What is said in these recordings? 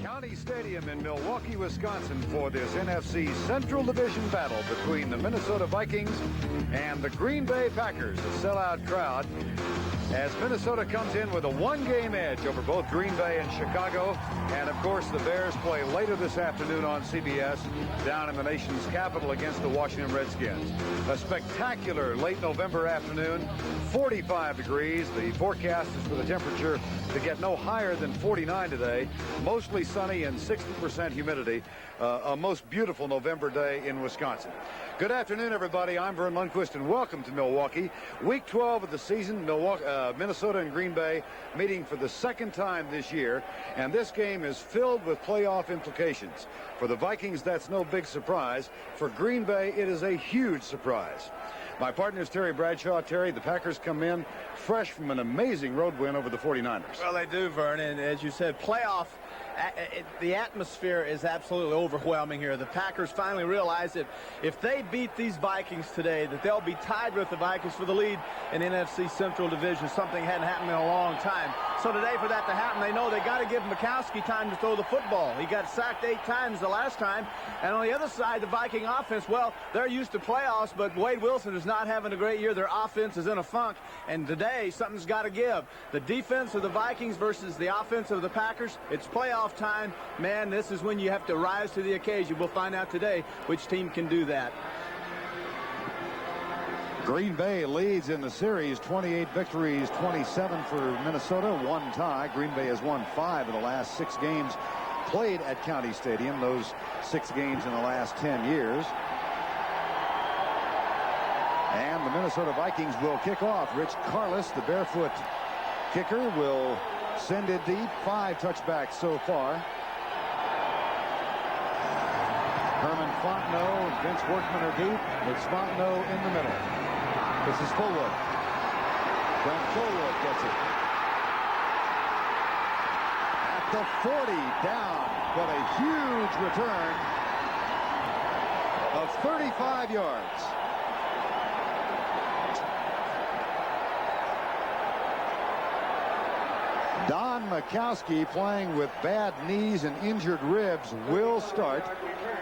County Stadium in Milwaukee, Wisconsin for this NFC Central Division battle between the Minnesota Vikings and the Green Bay Packers. A sellout crowd as Minnesota comes in with a one-game edge over both Green Bay and Chicago. And, of course, the Bears play later this afternoon on CBS down in the nation's capital against the Washington Redskins. A spectacular late November afternoon, 45 degrees. The forecast is for the temperature to get no higher than 49 today. Mostly sunny and 60% humidity. A most beautiful November day in Wisconsin. Good afternoon, everybody. I'm Verne Lundquist, and welcome to Milwaukee. Week 12 of the season, Minnesota and Green Bay meeting for the second time this year, and this game is filled with playoff implications. For the Vikings, that's no big surprise. For Green Bay, it is a huge surprise. My partner is Terry Bradshaw. Terry, the Packers come in fresh from an amazing road win over the 49ers. Well, they do, Vern, and as you said, playoff. The atmosphere is absolutely overwhelming here. The Packers finally realize that if they beat these Vikings today, that they'll be tied with the Vikings for the lead in the NFC Central Division. Something hadn't happened in a long time. So today, for that to happen, they know they got to give Mikowski time to throw the football. He got sacked 8 times the last time. And on the other side, the Viking offense, well, they're used to playoffs, but Wade Wilson is not having a great year. Their offense is in a funk. And today, something's got to give. The defense of the Vikings versus the offense of the Packers, it's playoff time. Man, this is when you have to rise to the occasion. We'll find out today which team can do that. Green Bay leads in the series, 28 victories, 27 for Minnesota, 1 tie. Green Bay has won 5 of the last 6 games played at County Stadium, those 6 games in the last 10 years. And the Minnesota Vikings will kick off. Rich Karlis, the barefoot kicker, will send it deep. 5 touchbacks so far. Herman Fontenot and Vince Workman are deep, with Fontenot in the middle. This is Fullwood. Brent Fullwood gets it. At the 40, down, but a huge return of 35 yards. Don Mikowski, playing with bad knees and injured ribs, will start.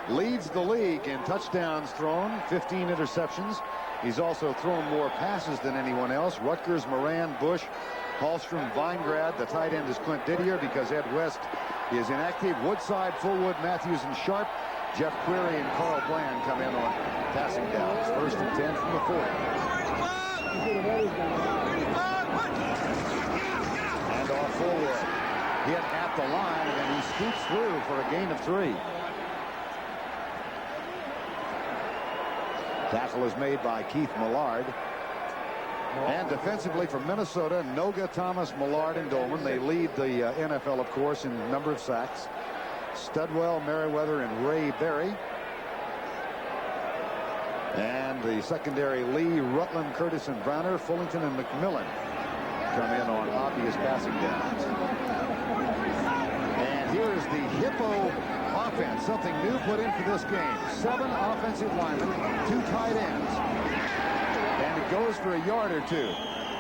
Leads the league in touchdowns thrown, 15 interceptions. He's also thrown more passes than anyone else. Rutgers, Moran, Bush, Hallstrom, Weingrad. The tight end is Clint Didier because Ed West is inactive. Woodside, Fullwood, Matthews, and Sharp. Jeff Query and Carl Bland come in on passing downs. 1st and 10 from the 40. And off Fullwood. Hit at the line, and then he scoots through for a gain of 3. Tackle is made by Keith Millard. And defensively for Minnesota, Noga, Thomas, Millard, and Dolman. They lead the NFL, of course, in number of sacks. Studwell, Merriweather, and Ray Berry. And the secondary, Lee, Rutland, Curtis, and Browner, Fullington, and McMillan come in on obvious passing downs. And here is the Hippo offense, something new put in for this game. 7 offensive linemen, 2 tight ends, and it goes for a yard or 2.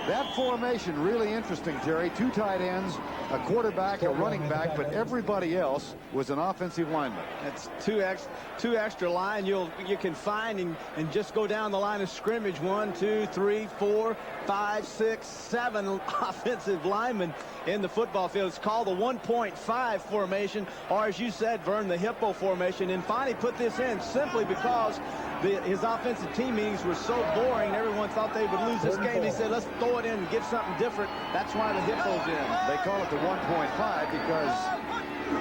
That formation really interesting, Terry. 2 tight ends, a quarterback, a running back, but everybody else was an offensive lineman. That's two extra line you can find and just go down the line of scrimmage. 1, 2, 3, 4, 5, 6, 7 offensive linemen in the football field. It's called the 1.5 formation, or as you said, Vern, the Hippo formation. And finally put this in simply because his offensive team meetings were so boring. Everyone thought they would lose this game. He said, let's throw it in and get something different. That's why the Hippo's in. They call it the 1.5 because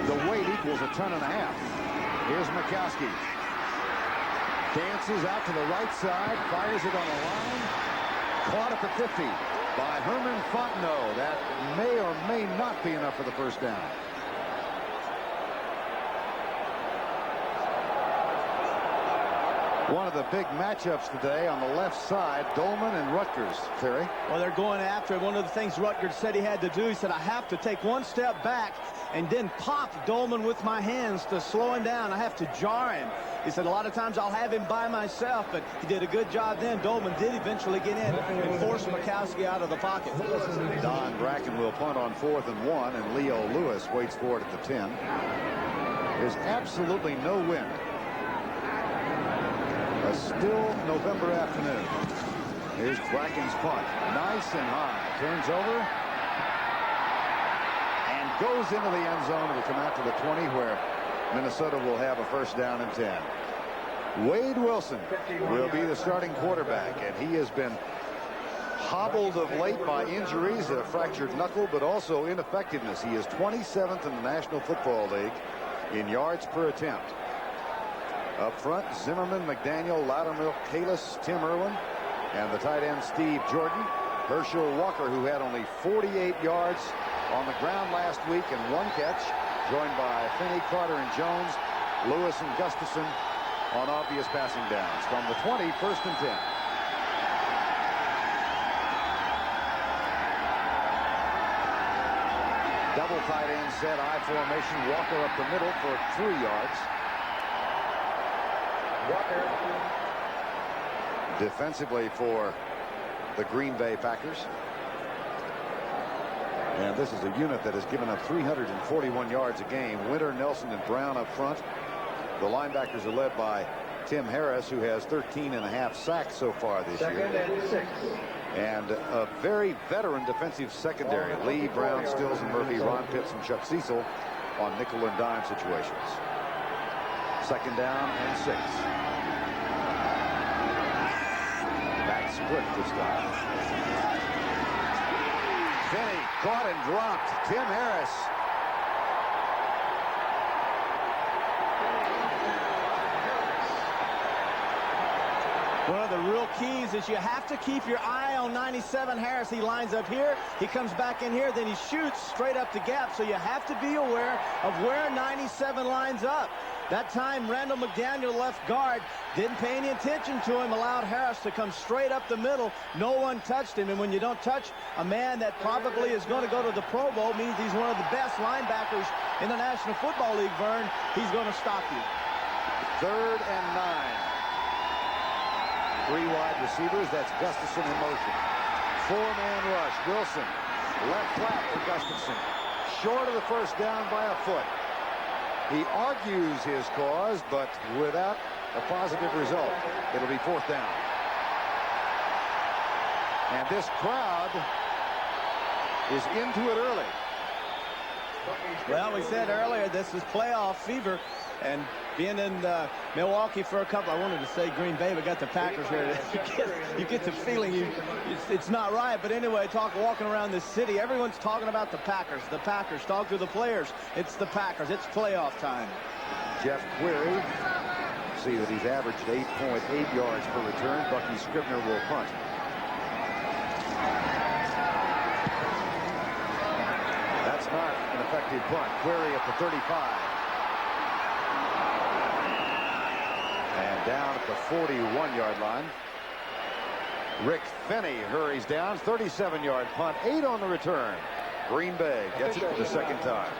the weight equals 1.5 tons. Here's Mikowski. Dances out to the right side, fires it on the line. Caught at the 50 by Herman Fontenot. That may or may not be enough for the first down. One of the big matchups today on the left side, Dolman and Rutgers, Terry. Well, they're going after it. One of the things Rutgers said he had to do, he said, I have to take one step back and then pop Dolman with my hands to slow him down. I have to jar him. He said, a lot of times I'll have him by myself, but he did a good job then. Dolman did eventually get in and force Mikowski out of the pocket. Don Bracken will punt on 4th and 1, and Leo Lewis waits for it at the 10. There's absolutely no wind. A still November afternoon. Here's Bracken's punt. Nice and high. Turns over and goes into the end zone. It will come out to the 20, where Minnesota will have a first down and 10. Wade Wilson will be the starting quarterback, and he has been hobbled of late by injuries, a fractured knuckle, but also ineffectiveness. He is 27th in the National Football League in yards per attempt. Up front, Zimmerman, McDaniel, Loudermilk, Kalis, Tim Irwin, and the tight end Steve Jordan. Herschel Walker, who had only 48 yards on the ground last week and 1 catch, joined by Finney, Carter, and Jones, Lewis and Gustafson on obvious passing downs. From the 20, 1st and 10. Double tight end set, I formation. Walker up the middle for 3 yards. Walker. Defensively for the Green Bay Packers. And this is a unit that has given up 341 yards a game. Winter, Nelson, and Brown up front. The linebackers are led by Tim Harris, who has 13.5 sacks so far this year. 2nd and 6. And a very veteran defensive secondary. Lee, Brown, Stills, and Murphy, Ron Pitts, and Chuck Cecil on nickel and dime situations. 2nd down and 6. Back split this time. Finney caught and dropped. Tim Harris. One of the real keys is you have to keep your eye on 97 Harris. He lines up here, he comes back in here, then he shoots straight up the gap. So you have to be aware of where 97 lines up. That time Randall McDaniel, left guard, didn't pay any attention to him, allowed Harris to come straight up the middle. No one touched him, and when you don't touch a man that probably is going to go to the Pro Bowl, means he's one of the best linebackers in the National Football League, Verne. He's going to stop you. 3rd and 9. 3 wide receivers. That's Gustafson in motion. 4-man rush. Wilson left flat for Gustafson. Short of the first down by a foot. He argues his cause, but without a positive result. It'll be 4th down. And this crowd is into it early. Well, we said earlier this is playoff fever, and being in Milwaukee for a couple, I wanted to say Green Bay, but got the Packers here. You get the feeling it's not right. But anyway, walking around this city, everyone's talking about the Packers. The Packers. Talk to the players. It's the Packers. It's playoff time. Jeff Query. See that he's averaged 8.8 yards per return. Bucky Scribner will punt. That's not an effective punt. Query at the 35. And down at the 41-yard line. Rick Finney hurries down. 37-yard punt. 8 on the return. Green Bay gets it for the 2nd time.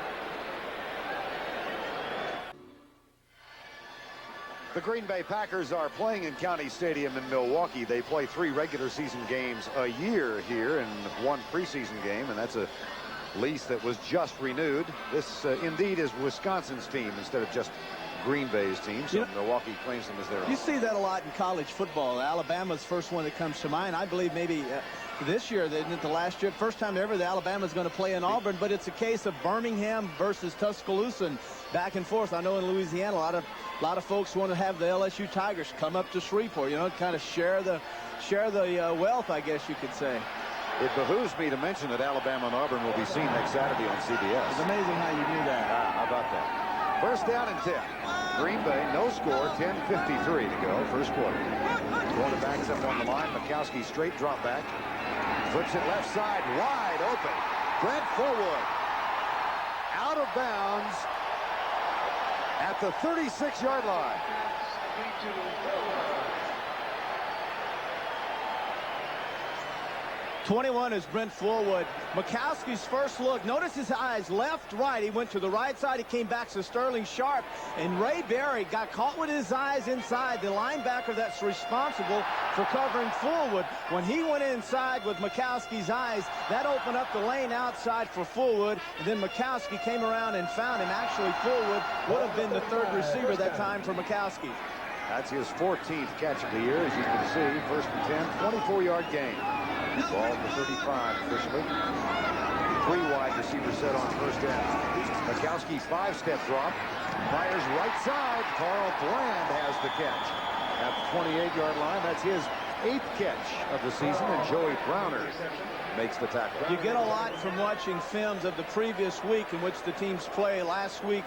The Green Bay Packers are playing in County Stadium in Milwaukee. They play 3 regular season games a year here and 1 preseason game, and that's a lease that was just renewed. This indeed is Wisconsin's team instead of just Green Bay's team, so Milwaukee claims them as their own. You see that a lot in college football. Alabama's first one that comes to mind. I believe maybe this year, the last year, first time ever, the Alabama's going to play in Auburn, but it's a case of Birmingham versus Tuscaloosa, and back and forth. I know in Louisiana, a lot of folks want to have the LSU Tigers come up to Shreveport, kind of share the wealth, I guess you could say. It behooves me to mention that Alabama and Auburn will be seen next Saturday on CBS. It's amazing how you do that. How about that? First down and 10. Green Bay, no score, 10:53 to go, first quarter. Quarterback's up on the line. Mikowski straight drop back. Flips it left side, wide open. Brent Forward. Out of bounds at the 36-yard line. '21 is Brent Fullwood. Mikowski's first look. Notice his eyes left, right. He went to the right side. He came back to Sterling Sharp. And Ray Berry got caught with his eyes inside. The linebacker that's responsible for covering Fullwood. When he went inside with Mikowski's eyes, that opened up the lane outside for Fullwood. And then Mikowski came around and found him. Actually, Fullwood would have been the third receiver that time for Mikowski. That's his 14th catch of the year, as you can see. First and 10, 24-yard gain. Ball to 35 officially. 3 wide receiver set on first down. Mikowski 5-step drop. Fires right side. Carl Bland has the catch. At the 28-yard line, that's his 8th catch of the season, and Joey Browner makes the tackle. You get a lot from watching films of the previous week in which the teams play. Last week,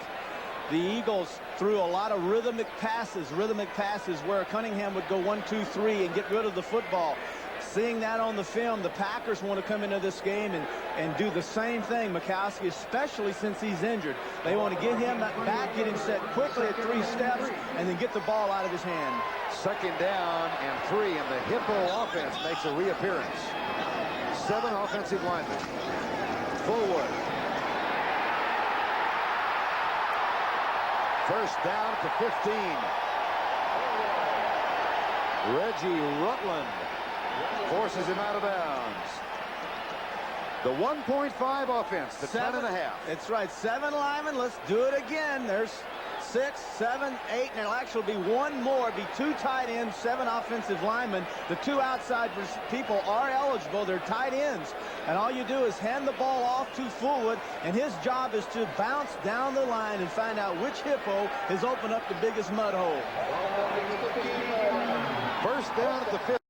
the Eagles threw a lot of rhythmic passes where Cunningham would go 1, 2, 3 and get rid of the football. Seeing that on the film, the Packers want to come into this game and do the same thing. Mikowski, especially since he's injured. They want to get him back, get him set quickly at 3 steps, and then get the ball out of his hand. Second down and 3, and the Hippo offense makes a reappearance. 7 offensive linemen. Fullwood. First down to 15. Reggie Rutland forces him out of bounds. The 1.5 offense, the 10.5. That's right, 7 linemen. Let's do it again. There's 6, 7, 8, and it'll actually be 1 more. Be 2 tight ends, 7 offensive linemen. The 2 outside people are eligible. They're tight ends. And all you do is hand the ball off to Fullwood, and his job is to bounce down the line and find out which hippo has opened up the biggest mud hole. First down at the 15.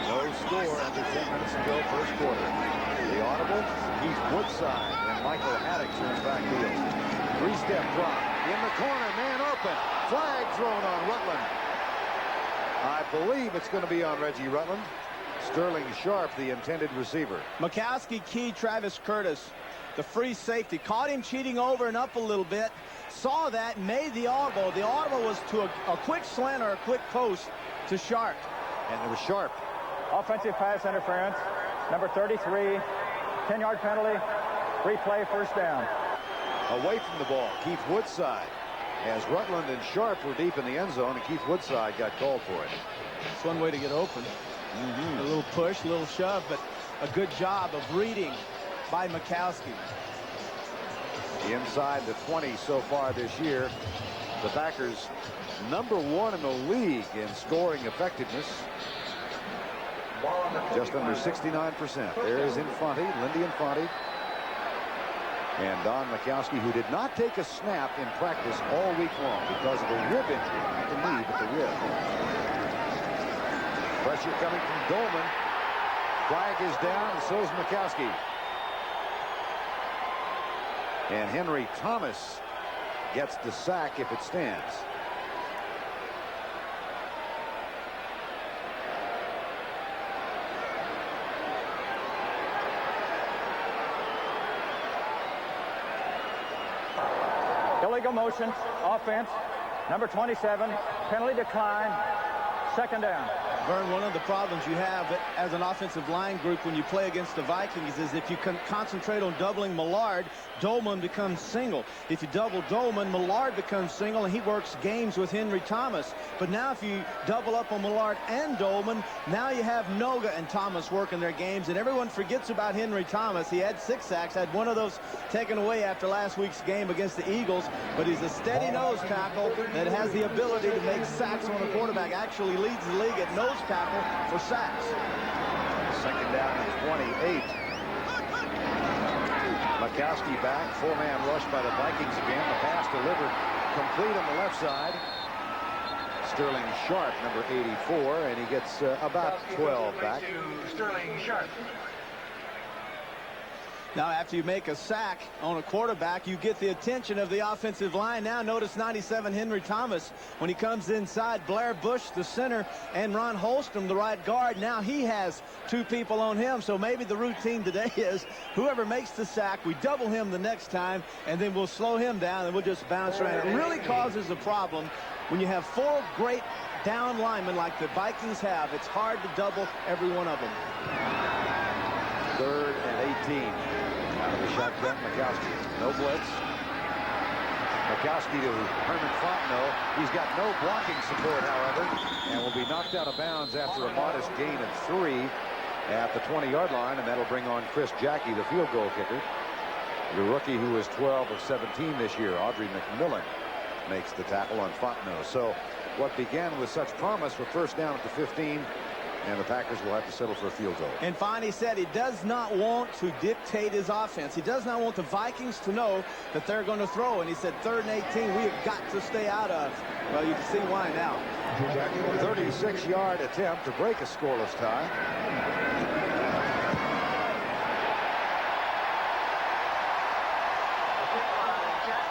No score under 10 minutes to go, first quarter. The audible, Keith Woodside, and Michael Haddock turns backfield. 3-step drop in the corner, man open. Flag thrown on Rutland. I believe it's going to be on Reggie Rutland. Sterling Sharp, the intended receiver. Mikowski keyed Travis Curtis, the free safety, caught him cheating over and up a little bit, saw that, made the audible. The audible was to a quick slant or a quick post to Sharp. And it was Sharp. Offensive pass interference, number 33, 10-yard penalty, replay, first down. Away from the ball, Keith Woodside, as Rutland and Sharp were deep in the end zone, and Keith Woodside got called for it. It's one way to get open. A little push, a little shove, but a good job of reading by Mikowski. Inside the 20 so far this year. The Packers #1 in the league in scoring effectiveness. Just under 69%. There is Lindy Infante. And Don Mikowski, who did not take a snap in practice all week long because of a rib injury. Not the knee, but the rib. Pressure coming from Dolman. Flag is down, and so is Mikowski. And Henry Thomas gets the sack if it stands. Illegal motion, offense, number 27, penalty decline, second down. Verne, one of the problems you have as an offensive line group when you play against the Vikings is if you can concentrate on doubling Millard, Dolman becomes single. If you double Dolman, Millard becomes single, and he works games with Henry Thomas. But now if you double up on Millard and Dolman, now you have Noga and Thomas working their games, and everyone forgets about Henry Thomas. He had 6 sacks, had one of those taken away after last week's game against the Eagles, but he's a steady nose tackle that has the ability to make sacks on a quarterback. Actually leads the league at nose tackle for sacks. Second down and 28. Mikowski back, 4-man rush by the Vikings again. The pass delivered complete on the left side. Sterling Sharp, number 84, and he gets about 12 back. Sterling Sharp. Now, after you make a sack on a quarterback, you get the attention of the offensive line. Now, notice 97 Henry Thomas when he comes inside. Blair Bush, the center, and Ron Holstrom, the right guard. Now he has 2 people on him. So maybe the routine today is whoever makes the sack, we double him the next time, and then we'll slow him down, and we'll just bounce around. It really causes a problem when you have 4 great down linemen like the Vikings have. It's hard to double every one of them. 3rd and 18. Out of the shotgun, Mikowski. No blitz. Mikowski to Herman Fontenot. He's got no blocking support, however, and will be knocked out of bounds after a modest gain of 3 at the 20-yard line, and that'll bring on Chris Jackie, the field goal kicker. The rookie who is 12 of 17 this year, Audrey McMillan, makes the tackle on Fontenot. So what began with such promise with first down at the 15, and the Packers will have to settle for a field goal. And Fonte said he does not want to dictate his offense. He does not want the Vikings to know that they're going to throw. And he said 3rd and 18 we have got to stay out of. Well, you can see why now. 36-yard attempt to break a scoreless tie.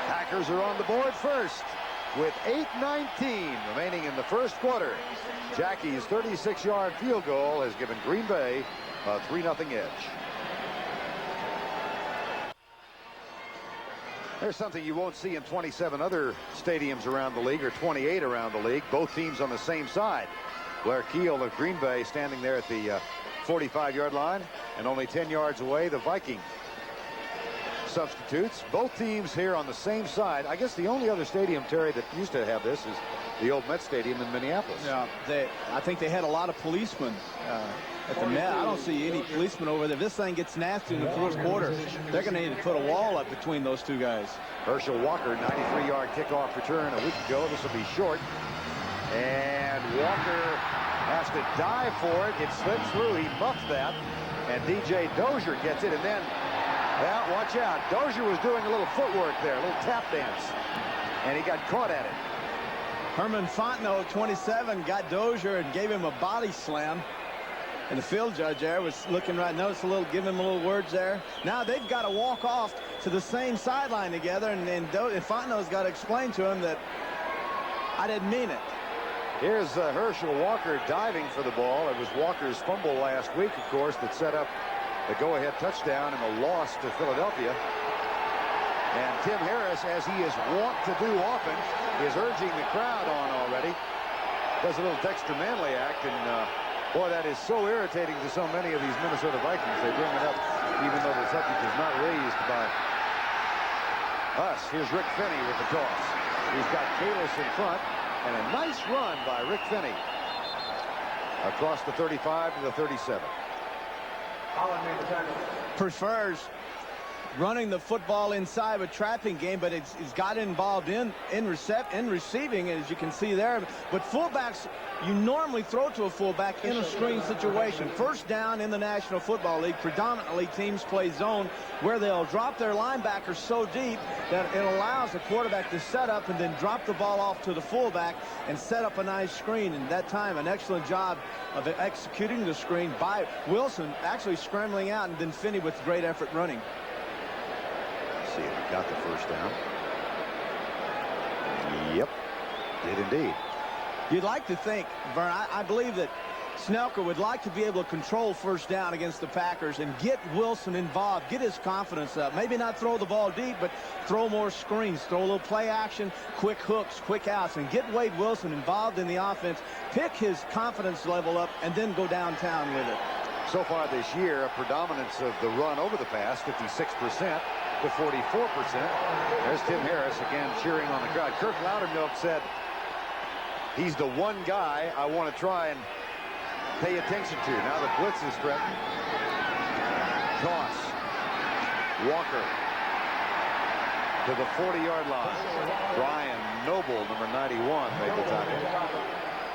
Packers are on the board first with 8:19 remaining in the first quarter. Jackie's 36-yard field goal has given Green Bay a 3-0 edge. There's something you won't see in 27 other stadiums around the league, or 28 around the league. Both teams on the same side. Blair Keel of Green Bay standing there at the 45-yard line, and only 10 yards away, the Viking substitutes. Both teams here on the same side. I guess the only other stadium, Terry, that used to have this is the old Met Stadium in Minneapolis. Yeah, I think they had a lot of policemen at the Met. I don't see any policemen over there. If this thing gets nasty in the fourth quarter, they're going to need to put a wall up between those 2 guys. Herschel Walker, 93-yard kickoff return a week ago. This will be short. And Walker has to dive for it. It slips through. He muffed that. And DJ Dozier gets it. And then, well, watch out. Dozier was doing a little footwork there, a little tap dance. And he got caught at it. Herman Fontenot, 27, got Dozier and gave him a body slam. And the field judge there was looking right. Notice giving him a little words there. Now they've got to walk off to the same sideline together. And Fontenot's got to explain to him that I didn't mean it. Here's Herschel Walker diving for the ball. It was Walker's fumble last week, of course, that set up the go-ahead touchdown and the loss to Philadelphia. And Tim Harris, as he is wont to do often, is urging the crowd on already. Does a little Dexter Manley act, and boy, that is so irritating to so many of these Minnesota Vikings. They bring it up even though the subject is not raised by us. Here's Rick Finney with the toss. He's got Kalis in front, and a nice run by Rick Finney across the 35 to the 37. Prefers running the football inside a trapping game, but it's got involved in receiving, as you can see there. But fullbacks, you normally throw to a fullback in a screen situation. First down in the National Football League, predominantly teams play zone, where they'll drop their linebackers so deep that it allows the quarterback to set up and then drop the ball off to the fullback and set up a nice screen. And that time, an excellent job of executing the screen by Wilson, actually scrambling out, and then Finney with great effort running. See if he got the first down. Yep, did indeed. You'd like to think, Verne, I believe that Snelker would like to be able to control first down against the Packers and get Wilson involved, get his confidence up. Maybe not throw the ball deep, but throw more screens, throw a little play action, quick hooks, quick outs, and get Wade Wilson involved in the offense, pick his confidence level up, and then go downtown with it. So far this year, a predominance of the run over the pass, 56% to 44%. There's Tim Harris again cheering on the crowd. Kirk Loudermilk said he's the one guy I want to try and pay attention to. Now the blitz is threatened. Toss. Walker to the 40-yard line. Brian Noble, number 91, made the tackle.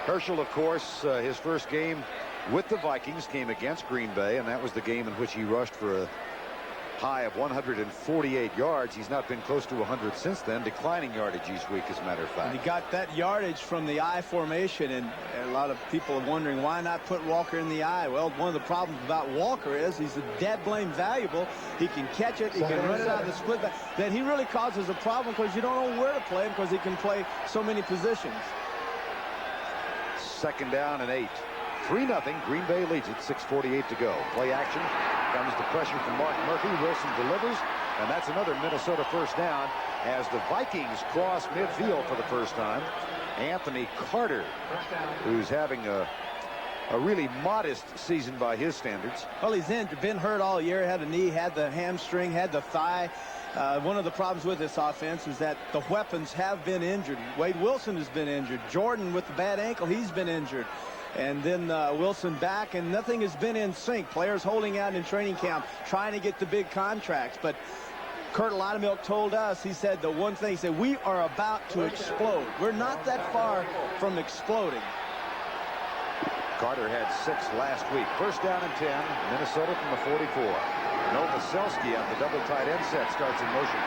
Herschel, of course, his first game with the Vikings came against Green Bay, and that was the game in which he rushed for a high of 148 yards. He's not been close to 100 since then, declining yardage each week, as a matter of fact. And he got that yardage from the I formation, and a lot of people are wondering why not put Walker in the I. Well, one of the problems about Walker is he's a dead blame valuable. He can catch it, he can run it out of the split. That he really causes a problem because you don't know where to play him because he can play so many positions. 2nd down and 8. 3-0. Green Bay leads it. 6:48 to go. Play action. Comes the pressure from Mark Murphy. Wilson delivers. And that's another Minnesota first down as the Vikings cross midfield for the first time. Anthony Carter, who's having a really modest season by his standards. Well, he's been hurt all year. Had a knee, had the hamstring, had the thigh. One of the problems with this offense is that the weapons have been injured. Wade Wilson has been injured. Jordan with the bad ankle, he's been injured. And then Wilson back, and nothing has been in sync. Players holding out in training camp, trying to get the big contracts. But Kurt Loudemilk told us, he said the one thing, he said, we are about to explode. We're not that far from exploding. Carter had 6 last week. 1st down and 10. Minnesota from the 44. Novoselsky at the double tight end set starts in motion.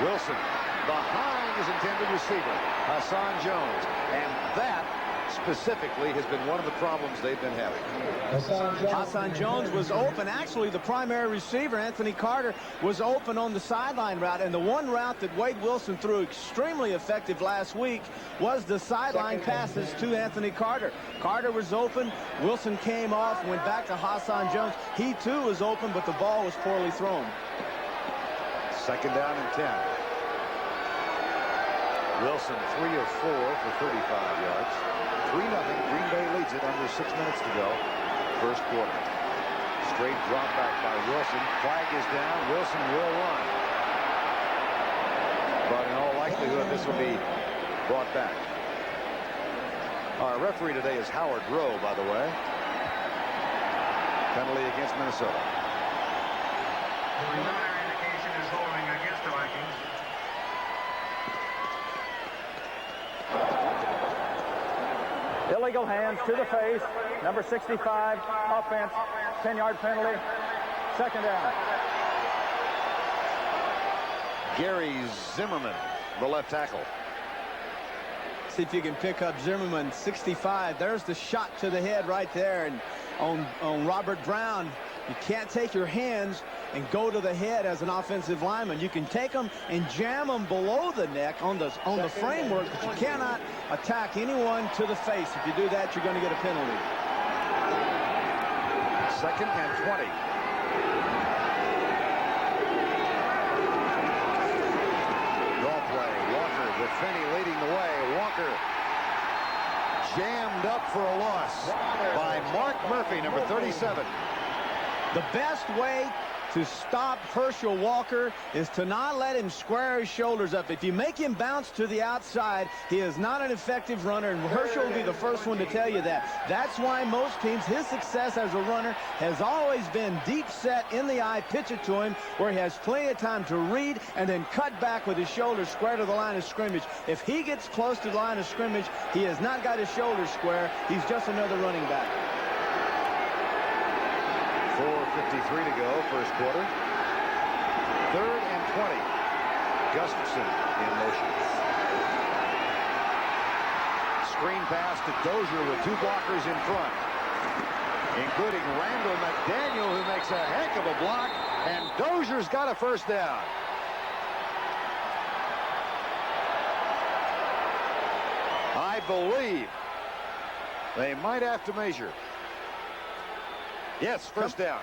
Wilson behind his intended receiver, Hassan Jones. And that specifically has been one of the problems they've been having. Hassan Jones was open. Actually, the primary receiver, Anthony Carter, was open on the sideline route. And the one route that Wade Wilson threw extremely effective last week was the sideline passes to Anthony Carter. Carter was open. Wilson came off, went back to Hassan Jones. He, too, was open, but the ball was poorly thrown. 2nd down and 10. Wilson 3 of 4 for 35 yards. 3-0. Green Bay leads it under 6 minutes to go. 1st quarter. Straight drop back by Wilson. Flag is down. Wilson will run. But in all likelihood, this will be brought back. Our referee today is Howard Rowe, by the way. Penalty against Minnesota. The another indication is holding against the Vikings. Illegal hands to the face. Number 65, offense, 10-yard penalty. 2nd down. Gary Zimmerman, the left tackle. See if you can pick up Zimmerman, 65. There's the shot to the head right there. And on Robert Brown, you can't take your hands and go to the head as an offensive lineman. You can take them and jam them below the neck on the framework, but you cannot attack anyone to the face. If you do that, you're going to get a penalty. 2nd and 20. Draw play. Walker with Finney leading the way. Walker jammed up for a loss by Mark Murphy, number 37. The best way to stop Herschel Walker is to not let him square his shoulders up. If you make him bounce to the outside, he is not an effective runner, and Herschel will be the first one to tell you that. That's why most teams, his success as a runner has always been deep set in the eye, pitch it to him, where he has plenty of time to read and then cut back with his shoulders square to the line of scrimmage. If he gets close to the line of scrimmage, he has not got his shoulders square. He's just another running back. 4:53 to go, 1st quarter. 3rd and 20. Gustafson in motion. Screen pass to Dozier with 2 blockers in front, including Randall McDaniel, who makes a heck of a block, and Dozier's got a 1st down. I believe they might have to measure. Yes, 1st down.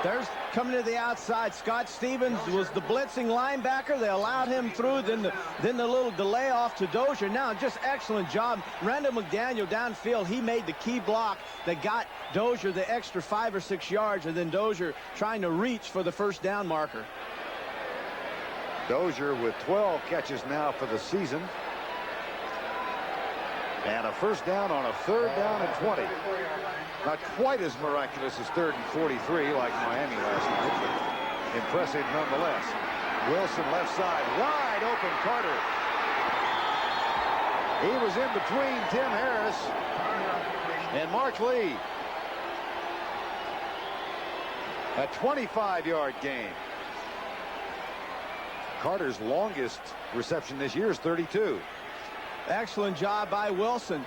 There's coming to the outside. Scott Stevens was the blitzing linebacker. They allowed him through. Then the little delay off to Dozier. Now, just excellent job. Randall McDaniel downfield. He made the key block that got Dozier the extra 5 or 6 yards, and then Dozier trying to reach for the 1st down marker. Dozier with 12 catches now for the season. And a 1st down on a 3rd down and 20. Not quite as miraculous as 3rd and 43 like Miami last night, but impressive nonetheless. Wilson left side, wide open Carter. He was in between Tim Harris and Mark Lee. A 25-yard gain. Carter's longest reception this year is 32. Excellent job by Wilson.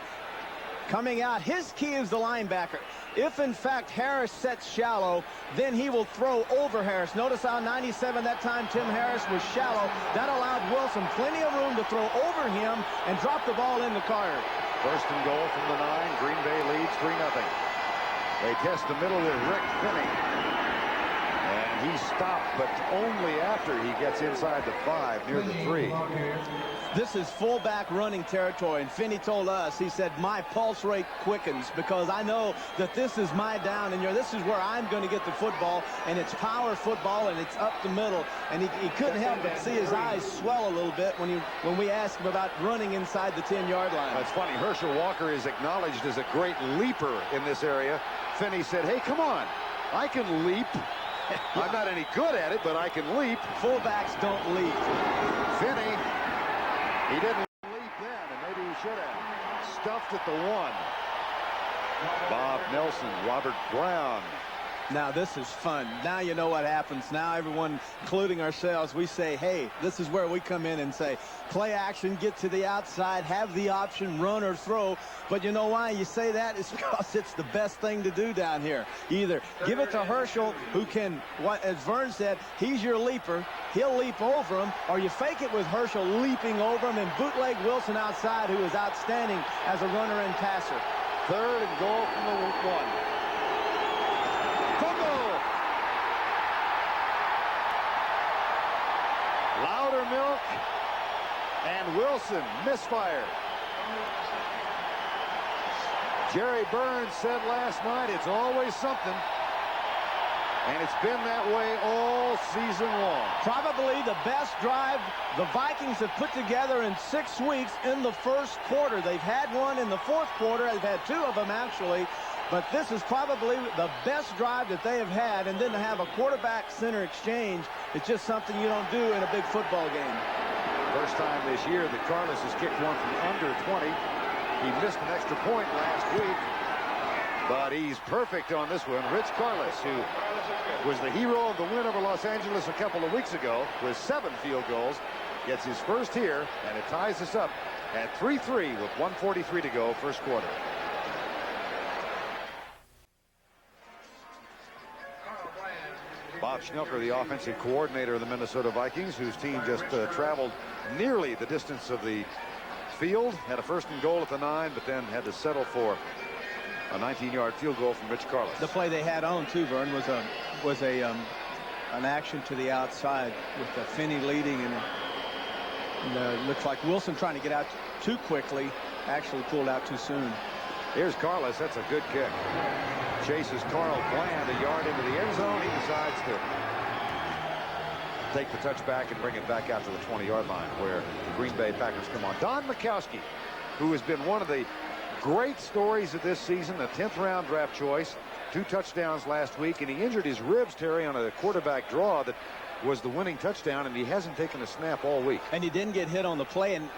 Coming out, his key is the linebacker. If, in fact, Harris sets shallow, then he will throw over Harris. Notice how 97 that time Tim Harris was shallow. That allowed Wilson plenty of room to throw over him and drop the ball into Carter. First and goal from the 9. Green Bay leads 3-0. They test the middle with Rick Finney. And he stopped, but only after he gets inside the 5, near the 3. This is fullback running territory, and Finney told us, he said, my pulse rate quickens because I know that this is my down, and this is where I'm going to get the football, and it's power football, and it's up the middle. And he couldn't help but see his eyes swell a little bit when we asked him about running inside the 10-yard line. That's funny. Herschel Walker is acknowledged as a great leaper in this area. Finney said, hey, come on, I can leap. I'm not any good at it, but I can leap. Fullbacks don't leap. Finney, he didn't leap then, and maybe he should have. Stuffed at the 1. Bob Nelson, Robert Brown. Now this is fun. Now you know what happens. Now everyone, including ourselves, we say, hey, this is where we come in and say, play action, get to the outside, have the option, run or throw. But you know why you say that? It's because it's the best thing to do down here. Either give it to Herschel, who can, as Verne said, he's your leaper. He'll leap over him. Or you fake it with Herschel leaping over him and bootleg Wilson outside, who is outstanding as a runner and passer. Third and goal from the 1. Loudermilk and Wilson misfire. Jerry Burns said last night it's always something, and it's been that way all season long. Probably the best drive the Vikings have put together in 6 weeks in the first quarter. They've had one in the fourth quarter. They've had 2 of them actually. But this is probably the best drive that they have had, and then to have a quarterback-center exchange, it's just something you don't do in a big football game. First time this year that Carlos has kicked one from under 20. He missed an extra point last week, but he's perfect on this one. Rich Carlos, who was the hero of the win over Los Angeles a couple of weeks ago with 7 field goals, gets his first here, and it ties us up at 3-3 with 1:43 to go, first quarter. Bob Schnelker, the offensive coordinator of the Minnesota Vikings, whose team just traveled nearly the distance of the field, had a first and goal at the 9, but then had to settle for a 19-yard field goal from Rich Carlos. The play they had on too, Verne, was an action to the outside with Finney leading, and looks like Wilson trying to get out too quickly, actually pulled out too soon. Here's Carlos. That's a good kick. Chases Carl Bland a yard into the end zone. He decides to take the touchback and bring it back out to the 20-yard line, where the Green Bay Packers come on. Don Majkowski, who has been one of the great stories of this season, a 10th-round draft choice, 2 touchdowns last week, and he injured his ribs, Terry, on a quarterback draw that was the winning touchdown, and he hasn't taken a snap all week. And he didn't get hit on the play, and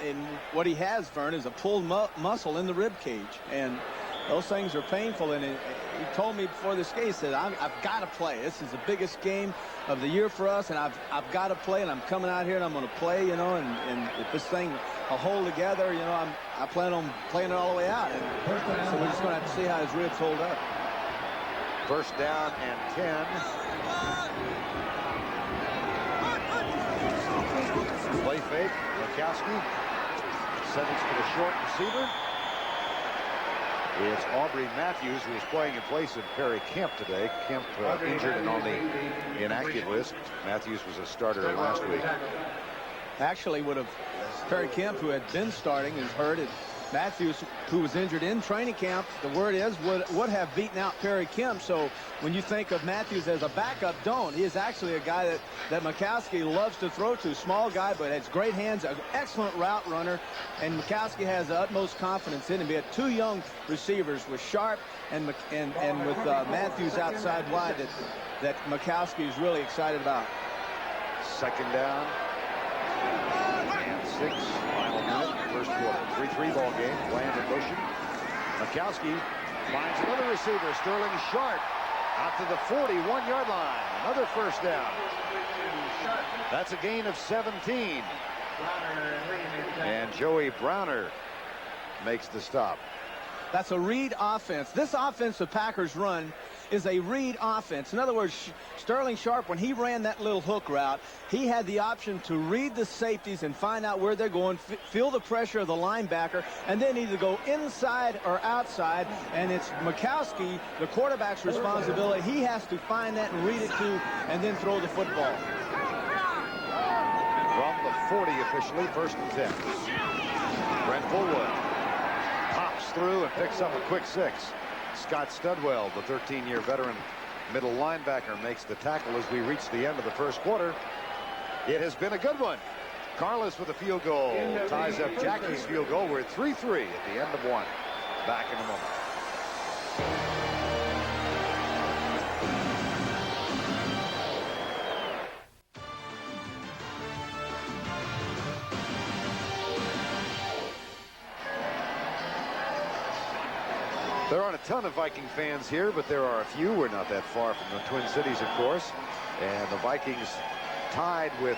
what he has, Verne, is a pulled muscle in the rib cage, and those things are painful. And he told me before this game, he said, I've got to play. This is the biggest game of the year for us, and I've got to play, and I'm coming out here and I'm going to play, and if this thing will hold together, I plan on playing it all the way out. And so we're just going to have to see how his ribs hold up. First down and 10. Play fake. Lundquist sends it to the short receiver. It's Aubrey Matthews, who is playing in place of Perry Kemp today. Kemp injured and on the inactive list. Matthews was a starter last week. Actually, Perry Kemp, who had been starting, is hurt. Matthews, who was injured in training camp, the word is, would have beaten out Perry Kemp. So when you think of Matthews as a backup, don't. He is actually a guy that Majkowski loves to throw to. Small guy, but has great hands, an excellent route runner, and Majkowski has the utmost confidence in him. He had 2 young receivers with Sharp and with Matthews outside wide that Majkowski is really excited about. Second down and 6. Final minute, first quarter. 3-3 ball game. Bland and motion. Majkowski finds another receiver, Sterling Sharp. Out to the 41-yard line. Another first down. That's a gain of 17. And Joey Browner makes the stop. That's a read offense. This offense the Packers run is a read offense. In other words, Sterling Sharp, when he ran that little hook route, he had the option to read the safeties and find out where they're going, feel the pressure of the linebacker, and then either go inside or outside. And it's Mikowski, the quarterback's responsibility. He has to find that and read it to, and then throw the football. From the 40 officially, 1st and 10. Brent Fullwood pops through and picks up a quick 6. Scott Studwell, the 13-year veteran middle linebacker, makes the tackle as we reach the end of the first quarter. It has been a good one. Carlos with a field goal ties up Jackie's field goal. We're at 3-3 at the end of one. Back in a moment. There aren't a ton of Viking fans here, but there are a few. We're not that far from the Twin Cities, of course. And the Vikings tied with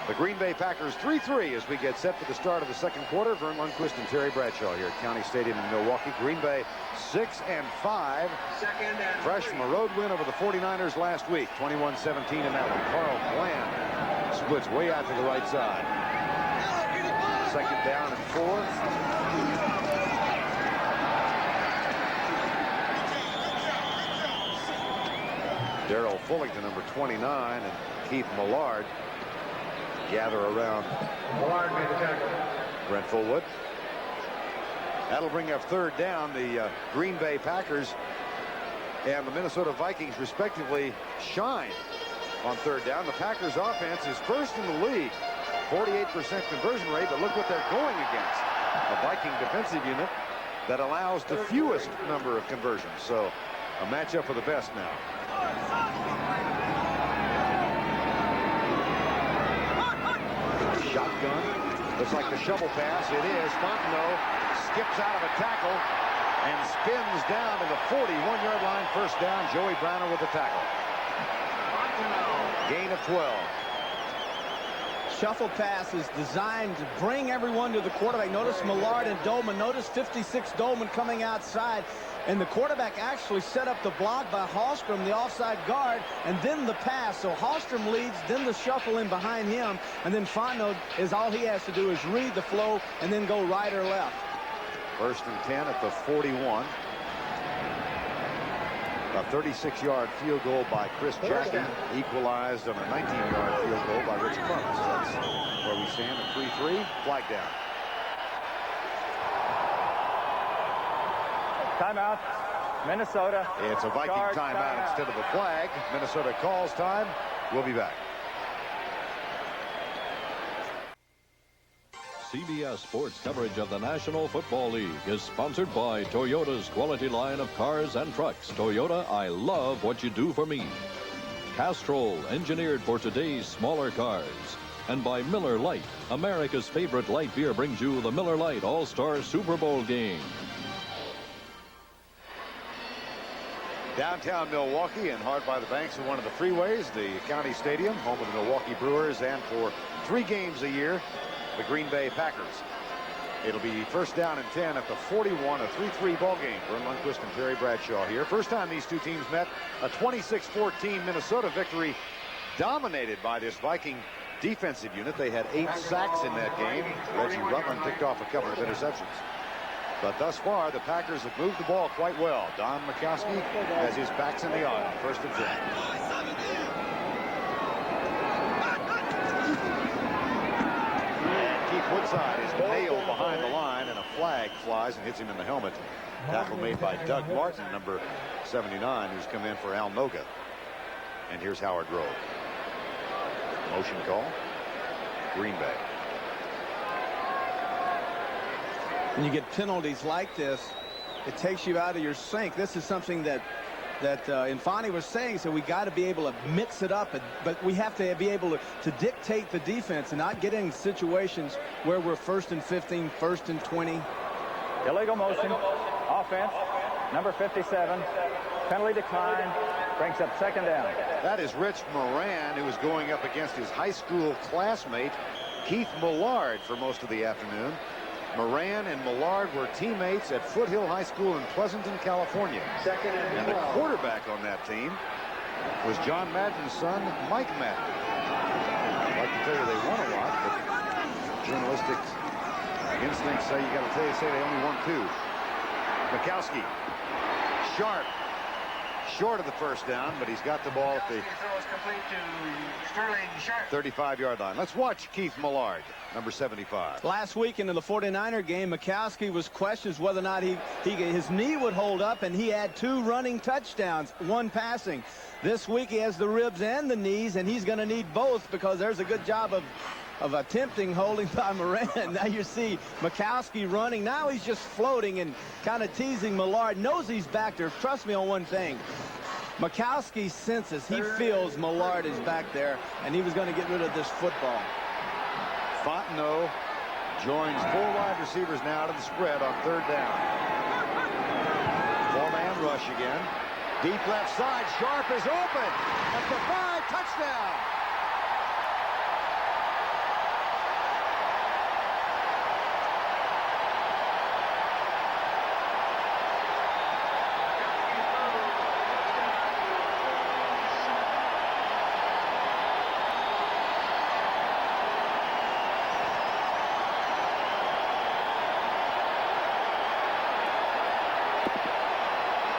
the Green Bay Packers 3-3 as we get set for the start of the second quarter. Verne Lundquist and Terry Bradshaw here at County Stadium in Milwaukee. Green Bay 6-5. Fresh from a road win over the 49ers last week. 21-17 in that one. Carl Bland splits way out to the right side. Second down and 4. Darrell Fullington, number 29, and Keith Millard gather around Brent Fullwood. That'll bring up third down. The Green Bay Packers and the Minnesota Vikings respectively shine on third down. The Packers offense is first in the league, 48% conversion rate, but look what they're going against. A Viking defensive unit that allows the fewest number of conversions. So a matchup for the best now. Shotgun. Looks like the shovel pass. It is. Fontenot skips out of a tackle and spins down to the 41-yard line. First down. Joey Browner with the tackle. Gain of 12. Shuffle pass is designed to bring everyone to the quarterback. Notice Millard and Dolman. Notice 56 Dolman coming outside. And the quarterback actually set up the block by Hallstrom, the offside guard, and then the pass. So Hallstrom leads, then the shuffle in behind him, and then Fontenot is all he has to do is read the flow and then go right or left. 1st and 10 at the 41. A 36-yard field goal by Chris Jackie, equalized on a 19-yard field goal by Rich Crumbs. That's where we stand at 3-3. Flag down. Timeout, Minnesota. It's a Viking timeout instead of a flag. Minnesota calls time. We'll be back. CBS Sports coverage of the National Football League is sponsored by Toyota's quality line of cars and trucks. Toyota, I love what you do for me. Castrol, engineered for today's smaller cars. And by Miller Lite, America's favorite light beer, brings you the Miller Lite All-Star Super Bowl game. Downtown Milwaukee and hard by the banks of one of the freeways, the County Stadium, home of the Milwaukee Brewers, and for 3 games a year, the Green Bay Packers. It'll be first down and 10 at the 41, a 3-3 ball game. Verne Lundquist and Terry Bradshaw here. First time these two teams met, a 26-14 Minnesota victory dominated by this Viking defensive unit. They had 8 sacks in that game. Reggie Rutland picked off a couple of interceptions. But thus far, the Packers have moved the ball quite well. Don Mikowski has his backs in the aisle. 1st and 10. And Keith Woodside is nailed behind the line, and a flag flies and hits him in the helmet. Tackle made by Doug Martin, number 79, who's come in for Al Noga. And here's Howard Rowe. Motion call. Green Bay. When you get penalties like this, it takes you out of your sync. This is something that Infani was saying, so we got to be able to mix it up, but we have to be able to dictate the defense and not get in situations where we're 1st and 15, 1st and 20. Illegal motion. Offense. Number 57. Penalty decline. Brings up second down. That is Rich Moran, who was going up against his high school classmate, Keith Millard, for most of the afternoon. Moran and Millard were teammates at Foothill High School in Pleasanton, California. And the quarterback on that team was John Madden's son, Mike Madden. I'd like to tell you they won a lot, but journalistic instincts say you got to say they only won 2. Mikowski, sharp, short of the first down, but he's got the ball at the 35-yard line. Let's watch Keith Millard, number 75. Last weekend in the 49er game, Mikowski was questioned whether or not his knee would hold up, and he had 2 running touchdowns, 1 passing. This week he has the ribs and the knees, and he's going to need both because there's a good job of attempting holding by Moran. Now you see Mikowski running. Now he's just floating and kind of teasing Millard. Knows he's back there. Trust me on one thing. Mikowski senses, he feels Millard is back there, and he was going to get rid of this football. Fontenot joins 4 wide receivers now to the spread on 3rd down. 4-man rush again. Deep left side. Sharp is open. At the 5, touchdown.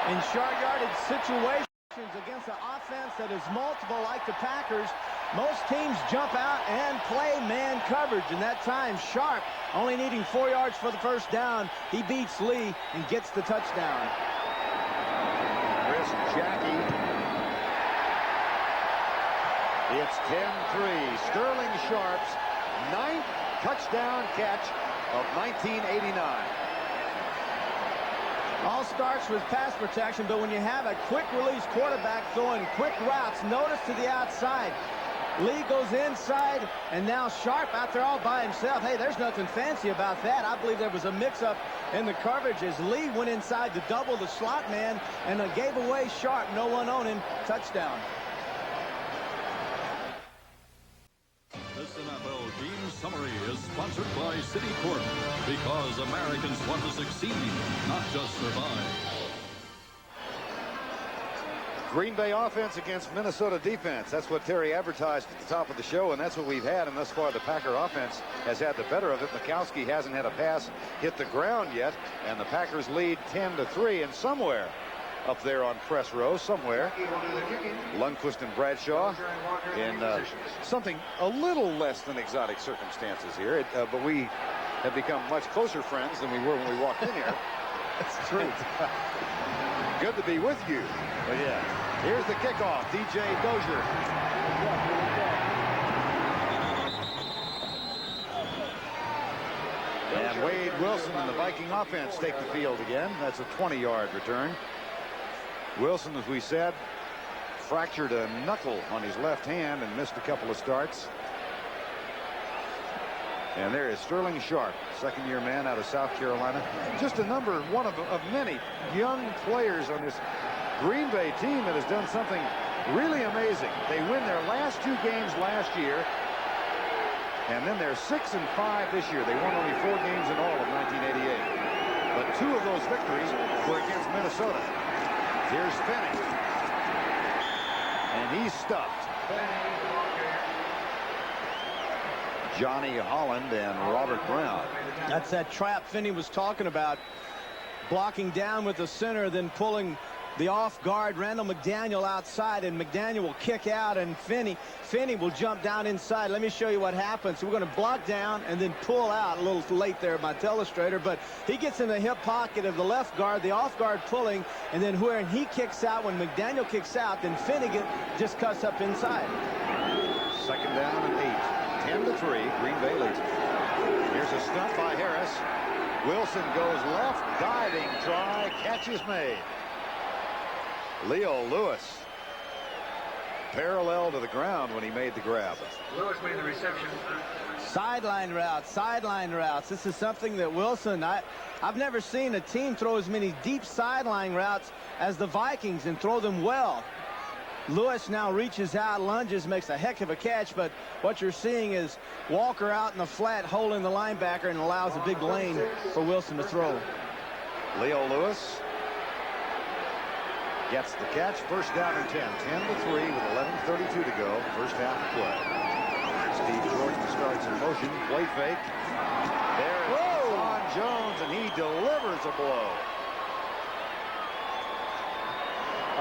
In short yardage situations against an offense that is multiple like the Packers, most teams jump out and play man coverage. And that time, Sharp, only needing 4 yards for the first down, he beats Lee and gets the touchdown. Chris Jackie. It's 10-3. Sterling Sharp's 9th touchdown catch of 1989. All starts with pass protection, but when you have a quick release quarterback throwing quick routes, notice to the outside. Lee goes inside, and now Sharp out there all by himself. Hey, there's nothing fancy about that. I believe there was a mix-up in the coverage as Lee went inside to double the slot man and gave away Sharp. No one on him. Touchdown. This NFL Team Summary is sponsored by Citicorp, because Americans want to succeed, not just survive. Green Bay offense against Minnesota defense. That's what Terry advertised at the top of the show, and that's what we've had. And thus far, the Packer offense has had the better of it. Mikowski hasn't had a pass hit the ground yet, and the Packers lead 10-3. And somewhere up there on press row, somewhere, Lundquist and Bradshaw in something a little less than exotic circumstances here. But we have become much closer friends than we were when we walked in here. That's true. Good to be with you. But yeah, here's the kickoff. DJ Dozier. And Wade Wilson and the Viking offense take the field again. That's a 20-yard return. Wilson, as we said, fractured a knuckle on his left hand and missed a couple of starts. And there is Sterling Sharp, second-year man out of South Carolina. Just a number one of many young players on this Green Bay team that has done something really amazing. They win their last 2 games last year, and then they're 6-5 this year. They won only 4 games in all of 1988. But 2 of those victories were against Minnesota. Here's Finney. And he's stuffed. Johnny Holland and Robert Brown. That's that trap Finney was talking about. Blocking down with the center, then pulling the off guard Randall McDaniel outside, and McDaniel will kick out, and Finney will jump down inside. Let me show you what happens. So we're going to block down and then pull out. A little late there, my telestrator, but he gets in the hip pocket of the left guard, the off guard pulling, and then when he kicks out, when McDaniel kicks out, then Finney just cuts up inside. Second down and 8. 10-3. Green Bay leads. Here's a stunt by Harris. Wilson goes left, diving try, catch is made. Leo Lewis parallel to the ground when he made the grab. Lewis made the reception. Sideline routes. This is something that Wilson, I've never seen a team throw as many deep sideline routes as the Vikings and throw them well. Lewis now reaches out, lunges, makes a heck of a catch, but what you're seeing is Walker out in the flat holding the linebacker and allows a big lane for Wilson to throw. Leo Lewis gets the catch. First down and 10. 10-3 with 11:32 to go. First half of play. Steve Jordan starts in motion. Play fake. There's Hassan Jones, and he delivers a blow.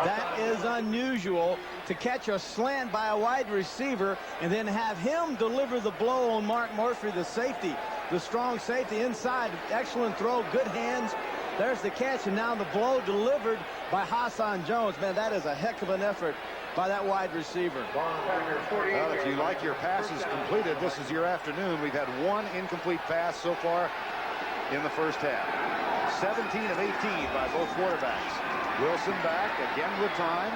That is unusual, to catch a slant by a wide receiver and then have him deliver the blow on Mark Murphy, the safety, the strong safety inside. Excellent throw, good hands. There's the catch, and now the blow delivered by Hassan Jones. Man, that is a heck of an effort by that wide receiver. Well, if you like your passes completed, this is your afternoon. We've had one incomplete pass so far in the first half. 17 of 18 by both quarterbacks. Wilson back again with time,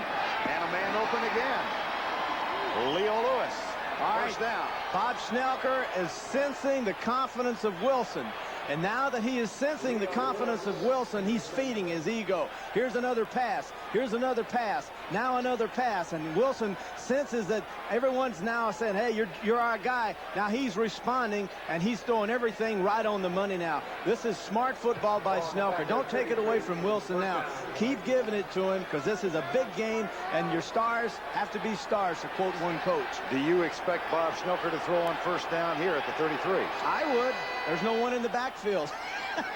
and a man open again. Leo Lewis. First down. Bob Schnelker is sensing the confidence of Wilson. And now that he is sensing the confidence of Wilson, he's feeding his ego. Here's another pass. Here's another pass. Now another pass. And Wilson senses that everyone's now saying, hey, you're our guy. Now he's responding, and he's throwing everything right on the money now. This is smart football by Schnelker. Don't take it away from Wilson now. Keep giving it to him, because this is a big game, and your stars have to be stars, to quote one coach. Do you expect Bob Schnelker to throw on first down here at the 33? I would. There's no one in the backfield.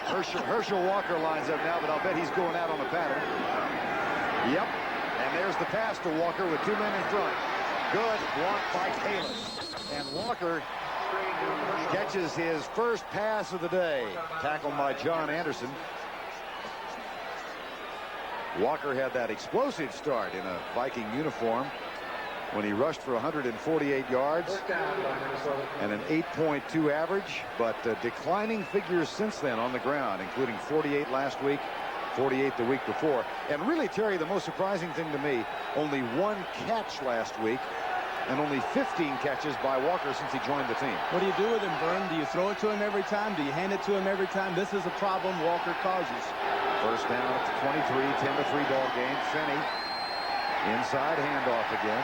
Herschel Walker lines up now, but I'll bet he's going out on the pattern. Yep. And there's the pass to Walker with two men in front. Good block by Kalis. And Walker catches his first pass of the day. Tackled by John Anderson. Walker had that explosive start in a Viking uniform when he rushed for 148 yards and an 8.2 average, but declining figures since then on the ground, including 48 last week, 48 the week before. And really, Terry, the most surprising thing to me, only one catch last week and only 15 catches by Walker since he joined the team. What do you do with him, Verne? Do you throw it to him every time? Do you hand it to him every time? This is a problem Walker causes. First down at the 23, 10-3 ball game. Finney inside handoff again.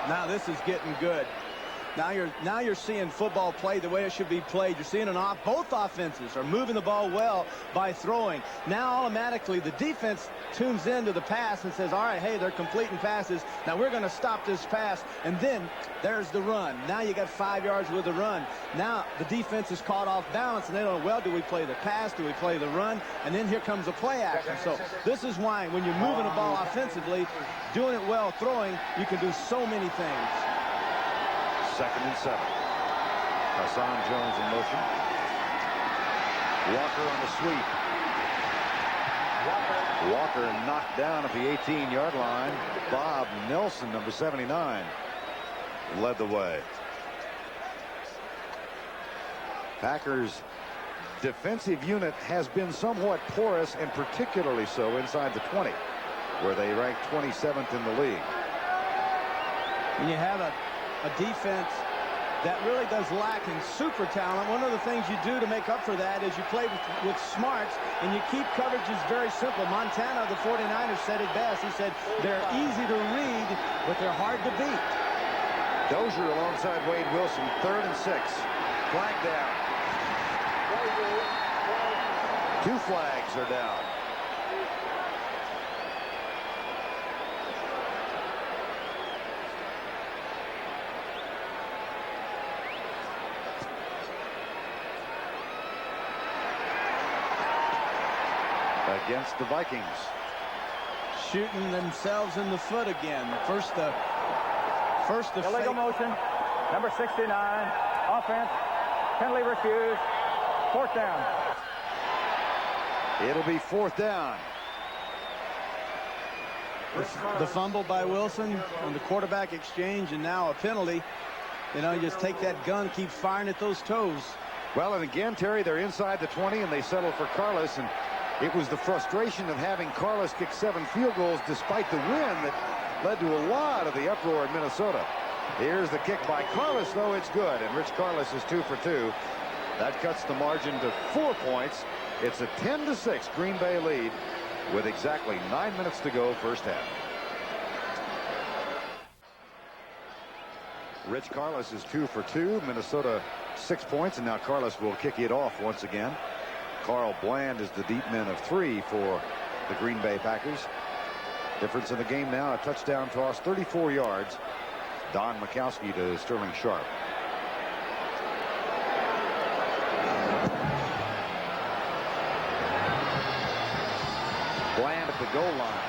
Now this is getting good. Now you're seeing football played the way it should be played. You're seeing both offenses are moving the ball well by throwing. Now automatically the defense tunes into the pass and says, all right, hey, they're completing passes. Now we're going to stop this pass. And then there's the run. Now you got 5 yards with the run. Now the defense is caught off balance, and they don't know, well, do we play the pass? Do we play the run? And then here comes the play action. So this is why when you're moving the ball offensively, doing it well, throwing, you can do so many things. 2nd and 7. Hassan Jones in motion. Walker on the sweep. Walker knocked down at the 18-yard line. Bob Nelson, number 79, led the way. Packers' defensive unit has been somewhat porous, and particularly so inside the 20, where they rank 27th in the league. When you have a defense that really does lack in super talent, one of the things you do to make up for that is you play with smarts, and you keep coverages very simple. Montana, the 49ers, said it best. He said they're easy to read, but they're hard to beat. Dozier alongside Wade Wilson, 3rd and 6. Flag down. 2 flags are down. Against the Vikings. Shooting themselves in the foot again. First the illegal motion. Number 69. Offense. Penalty refused. 4th down. It'll be 4th down. The fumble by Wilson on the quarterback exchange, and now a penalty. You know, you just take that gun, keep firing at those toes. Well, and again, Terry, they're inside the 20, and they settle for Carlos, and it was the frustration of having Carlos kick 7 field goals despite the win that led to a lot of the uproar in Minnesota. Here's the kick by Carlos, though. It's good, and Rich Carlos is 2 for 2. That cuts the margin to 4 points. It's a 10-6 Green Bay lead with exactly 9 minutes to go first half. Rich Carlos is 2 for 2. Minnesota 6 points, and now Carlos will kick it off once again. Carl Bland is the deep man of 3 for the Green Bay Packers. Difference in the game now, a touchdown toss, 34 yards. Don Mikowski to Sterling Sharp. Bland at the goal line.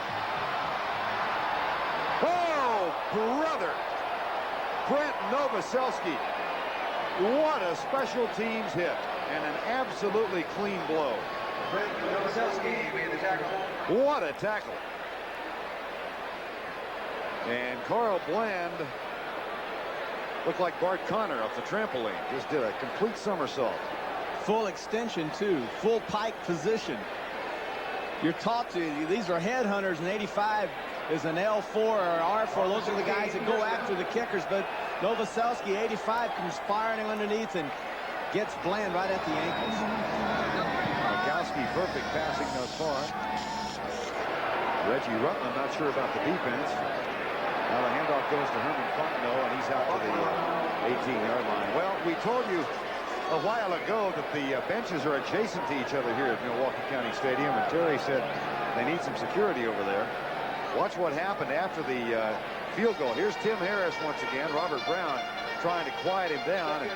Oh, brother! Brent Novoselsky. What a special teams hit, and an absolutely clean blow. Brent Novoselsky made the tackle. What a tackle. And Carl Bland looked like Bart Connor off the trampoline. Just did a complete somersault. Full extension, too. Full pike position. You're taught to, these are headhunters, and 85 is an L4 or R4. Those are the guys that go after the kickers. But Novoselsky, 85, comes firing underneath and gets Bland right at the ankles. Mikowski, perfect passing thus far. Reggie Rutland not sure about the defense. Now the handoff goes to Herman Fontenot, and he's out to the 18-yard line. Well, we told you a while ago that the benches are adjacent to each other here at Milwaukee County Stadium, and Terry said they need some security over there. Watch what happened after the field goal. Here's Tim Harris once again. Robert Brown trying to quiet him down. And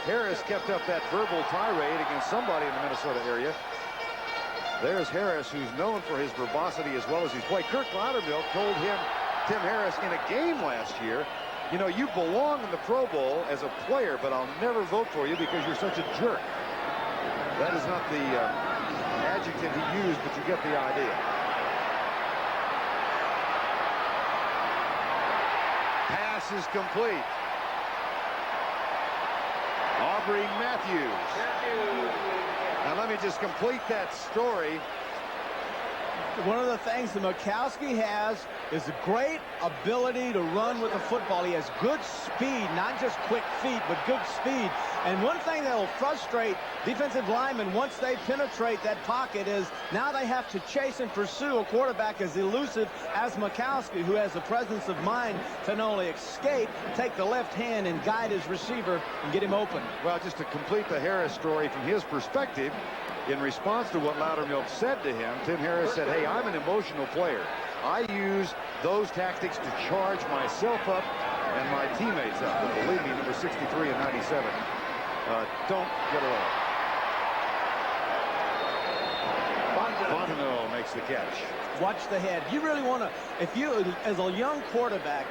Harris kept up that verbal tirade against somebody in the Minnesota area. There's Harris, who's known for his verbosity as well as his play. Kirk Loudermilk told him, Tim Harris, in a game last year, you know, you belong in the Pro Bowl as a player, but I'll never vote for you because you're such a jerk. That is not the adjective he used, but you get the idea. Pass is complete. Aubrey Matthews. Now let me just complete that story. One of the things that Mikowski has is a great ability to run with the football. He has good speed, not just quick feet, but good speed. And one thing that will frustrate defensive linemen once they penetrate that pocket is now they have to chase and pursue a quarterback as elusive as Mikowski, who has the presence of mind to not only escape, take the left hand and guide his receiver and get him open. Well, just to complete the Harris story from his perspective, in response to what Loudermilk said to him, Tim Harris said, hey, I'm an emotional player. I use those tactics to charge myself up and my teammates up. But believe me, number 63 and 97 don't get along. Fontenot makes the catch. Watch the head. You really want to, if you, as a young quarterback,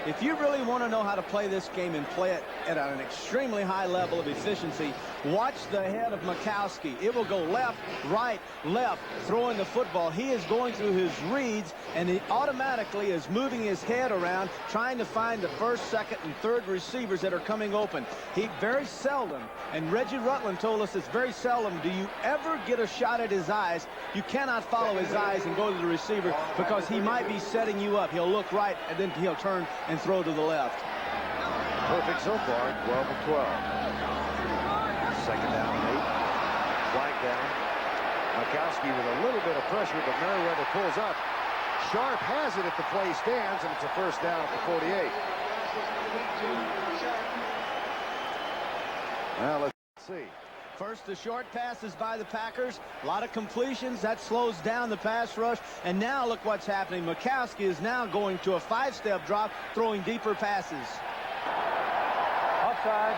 if you really want to know how to play this game and play it at an extremely high level of efficiency, watch the head of Mikowski. It will go left, right, left, throwing the football. He is going through his reads, and he automatically is moving his head around, trying to find the first, second, and third receivers that are coming open. He very seldom, and Reggie Rutland told us it's very seldom, do you ever get a shot at his eyes. You cannot follow his eyes and go to the receiver because he might be setting you up. He'll look right, and then he'll turn and throw to the left. Perfect so far, 12 of 12. Second down and 8. Flag down. Mikowski with a little bit of pressure, but Merriweather pulls up. Sharp has it if the play stands, and it's a first down at the 48. Now let's see. First, the short passes by the Packers. A lot of completions. That slows down the pass rush. And now look what's happening. Mikowski is now going to a 5-step drop, throwing deeper passes. Offside.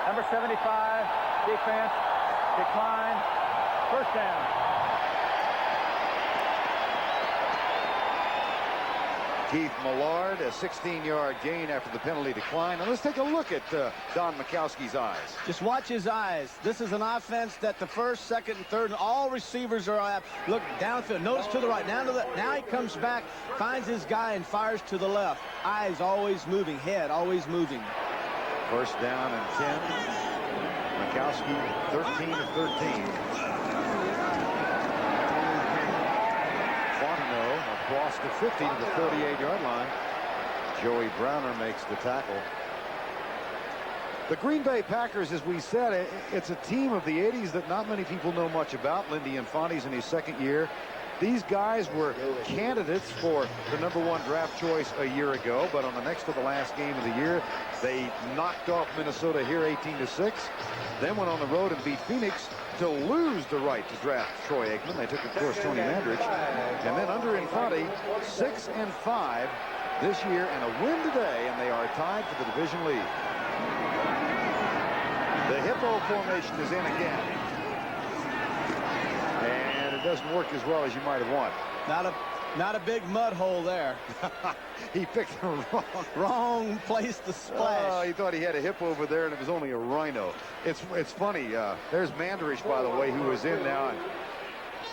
Number 75. Defense. Decline. First down. Keith Millard, a 16-yard gain after the penalty decline. And let's take a look at Don Mikowski's eyes. Just watch his eyes. This is an offense that the first, second, and third, and all receivers are at. Look downfield. Notice to the right. Down to the. Now he comes back, finds his guy, and fires to the left. Eyes always moving. Head always moving. First down and 10. Mikowski, 13 of 13. Fontenot across the 50 to the 38-yard line. Joey Browner makes the tackle. The Green Bay Packers, as we said, it's a team of the 80s that not many people know much about. Lindy Infanti's in his second year. These guys were candidates for the #1 draft choice a year ago, but on the next to the last game of the year, they knocked off Minnesota here 18-6, then went on the road and beat Phoenix to lose the right to draft Troy Aikman. They took, of course, Tony Mandrich, and then under Infante, 6-5 this year and a win today, and they are tied for the division lead. The hippo formation is in again, and it doesn't work as well as you might have wanted. Not a big mud hole there. He picked the wrong place to splash. He thought he had a hippo over there, and it was only a rhino. It's funny. There's Mandrich, by the way, who is in now, and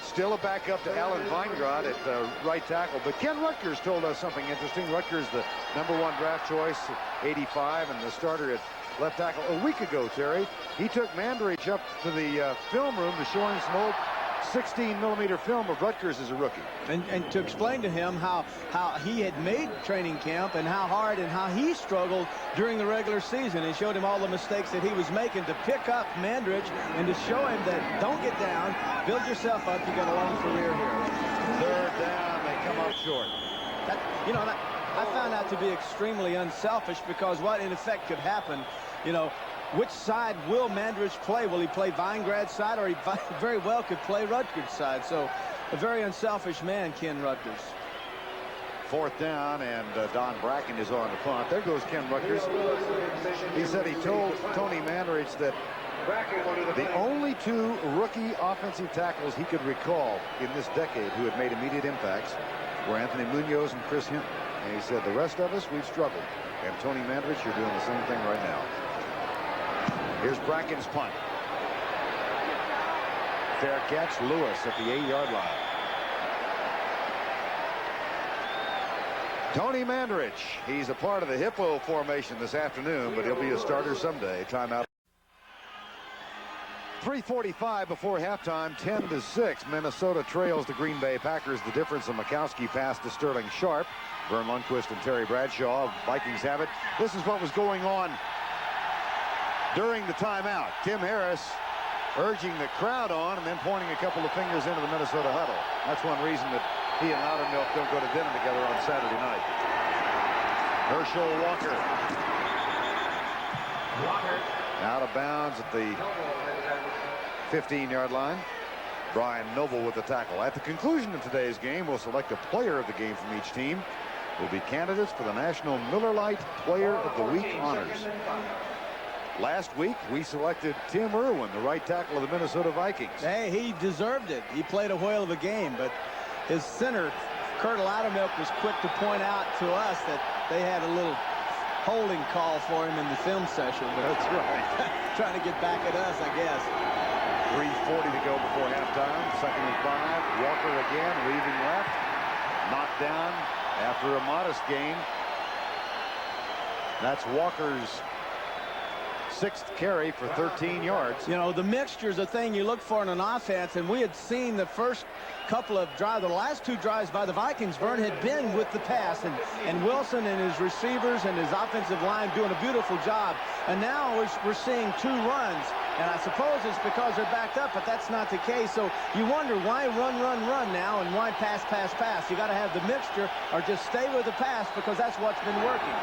still a backup to Alan Weingrod at right tackle. But Ken Rutgers told us something interesting. Rutgers, the #1 draft choice, 85, and the starter at left tackle a week ago, Terry. He took Mandrich up to the film room to show him some old 16mm film of Rutgers as a rookie. And to explain to him how he had made training camp and how hard and how he struggled during the regular season, and showed him all the mistakes that he was making to pick up Mandrich and to show him that don't get down, build yourself up, you got a long career here. Third down, they come up short. I found out to be extremely unselfish, because what in effect could happen, which side will Mandrich play? Will he play Weingrad's side, or he very well could play Rutgers' side? So a very unselfish man, Ken Rutgers. Fourth down, and Don Bracken is on the punt. There goes Ken Rutgers. He said he told Tony Mandrich that the only 2 rookie offensive tackles he could recall in this decade who had made immediate impacts were Anthony Munoz and Chris Hinton. And he said, the rest of us, we've struggled. And Tony Mandrich, you're doing the same thing right now. Here's Bracken's punt. Fair catch, Lewis at the 8-yard line. Tony Mandrich, he's a part of the hippo formation this afternoon, but he'll be a starter someday. Timeout. 3:45 before halftime, 10-6. Minnesota trails the Green Bay Packers. The difference, a Mikowski pass to Sterling Sharp. Verne Lundquist and Terry Bradshaw. Vikings have it. This is what was going on during the timeout. Tim Harris urging the crowd on and then pointing a couple of fingers into the Minnesota huddle. That's one reason that he and Loudermilk don't go to dinner together on Saturday night. Herschel Walker. Out of bounds at the 15-yard line. Brian Noble with the tackle. At the conclusion of today's game, we'll select a player of the game from each team. Will be candidates for the National Miller Lite Player of the Week honors. Last week, we selected Tim Irwin, the right tackle of the Minnesota Vikings. Hey, he deserved it. He played a whale of a game, but his center, Kurt Loudermilk, was quick to point out to us that they had a little holding call for him in the film session. But that's right. Trying to get back at us, I guess. 3:40 to go before halftime. 2nd and 5. Walker again, leaving left. Knocked down after a modest gain. That's Walker's 6th carry for 13 yards. The mixture is a thing you look for in an offense, and we had seen the first couple of drives, the last 2 drives by the Vikings, Verne had been with the pass, and Wilson and his receivers and his offensive line doing a beautiful job. And now we're seeing 2 runs, and I suppose it's because they're backed up, but that's not the case. So you wonder why run now, and why pass. You got to have the mixture, or just stay with the pass, because that's what's been working.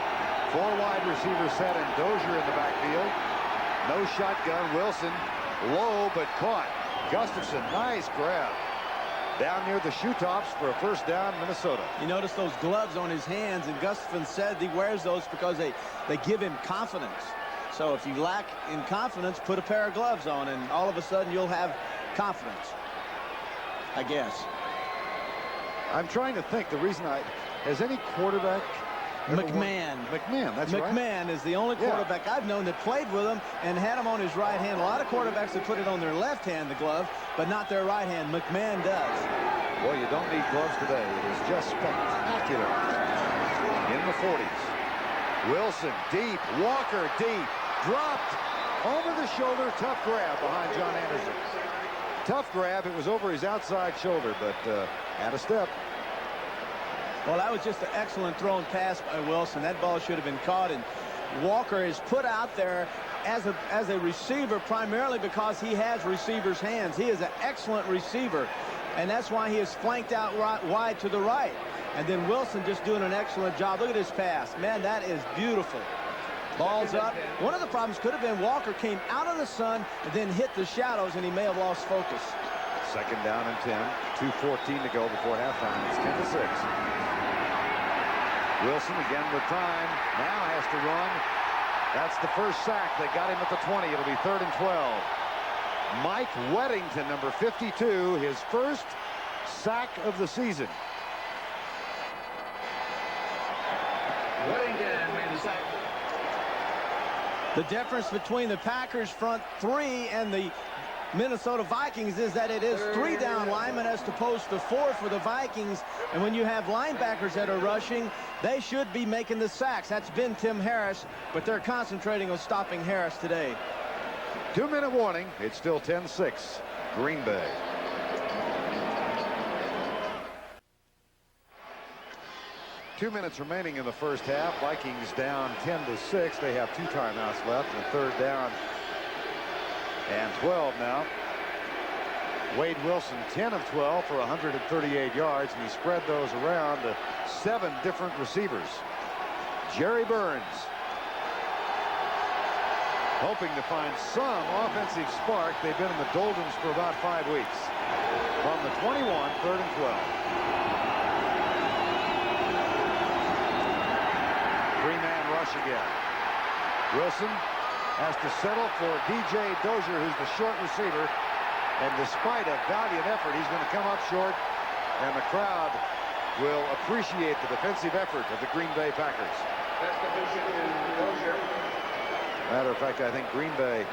4 wide receivers set, and Dozier in the backfield. No shotgun. Wilson low but caught. Gustafson, nice grab down near the shoe tops for a first down, Minnesota. You notice those gloves on his hands, and Gustafson said he wears those because they give him confidence. So if you lack in confidence, put a pair of gloves on, and all of a sudden you'll have confidence, I guess. I'm trying to think. The reason has any quarterback McMahon, that's right. McMahon is the only quarterback I've known that played with him and had him on his right hand. A lot of quarterbacks that put it on their left hand, the glove, but not their right hand. McMahon does. Boy, you don't need gloves today. It is just spectacular. In the 40s. Wilson deep. Walker deep. Dropped over the shoulder. Tough grab behind John Anderson. Tough grab. It was over his outside shoulder, but out of step. Well, that was just an excellent thrown pass by Wilson. That ball should have been caught, and Walker is put out there as a receiver primarily because he has receivers' hands. He is an excellent receiver. and that's why he is flanked out wide to the right. And then Wilson just doing an excellent job. Look at his pass. Man, that is beautiful. Ball's up. One of the problems could have been Walker came out of the sun and then hit the shadows, and he may have lost focus. Second down and 10. 2:14 to go before halftime. It's 10-6. Wilson again with time. Now has to run. That's the first sack. They got him at the 20. It'll be 3rd and 12. Mike Weddington, number 52, his first sack of the season. Weddington made the sack. The difference between the Packers front three and the Minnesota Vikings is that it is 3 down linemen as opposed to 4 for the Vikings. And when you have linebackers that are rushing, they should be making the sacks. That's been Tim Harris, but they're concentrating on stopping Harris today. 2-minute warning. It's still 10-6. Green Bay. Two minutes remaining in the first half. Vikings down 10-6. They have 2 timeouts left. And 3rd down and 12 now. Wade Wilson 10 of 12 for 138 yards, and he spread those around to 7 different receivers. Jerry Burns hoping to find some offensive spark. They've been in the doldrums for about 5 weeks. From the 21, 3rd and 12. 3-man rush again. Wilson has to settle for DJ Dozier, who's the short receiver. And despite a valiant effort, he's going to come up short. And the crowd will appreciate the defensive effort of the Green Bay Packers. Best official is Dozier. Matter of fact, I think Green Bay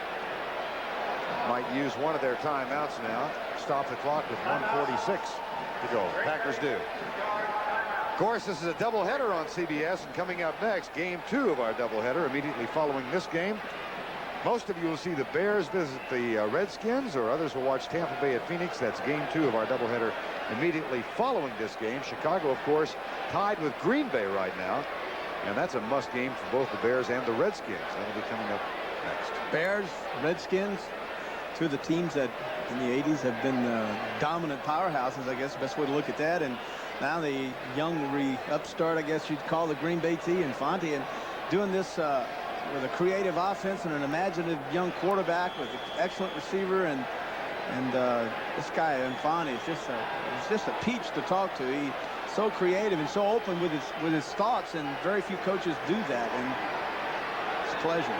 might use one of their timeouts now. Stop the clock with 1:46 to go. Packers do. Of course, this is a doubleheader on CBS, and coming up next, game 2 of our doubleheader. Immediately following this game, most of you will see the Bears visit the Redskins, or others will watch Tampa Bay at Phoenix. That's game 2 of our doubleheader immediately following this game. Chicago, of course, tied with Green Bay right now, and that's a must game for both the Bears and the Redskins. That'll be coming up next. Bears, Redskins, 2 of the teams that in the 80s have been dominant powerhouses, I guess the best way to look at that. And now the young upstart, I guess you'd call the Green Bay T, Infante, and doing this with a creative offense and an imaginative young quarterback with an excellent receiver, and this guy Infante is just a peach to talk to. He's so creative and so open with his thoughts, and very few coaches do that, and it's a pleasure.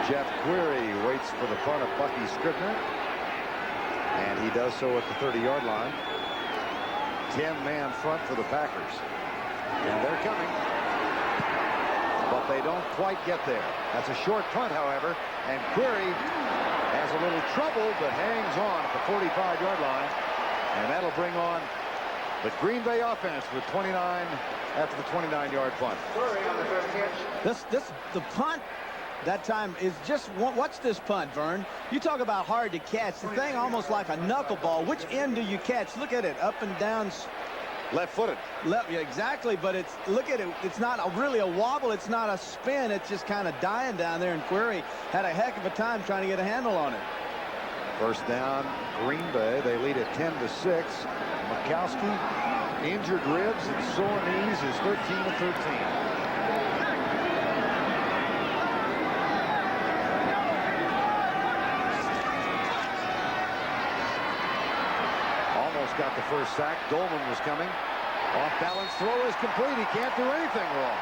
Jeff Query waits for the punt of Bucky Scribner, and he does so at the 30-yard line. 10-man front for the Packers, and they're coming, but they don't quite get there. That's a short punt, however, and Query has a little trouble but hangs on at the 45-yard line, and that'll bring on the Green Bay offense with 29 after the 29-yard punt. Curry on the first catch. The punt that time is just, what's this punt, Verne? You talk about hard to catch. The thing almost like a knuckleball. Which end do you catch? Look at it, up and down. Left-footed. Yeah, exactly, but look at it. It's not really a wobble. It's not a spin. It's just kind of dying down there, and Query had a heck of a time trying to get a handle on it. First down, Green Bay. They lead at 10-6. Mikowski, injured ribs and sore knees, is 13 of 13. Got the first sack. Dolman was coming. Off balance throw is complete. He can't do anything wrong.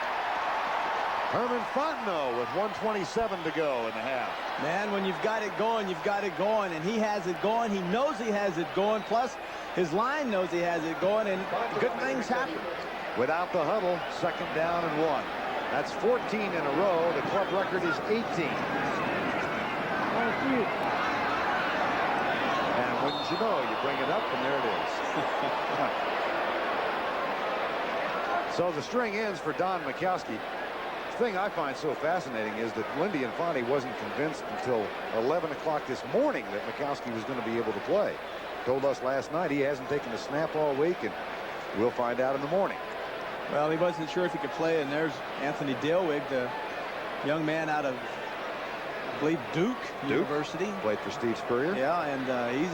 Herman Fontenot with 1:27 to go in the half. Man, when you've got it going, you've got it going, and he has it going. He knows he has it going. Plus, his line knows he has it going, and good things happen. Without the huddle, second down and 1. That's 14 in a row. The club record is 18. And wouldn't you know, you bring it up, and there it is. So the string ends for Don Mikowski. The thing I find so fascinating is that Lindy Infante wasn't convinced until 11 o'clock this morning that Mikowski was going to be able to play. Told us last night he hasn't taken a snap all week, and we'll find out in the morning. Well, he wasn't sure if he could play, and there's Anthony Dalewig, the young man out of, I believe, Duke University. Played for Steve Spurrier. Yeah, and he's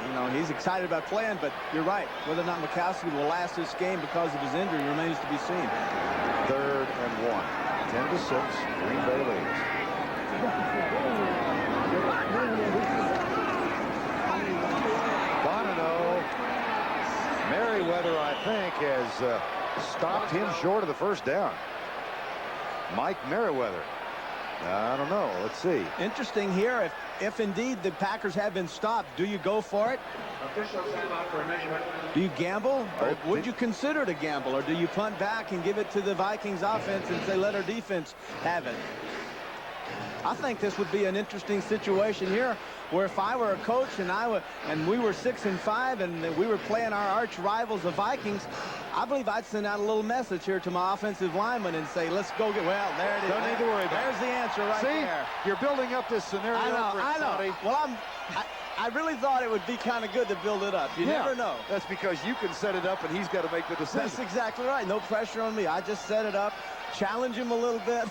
You know, he's excited about playing, but you're right. Whether or not McCaskey will last this game because of his injury remains to be seen. 3rd and 1. 10-6. Green Bay leads. Bono. Merriweather, I think, has stopped him short of the first down. Mike Merriweather. I don't know. Let's see. Interesting here. If indeed the Packers have been stopped, do you go for it? Official timeout for measurement. Do you gamble? Or would you consider it a gamble? Or do you punt back and give it to the Vikings offense and say, let our defense have it? I think this would be an interesting situation here, where if I were a coach and we were 6-5 and we were playing our arch rivals, the Vikings, I believe I'd send out a little message here to my offensive lineman and say, let's go get, well, there it is. Don't need to worry about it. There's the answer right there. See, you're building up this scenario. I know. Well, I really thought it would be kind of good to build it up. You never know. That's because you can set it up and he's got to make the decision. That's exactly right. No pressure on me. I just set it up, challenge him a little bit.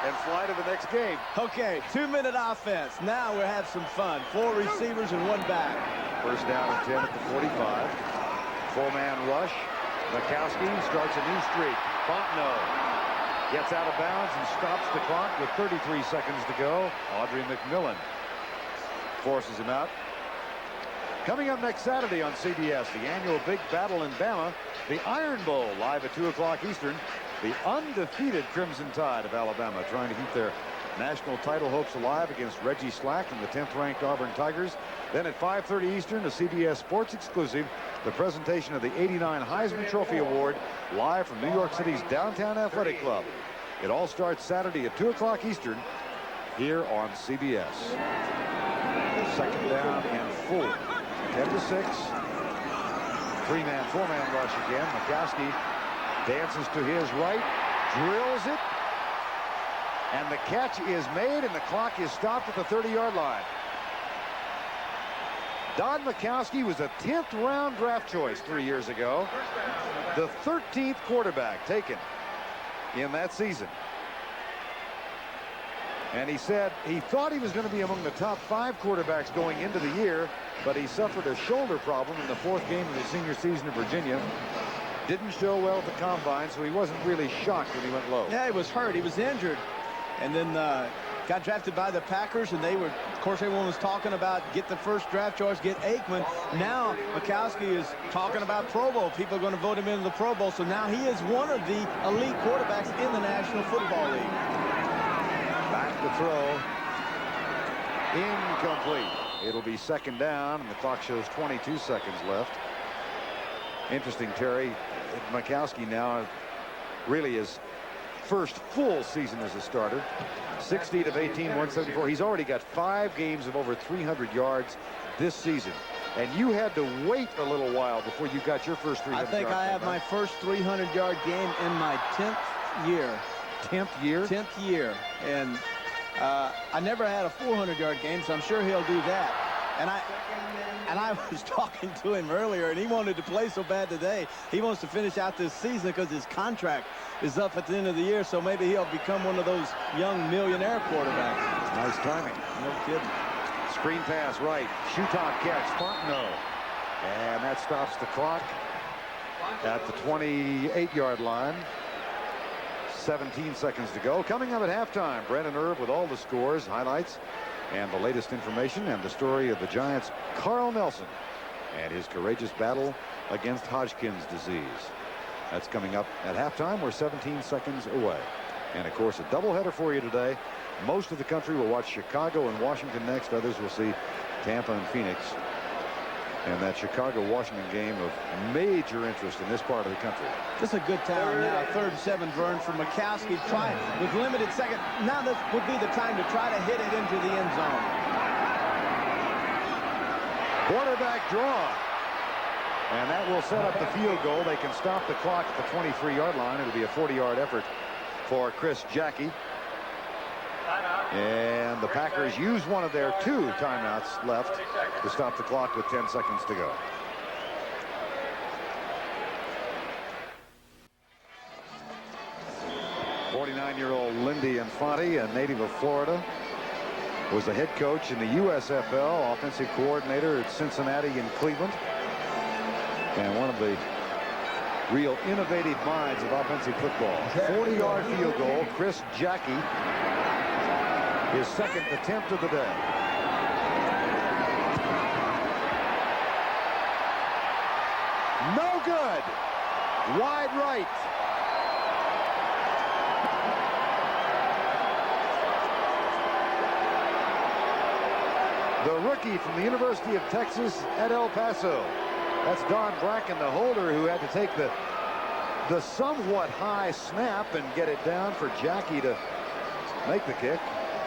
And fly to the next game. Okay, 2-minute offense. Now we'll have some fun. 4 receivers and 1 back. First down and 10 at the 45. 4-man rush. Mikowski starts a new streak. Fontenot gets out of bounds and stops the clock with 33 seconds to go. Audrey McMillan forces him out. Coming up next Saturday on CBS, the annual Big Battle in Bama, the Iron Bowl, live at 2 o'clock Eastern. The undefeated Crimson Tide of Alabama trying to keep their national title hopes alive against Reggie Slack and the 10th-ranked Auburn Tigers. Then at 5:30 Eastern, a CBS Sports exclusive, the presentation of the '89 Heisman Trophy Award, live from New York City's Downtown Athletic Club. It all starts Saturday at 2 o'clock Eastern here on CBS. 2nd down and 4. 10-6. 3-man, 4-man rush again. McCaskey dances to his right, drills it, and the catch is made, and the clock is stopped at the 30-yard line. Don Mikowski was a 10th round draft choice 3 years ago. The 13th quarterback taken in that season. And he said he thought he was going to be among the top 5 quarterbacks going into the year, but he suffered a shoulder problem in the 4th game of his senior season in Virginia. Didn't show well at the combine, so he wasn't really shocked when he went low. Yeah, he was hurt. He was injured. And then got drafted by the Packers, and they were, of course, everyone was talking about get the first draft choice, get Aikman. Now Mikowski is talking about Pro Bowl. People are going to vote him into the Pro Bowl. So now he is one of the elite quarterbacks in the National Football League. Back to throw. Incomplete. It'll be 2nd down, and the clock shows 22 seconds left. Interesting, Terry. Mikowski now really his first full season as a starter. 16 of 18, 174. He's already got 5 games of over 300 yards this season. And you had to wait a little while before you got your first 300 yards. I think I have my first 300-yard game in my 10th year. 10th year? 10th year. And I never had a 400-yard game, so I'm sure he'll do that. And I was talking to him earlier, and he wanted to play so bad today. He wants to finish out this season because his contract is up at the end of the year, so maybe he'll become one of those young millionaire quarterbacks. Nice timing. No kidding. Screen pass right. Shoe-top catch. Fontenot. And that stops the clock at the 28-yard line. 17 seconds to go. Coming up at halftime, Brendan Irv with all the scores, highlights, and the latest information, and the story of the Giants' Carl Nelson and his courageous battle against Hodgkin's disease. That's coming up at halftime. We're 17 seconds away. And, of course, a doubleheader for you today. Most of the country will watch Chicago and Washington next. Others will see Tampa and Phoenix. And that Chicago-Washington game of major interest in this part of the country. This is a good time now. 3rd and 7, Verne, for Mikowski. Try with limited second. Now this would be the time to try to hit it into the end zone. Quarterback draw. And that will set up the field goal. They can stop the clock at the 23-yard line. It'll be a 40-yard effort for Chris Jackie. And the Packers use one of their 2 timeouts left to stop the clock with 10 seconds to go. '49-year-old Lindy Infante, a native of Florida, was the head coach in the USFL, offensive coordinator at Cincinnati and Cleveland, and one of the real innovative minds of offensive football. 40-yard field goal. Chris Jackie, his second attempt of the day. No good. Wide right. The rookie from the University of Texas at El Paso. That's Don Bracken, the holder, who had to take the somewhat high snap and get it down for Jackie to make the kick.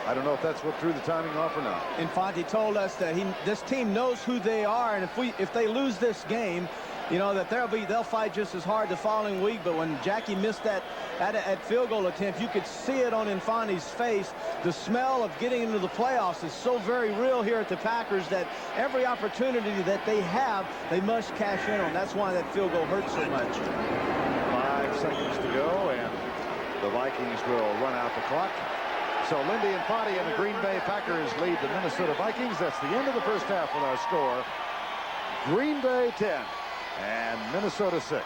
I don't know if that's what threw the timing off or not. Infante told us that this team knows who they are, and if they lose this game, you know that they'll fight just as hard the following week. But when Jackie missed that at field goal attempt, you could see it on Infante's face. The smell of getting into the playoffs is so very real here at the Packers that every opportunity that they have, they must cash in on. That's why that field goal hurts so much. 5 seconds to go, and the Vikings will run out the clock. So Lindy Infante and the Green Bay Packers lead the Minnesota Vikings. That's the end of the first half with our score. Green Bay 10 and Minnesota 6.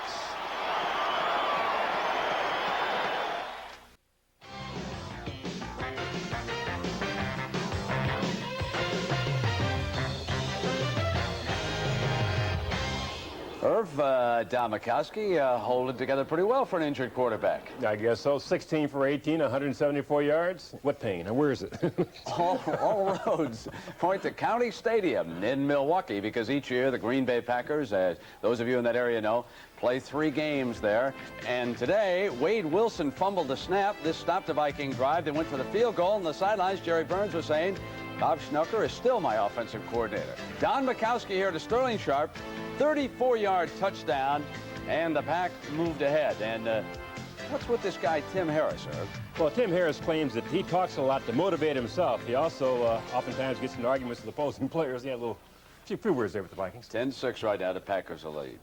Don Mikowski holding together pretty well for an injured quarterback. I guess so. 16 for 18, 174 yards. What pain? Where is it? all roads point to County Stadium in Milwaukee, because each year the Green Bay Packers, as those of you in that area know, play 3 games there. And today, Wade Wilson fumbled the snap. This stopped the Viking drive. They went for the field goal. On the sidelines, Jerry Burns was saying, Bob Schnucker is still my offensive coordinator. Don Mikowski here to Sterling Sharp. 34-yard touchdown, and the Pack moved ahead. And what's with this guy, Tim Harris, Herb? Well, Tim Harris claims that he talks a lot to motivate himself. He also oftentimes gets in arguments with opposing players. He had a few words there with the Vikings. 10-6 right now, the Packers are lead.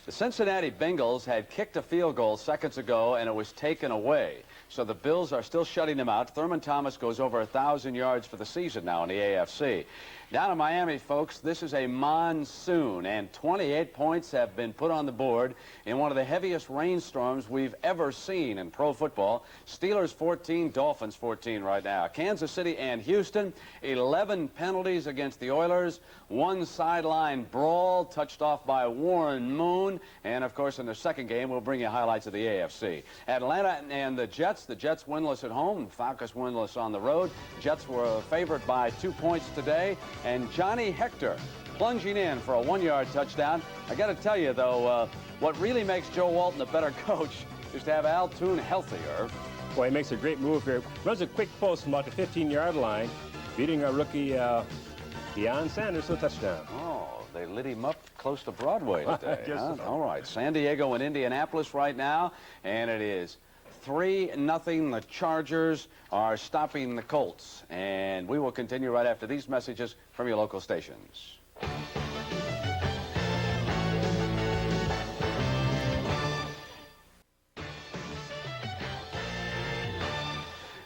The Cincinnati Bengals had kicked a field goal seconds ago, and it was taken away. So the Bills are still shutting them out. Thurman Thomas goes over 1,000 yards for the season now in the AFC. Down in Miami, folks, this is a monsoon, and 28 points have been put on the board in one of the heaviest rainstorms we've ever seen in pro football. Steelers 14, Dolphins 14 right now. Kansas City and Houston, 11 penalties against the Oilers, 1 sideline brawl touched off by Warren Moon, and of course in the second game we'll bring you highlights of the AFC. Atlanta and the Jets winless at home, Falcons winless on the road. Jets were favored by 2 points today. And Johnny Hector plunging in for a 1-yard touchdown. I got to tell you, though, what really makes Joe Walton a better coach is to have Al Toon healthier. Boy, he makes a great move here. Runs a quick post from about the 15-yard line, beating our rookie Deion Sanders to a touchdown. Oh, they lit him up close to Broadway today. Huh? So. All right, San Diego and Indianapolis right now, and it is 3-0. The Chargers are stopping the Colts. And we will continue right after these messages from your local stations.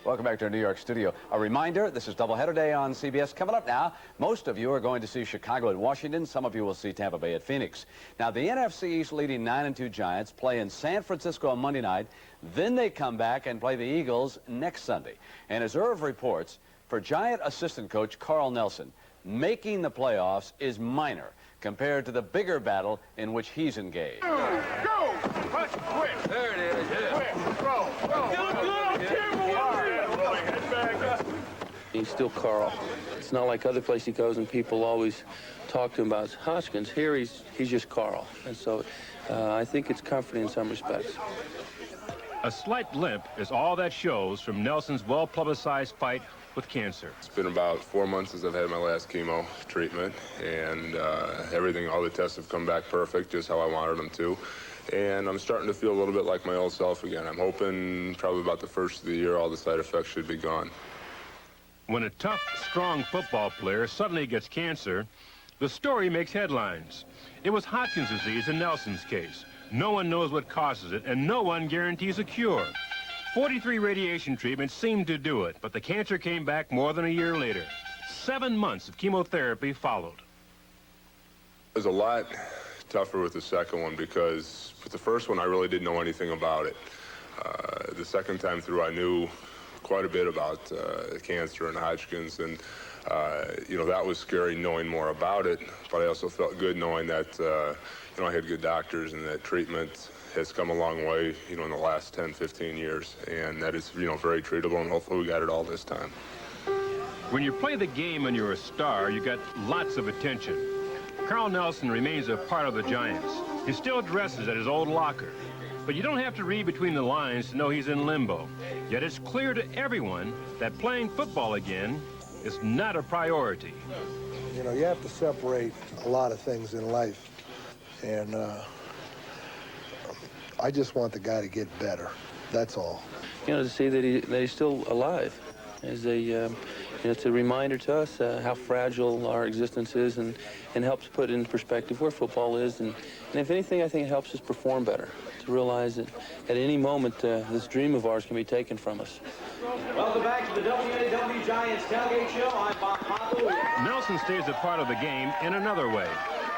Welcome back to our New York studio. A reminder, this is doubleheader day on CBS. Coming up now, most of you are going to see Chicago at Washington. Some of you will see Tampa Bay at Phoenix. Now, the NFC East leading 9-2 Giants play in San Francisco on Monday night. Then they come back and play the Eagles next Sunday. And as Irv reports, for Giant assistant coach Carl Nelson, making the playoffs is minor compared to the bigger battle in which he's engaged. Go! Let's quit! There it is, yeah. Quit, throw, He's still Carl. It's not like other places he goes and people always talk to him about Hoskins. Here he's just Carl. And so I think it's comforting in some respects. A slight limp is all that shows from Nelson's well-publicized fight with cancer. It's been about 4 months since I've had my last chemo treatment, and all the tests have come back perfect, just how I wanted them to. And I'm starting to feel a little bit like my old self again. I'm hoping probably about the first of the year all the side effects should be gone. When a tough, strong football player suddenly gets cancer, the story makes headlines. It was Hodgkin's disease in Nelson's case. No one knows what causes it, and no one guarantees a cure. 43 radiation treatments seemed to do it, but the cancer came back more than a year later. 7 months of chemotherapy followed. It was a lot tougher with the second one because with the first one, I really didn't know anything about it. The second time through, I knew quite a bit about cancer and Hodgkin's, and you know, that was scary knowing more about it, but I also felt good knowing that you know, I had good doctors and that treatment has come a long way, you know, in the last 10, 15 years, and that is, you know, very treatable, and hopefully we got it all this time. When you play the game and you're a star, you got lots of attention. Carl Nelson remains a part of the Giants. He still dresses at his old locker, but you don't have to read between the lines to know he's in limbo. Yet it's clear to everyone that playing football again is not a priority. You know, you have to separate a lot of things in life, and I just want the guy to get better. That's all. You know, to see that he's still alive is a, you know, it's a reminder to us how fragile our existence is, and helps put in perspective where football is. And if anything, I think it helps us perform better, to realize that at any moment this dream of ours can be taken from us. Welcome back to the WNW Giants Tailgate Show. I'm Bob Papa. Nelson stays a part of the game in another way.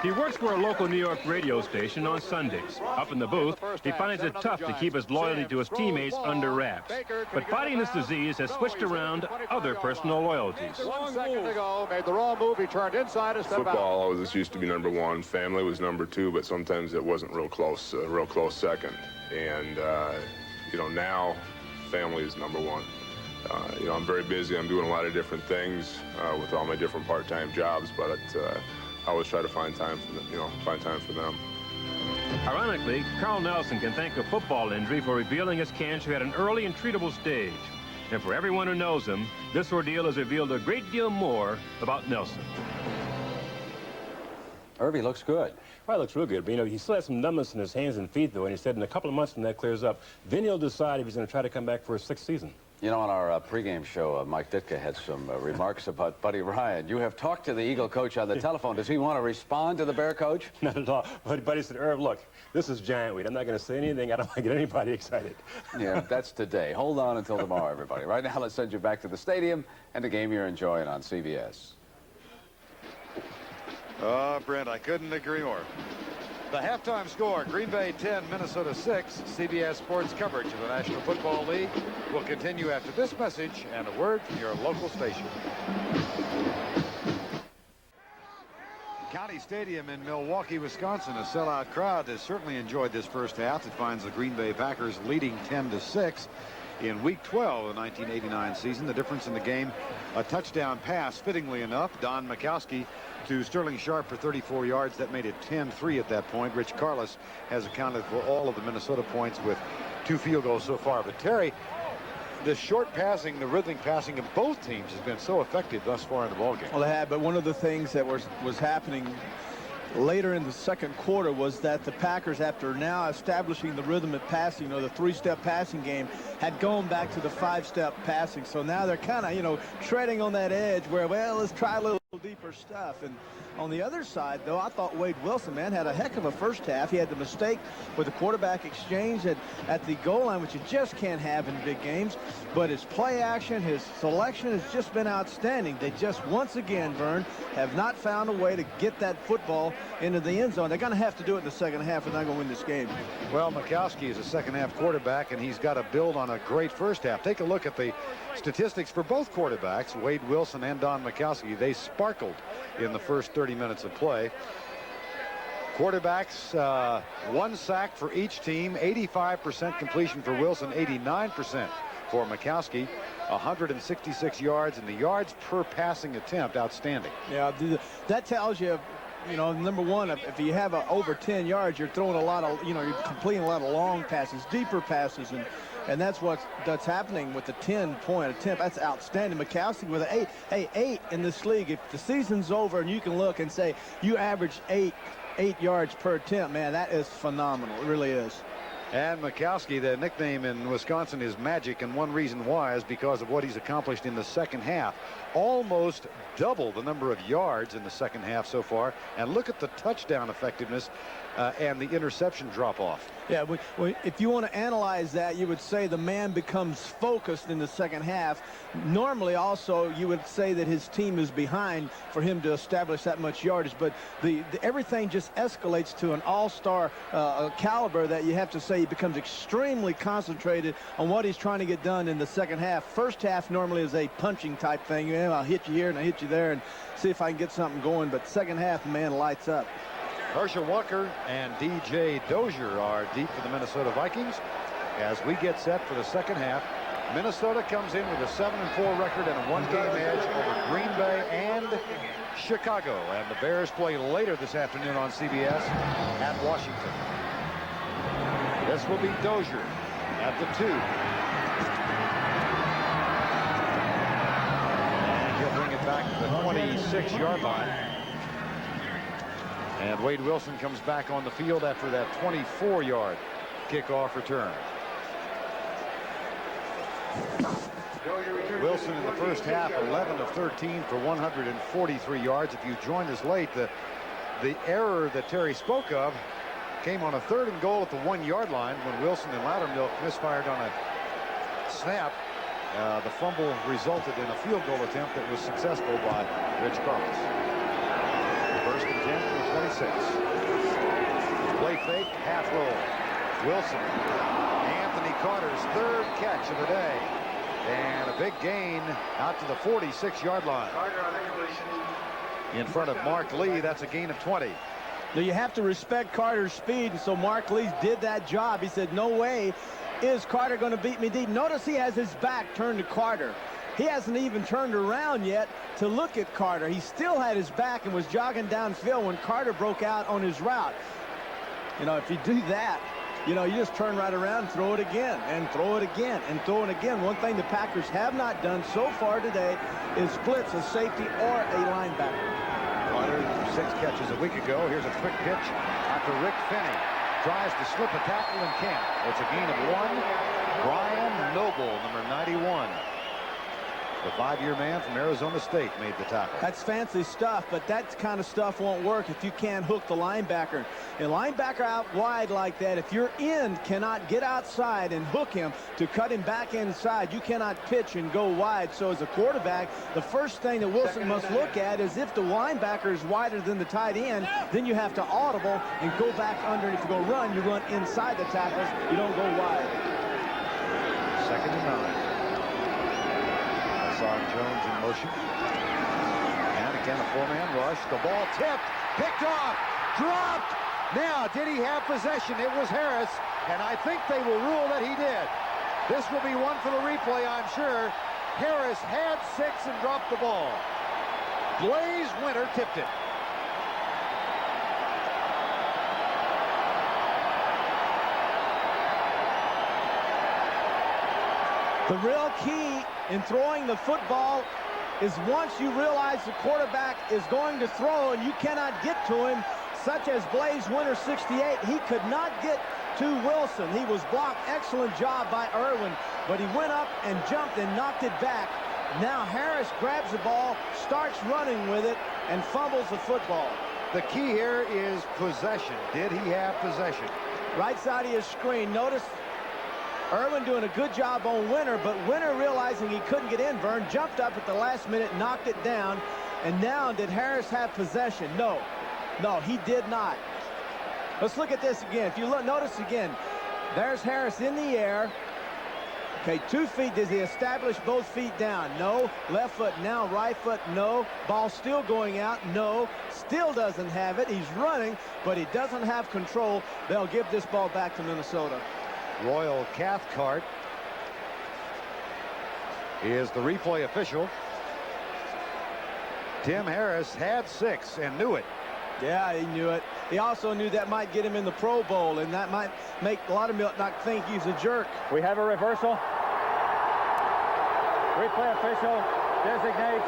He works for a local New York radio station on Sundays. Up in the booth, he finds it tough to keep his loyalty to his teammates under wraps. But fighting this disease has switched around other personal loyalties. 1 second to go, made the wrong move, he turned inside a step out. Football always used to be number one, family was number two, but sometimes it wasn't real close second. And, you know, now family is number one. You know, I'm very busy. I'm doing a lot of different things with all my different part-time jobs, but I always try to find time for them, for them. Ironically, Carl Nelson can thank a football injury for revealing his cancer at an early and treatable stage. And for everyone who knows him, this ordeal has revealed a great deal more about Nelson. Irby looks good. Well, he looks real good, but you know, he still has some numbness in his hands and feet, though, and he said in a couple of months when that clears up, then he'll decide if he's going to try to come back for his 6th season. You know, on our pregame show, Mike Ditka had some remarks about Buddy Ryan. You have talked to the Eagle coach on the telephone. Does he want to respond to the Bear coach? Not at all. But Buddy said, Irv, look, this is giant weed. I'm not going to say anything. I don't want to get anybody excited. Yeah, that's today. Hold on until tomorrow, everybody. Right now, let's send you back to the stadium and the game you're enjoying on CBS. Brent, I couldn't agree more. The halftime score, Green Bay 10, Minnesota 6. CBS Sports coverage of the National Football League will continue after this message and a word from your local station. County Stadium in Milwaukee, Wisconsin. A sellout crowd has certainly enjoyed this first half. It finds the Green Bay Packers leading 10-6. In Week 12 of the 1989 season, the difference in the game, a touchdown pass, fittingly enough, Don Mikowski to Sterling Sharp for 34 yards. That made it 10-3 at that point. Rich Carlos has accounted for all of the Minnesota points with 2 field goals so far. But Terry, the short passing, the rhythmic passing of both teams has been so effective thus far in the ballgame. Well, they have, but one of the things that was happening later in the second quarter was that the Packers, after now establishing the rhythm of passing, you know, the 3-step passing game, had gone back to the 5-step passing. So now they're kind of, you know, treading on that edge where, well, let's try a little deeper stuff. And on the other side, though, I thought Wade Wilson, man, had a heck of a first half. He had the mistake with the quarterback exchange at the goal line, which you just can't have in big games. But his play action, his selection has just been outstanding. They just, once again, Verne, have not found a way to get that football into the end zone. They're going to have to do it in the second half if they're not going to win this game. Well, Mikowski is a second-half quarterback, and he's got to build on a great first half. Take a look at the statistics for both quarterbacks, Wade Wilson and Don Mikowski. They sparkled in the first 30 minutes of play. Quarterbacks, 1 sack for each team, 85% completion for Wilson, 89% for Mikowski, 166 yards, and the yards per passing attempt, outstanding. Yeah, that tells you, you know, number one, if you have over 10 yards, you're throwing a lot of, you know, you're completing a lot of long passes, deeper passes, and that's what's happening with the 10-point attempt. That's outstanding. Mikowski with an 8 in this league. If the season's over and you can look and say you average 8 yards per attempt, man, that is phenomenal. It really is. And Mikowski, the nickname in Wisconsin is Magic, and one reason why is because of what he's accomplished in the second half. Almost double the number of yards in the second half so far. And look at the touchdown effectiveness. and the interception drop-off. Yeah, if you want to analyze that, you would say the man becomes focused in the second half. Normally, also, you would say that his team is behind for him to establish that much yardage. But everything just escalates to an all-star caliber that you have to say he becomes extremely concentrated on what he's trying to get done in the second half. First half normally is a punching type thing. You know, I'll hit you here and I'll hit you there and see if I can get something going. But second half, the man lights up. Herschel Walker and D.J. Dozier are deep for the Minnesota Vikings. As we get set for the second half, Minnesota comes in with a 7-4 record and a one-game edge over Green Bay and Chicago. And the Bears play later this afternoon on CBS at Washington. This will be Dozier at the 2. And he'll bring it back to the 26-yard line. And Wade Wilson comes back on the field after that 24-yard kickoff return. Wilson in the first half, 11 of 13 for 143 yards. If you joined us late, the error that Terry spoke of came on a 3rd and goal at the 1-yard line when Wilson and Loudermilk misfired on a snap. The fumble resulted in a field goal attempt that was successful by Rich Carlos. First and 10 for 26. Play fake, half roll. Wilson, Anthony Carter's 3rd catch of the day. And a big gain out to the 46-yard line. In front of Mark Lee, that's a gain of 20. Now you have to respect Carter's speed, and so Mark Lee did that job. He said, no way is Carter going to beat me deep. Notice he has his back turned to Carter. He hasn't even turned around yet to look at Carter. He still had his back and was jogging downfield when Carter broke out on his route. You know, if you do that, you know, you just turn right around and throw it again and throw it again and throw it again. One thing the Packers have not done so far today is blitz a safety or a linebacker. Carter, 6 catches a week ago. Here's a quick pitch out to Rick Finney. Tries to slip a tackle and can't. It's a gain of 1. Brian Noble, number 91. The 5-year man from Arizona State made the tackle. That's fancy stuff, but that kind of stuff won't work if you can't hook the linebacker. A linebacker out wide like that, if your end cannot get outside and hook him to cut him back inside, you cannot pitch and go wide. So as a quarterback, the first thing that Wilson must look at is if the linebacker is wider than the tight end, then you have to audible and go back under. And if you go run, you run inside the tackles. You don't go wide. 2nd and 9. Jones in motion. And again, a 4-man rush. The ball tipped, picked off, dropped. Now, did he have possession? It was Harris, and I think they will rule that he did. This will be one for the replay, I'm sure. Harris had 6 and dropped the ball. Blaze Winter tipped it. The real key in throwing the football is once you realize the quarterback is going to throw and you cannot get to him, such as Blaze Winter 68, he could not get to Wilson. He was blocked. Excellent job by Irwin, but he went up and jumped and knocked it back. Now Harris grabs the ball, starts running with it, and fumbles the football. The key here is possession. Did he have possession? Right side of his screen. Notice Irwin doing a good job on Winter, but Winter, realizing he couldn't get in, Verne, jumped up at the last minute, knocked it down. And now, did Harris have possession? No. No, he did not. Let's look at this again. If you look, notice again, there's Harris in the air. Okay, 2 feet. Does he establish both feet down? No. Left foot now, right foot, no. Ball still going out, no. Still doesn't have it. He's running, but he doesn't have control. They'll give this ball back to Minnesota. Royal Cathcart is the replay official. Tim Harris had 6 and knew it. Yeah, he knew it. He also knew that might get him in the Pro Bowl, and that might make Loudermilk not think he's a jerk. We have a reversal. Replay official designates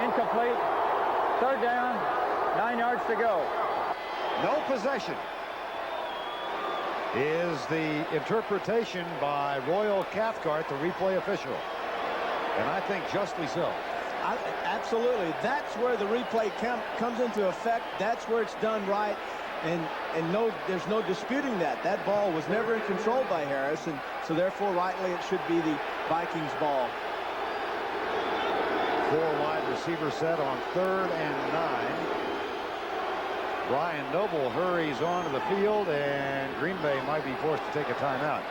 incomplete. 3rd down, 9 yards to go. No possession is the interpretation by Royal Cathcart, the replay official. And I think justly so. Absolutely. That's where the replay comes into effect. That's where it's done right. And no, there's no disputing that. That ball was never in control by Harris, and so therefore rightly it should be the Vikings ball. 4 wide receiver set on 3rd and 9. Brian Noble hurries onto the field, and Green Bay might be forced to take a timeout.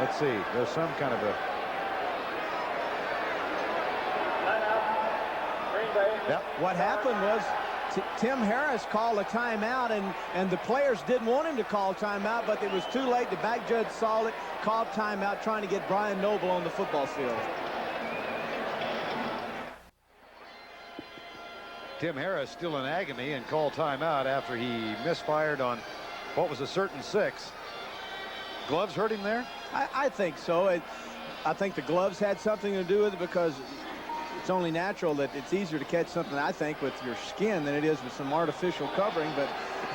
Let's see. There's some kind of a... Yep. What happened was Tim Harris called a timeout, and the players didn't want him to call timeout, but it was too late. The back judge saw it, called timeout, trying to get Brian Noble on the football field. Tim Harris still in agony and called timeout after he misfired on what was a certain 6. Gloves hurt him there? I think so. I think the gloves had something to do with it, because it's only natural that it's easier to catch something, I think, with your skin than it is with some artificial covering. But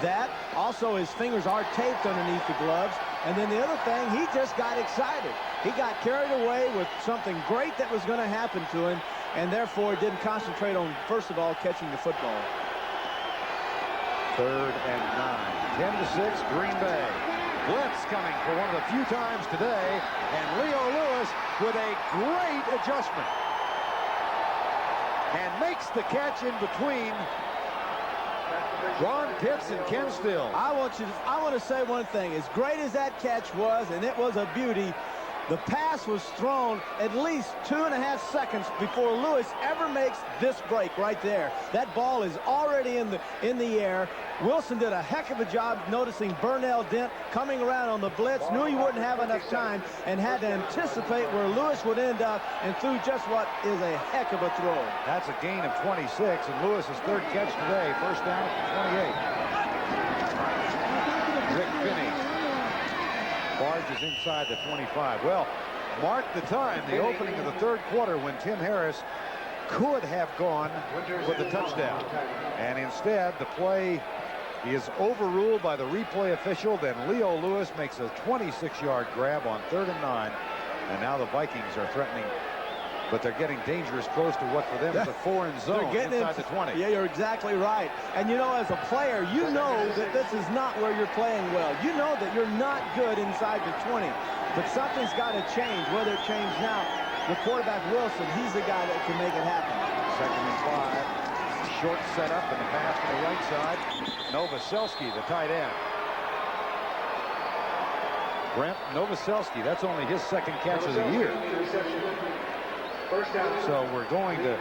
that, also his fingers are taped underneath the gloves. And then the other thing, he just got excited. He got carried away with something great that was going to happen to him, and therefore didn't concentrate on, first of all, catching the football. 3rd and 9. 10-6, Green Bay. Blitz coming for one of the few times today, and Leo Lewis with a great adjustment. And makes the catch in between Ron Pitts and Ken Still. I want to say one thing. As great as that catch was, and it was a beauty, the pass was thrown at least 2.5 seconds before Lewis ever makes this break right there. That ball is already in the air. Wilson did a heck of a job noticing Burnell Dent coming around on the blitz, knew he wouldn't have enough time, and had to anticipate where Lewis would end up, and threw just what is a heck of a throw. That's a gain of 26, and Lewis's 3rd catch today. First down at the 28. Rick Finney barges inside the 25. Well, mark the time, the opening of the 3rd quarter, when Tim Harris could have gone with a touchdown. And instead, the play is overruled by the replay official. Then Leo Lewis makes a 26-yard grab on 3rd and 9. And now the Vikings are threatening, but they're getting dangerous close to what for them is a foreign zone inside the 20. Yeah, you're exactly right. And you know, as a player, you know that this is not where you're playing well. You know that you're not good inside the 20. But something's got to change. Whether it changes now, the quarterback Wilson, he's the guy that can make it happen. 2nd and 5. Short setup and the pass to the right side. Novoselsky, the tight end. Brent Novoselsky, that's only his 2nd catch of the year. So we're going to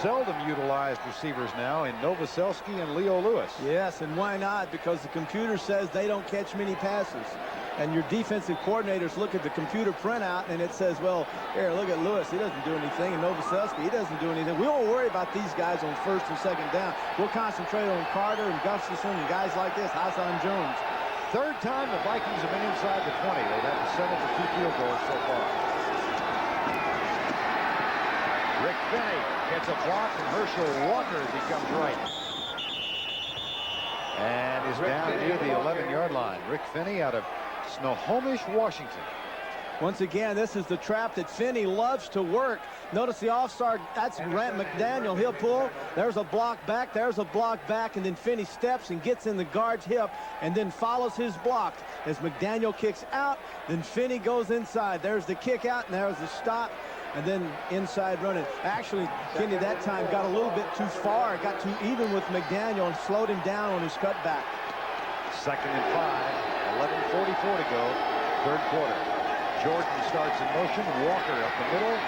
seldom utilized receivers now in Novoselsky and Leo Lewis. Yes, and why not? Because the computer says they don't catch many passes. And your defensive coordinators look at the computer printout, and it says, well, here, look at Lewis. He doesn't do anything. And Novoselsky, he doesn't do anything. We won't worry about these guys on 1st and 2nd down. We'll concentrate on Carter and Gustafson and guys like this, Hassan Jones. 3rd time the Vikings have been inside the 20. They've had to settle for 2 field goals so far. Rick Finney gets a block from Herschel Walker as he comes right. And is down near the 11-yard line. Rick Finney out of Snohomish, Washington. Once again, this is the trap that Finney loves to work. Notice the offside. That's Grant McDaniel. He'll pull. There's a block back. There's a block back. And then Finney steps and gets in the guard's hip and then follows his block. As McDaniel kicks out, then Finney goes inside. There's the kick out, and there's the stop. And then inside running. Actually, Finney that time got a little bit too far. Got too even with McDaniel and slowed him down on his cutback. 2nd and 5. 11:44 to go. 3rd quarter. Jordan starts in motion. Walker up the middle.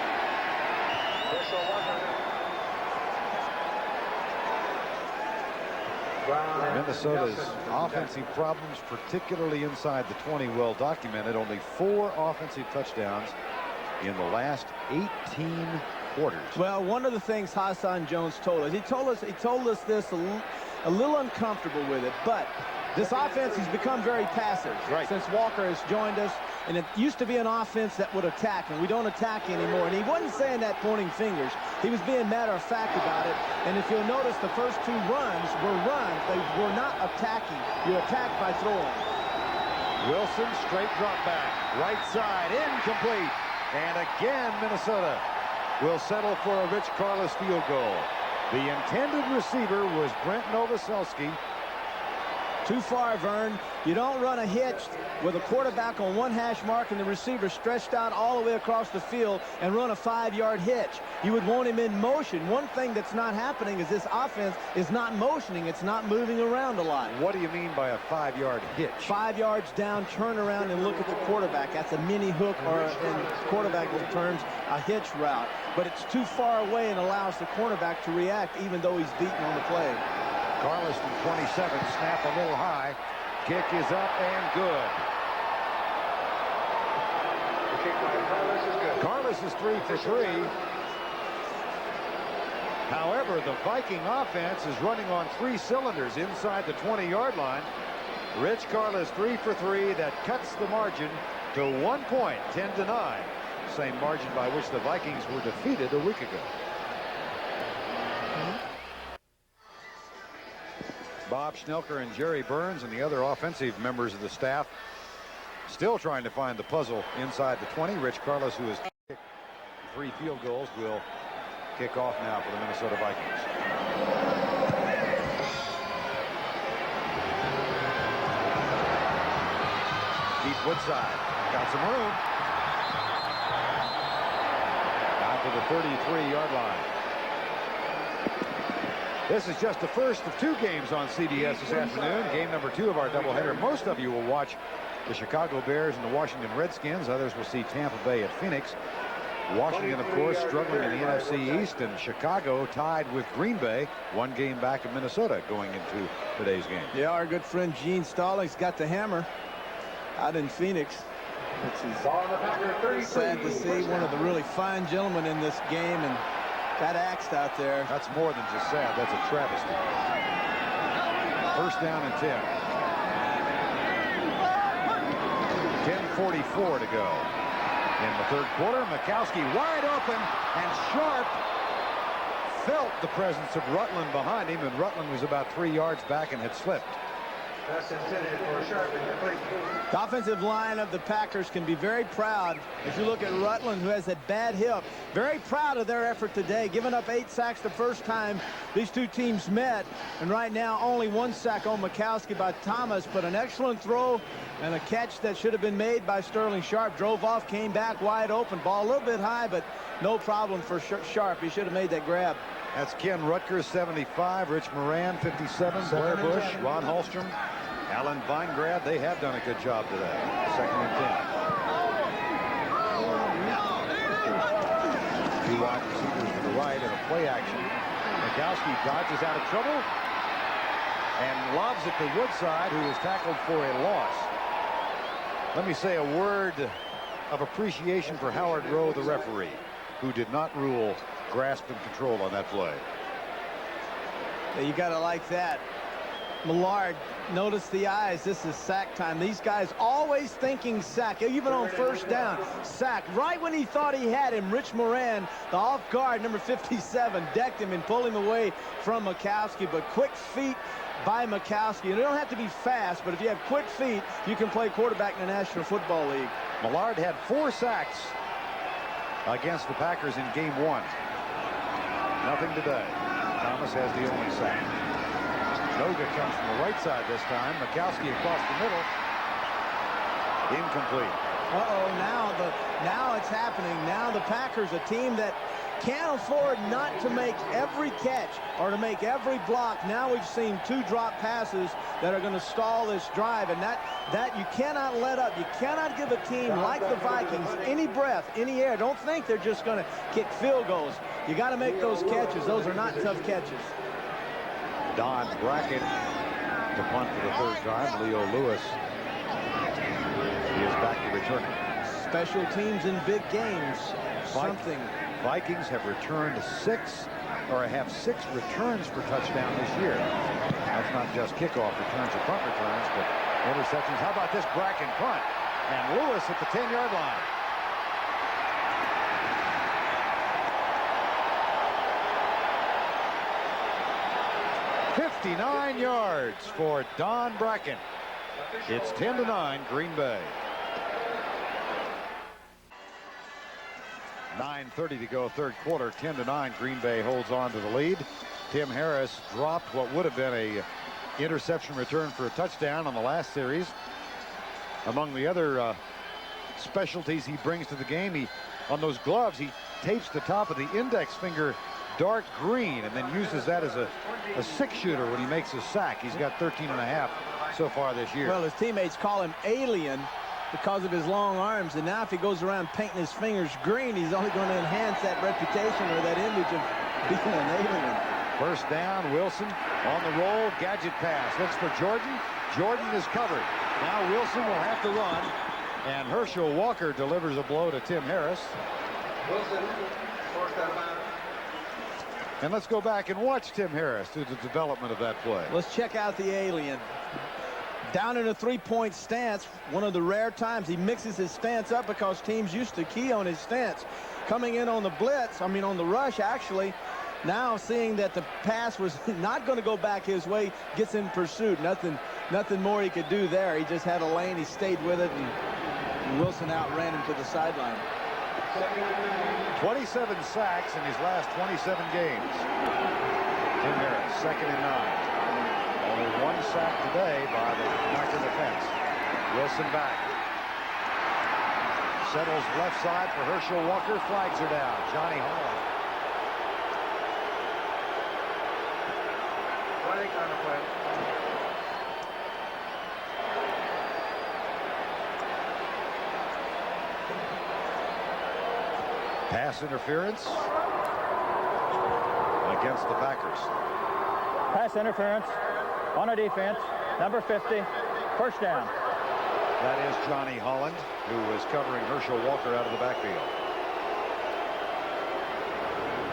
Minnesota's offensive problems, particularly inside the 20, well documented. Only 4 offensive touchdowns in the last 18 quarters. Well, one of the things Hassan Jones told us, he told us this a little uncomfortable with it, but this offense has become very passive since Walker has joined us. And it used to be an offense that would attack, and we don't attack anymore. And he wasn't saying that pointing fingers. He was being matter-of-fact about it. And if you'll notice, the first 2 runs were runs. They were not attacking. You attack by throwing. Wilson, straight drop back. Right side, incomplete. And again, Minnesota will settle for a Rich Karlis field goal. The intended receiver was Brent Novoselsky. Too far, Verne. You don't run a hitch with a quarterback on one hash mark and the receiver stretched out all the way across the field and run a 5-yard hitch. You would want him in motion. One thing that's not happening is this offense is not motioning. It's not moving around a lot. What do you mean by a 5-yard hitch? 5 yards down, turn around and look at the quarterback. That's a mini hook, or in quarterback terms, a hitch route. But it's too far away and allows the cornerback to react even though he's beaten on the play. Carlos from 27, snap a little high. Kick is up and good. The kick by Carlos is good. Carlos is 3 for 3. However, the Viking offense is running on 3 cylinders inside the 20-yard line. Rich Carlos 3 for 3. That cuts the margin to 1 point, 10-9. Same margin by which the Vikings were defeated a week ago. Bob Schnelker and Jerry Burns and the other offensive members of the staff still trying to find the puzzle inside the 20. Rich Carlos, who has kicked 3 field goals, will kick off now for the Minnesota Vikings. Deep Woodside. Got some room. Down to the 33-yard line. This is just the first of 2 games on CBS this afternoon. Game number 2 of our doubleheader. Most of you will watch the Chicago Bears and the Washington Redskins. Others will see Tampa Bay at Phoenix. Washington, of course, struggling in the NFC East, and Chicago tied with Green Bay, 1 game back of Minnesota going into today's game. Yeah, our good friend Gene Stallings got the hammer out in Phoenix. Which is sad to see. One of the really fine gentlemen in this game, and got axed out there. That's more than just sad. That's a travesty. First down and 10. 10:44 to go in the 3rd quarter. Mikowski wide open, and Sharp felt the presence of Rutland behind him, and Rutland was about 3 yards back and had slipped. That's intended for Sharp and complete. The offensive line of the Packers can be very proud. If you look at Rutland, who has that bad hip, very proud of their effort today, giving up 8 sacks the first time these 2 teams met. And right now, only 1 sack on Mikowski by Thomas, but an excellent throw and a catch that should have been made by Sterling Sharp. Drove off, came back wide open. Ball a little bit high, but no problem for Sharp. He should have made that grab. That's Ken Rutgers, 75. Rich Moran, 57. Blair Bush, Ron Hallstrom, Alan Weingrad. They have done a good job today. 2nd and 10. 2 wide receivers to the right in a play action. Mikowski dodges out of trouble and lobs it to Woodside, who is tackled for a loss. Let me say a word of appreciation for Howard Rowe, the referee, who did not rule grasp and control on that play. Yeah, you got to like that. Millard, notice the eyes. This is sack time. These guys always thinking sack, even on first down. Sack. Right when he thought he had him, Rich Moran, the off guard, number 57, decked him and pulled him away from Mikowski. But quick feet by Mikowski. You don't have to be fast, but if you have quick feet, you can play quarterback in the National Football League. Millard had 4 sacks against the Packers in game 1. Nothing today. Thomas has the only sack. Noga comes from the right side this time. Mikowski across the middle. Incomplete. Now it's happening. Now the Packers, a team that can't afford not to make every catch or to make every block. Now we've seen 2 drop passes that are going to stall this drive, and that you cannot let up. You cannot give a team like the Vikings any breath, any air. Don't think they're just going to kick field goals. You got to make those catches. Those are not tough catches. Don Brackett to punt for the 3rd time. Leo Lewis, he is back to returning. Special teams in big games. Something. Vikings have returned 6 returns for touchdown this year. That's not just kickoff returns or punt returns, but interceptions. How about this Bracken punt? And Lewis at the 10-yard line. "59 yards for Don Bracken." It's 10-9 Green Bay. 9:30 to go, 3rd quarter. 10-9 Green Bay holds on to the lead. Tim Harris dropped what would have been a interception return for a touchdown on the last series. Among the other specialties he brings to the game, on those gloves, he tapes the top of the index finger dark green and then uses that as a six-shooter when he makes a sack. He's got 13.5 so far this year. Well, his teammates call him Alien because of his long arms, and now if he goes around painting his fingers green, he's only going to enhance that reputation or that image of being an alien. First down, Wilson on the roll, gadget pass, looks for Jordan. Jordan is covered. Now Wilson will have to run, and Herschel Walker delivers a blow to Tim Harris. Wilson, forced out of bounds. And let's go back and watch Tim Harris through the development of that play. Let's check out the alien. Down in a three-point stance, one of the rare times he mixes his stance up because teams used to key on his stance. Coming in on the blitz, on the rush, actually, now seeing that the pass was not going to go back his way, gets in pursuit. Nothing more he could do there. He just had a lane. He stayed with it, and Wilson outran him to the sideline. 27 sacks in his last 27 games. Tim Harris, 2nd and 9. Only 1 sack today by the Packer defense. Wilson back. Settles left side for Herschel Walker. Flags are down. Johnny Holland. 20 on the play. Pass interference against the Packers. Pass interference on a defense, number 50, first down. That is Johnny Holland, who was covering Herschel Walker out of the backfield.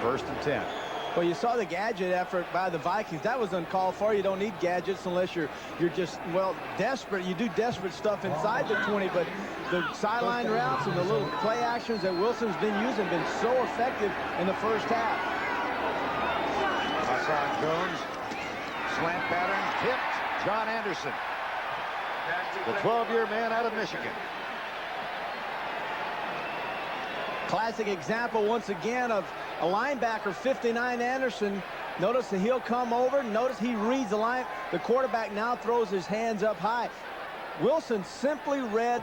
1st and 10. Well, you saw the gadget effort by the Vikings. That was uncalled for. You don't need gadgets unless you're just, well, desperate. You do desperate stuff inside the 20, but the sideline routes and the little play actions that Wilson's been using been so effective in the first half. Hassan Jones, slant pattern, tipped. John Anderson, the 12-year man out of Michigan. Classic example once again of a linebacker, 59 Anderson. Notice that he'll come over. Notice he reads the line. The quarterback now throws his hands up high. Anderson simply read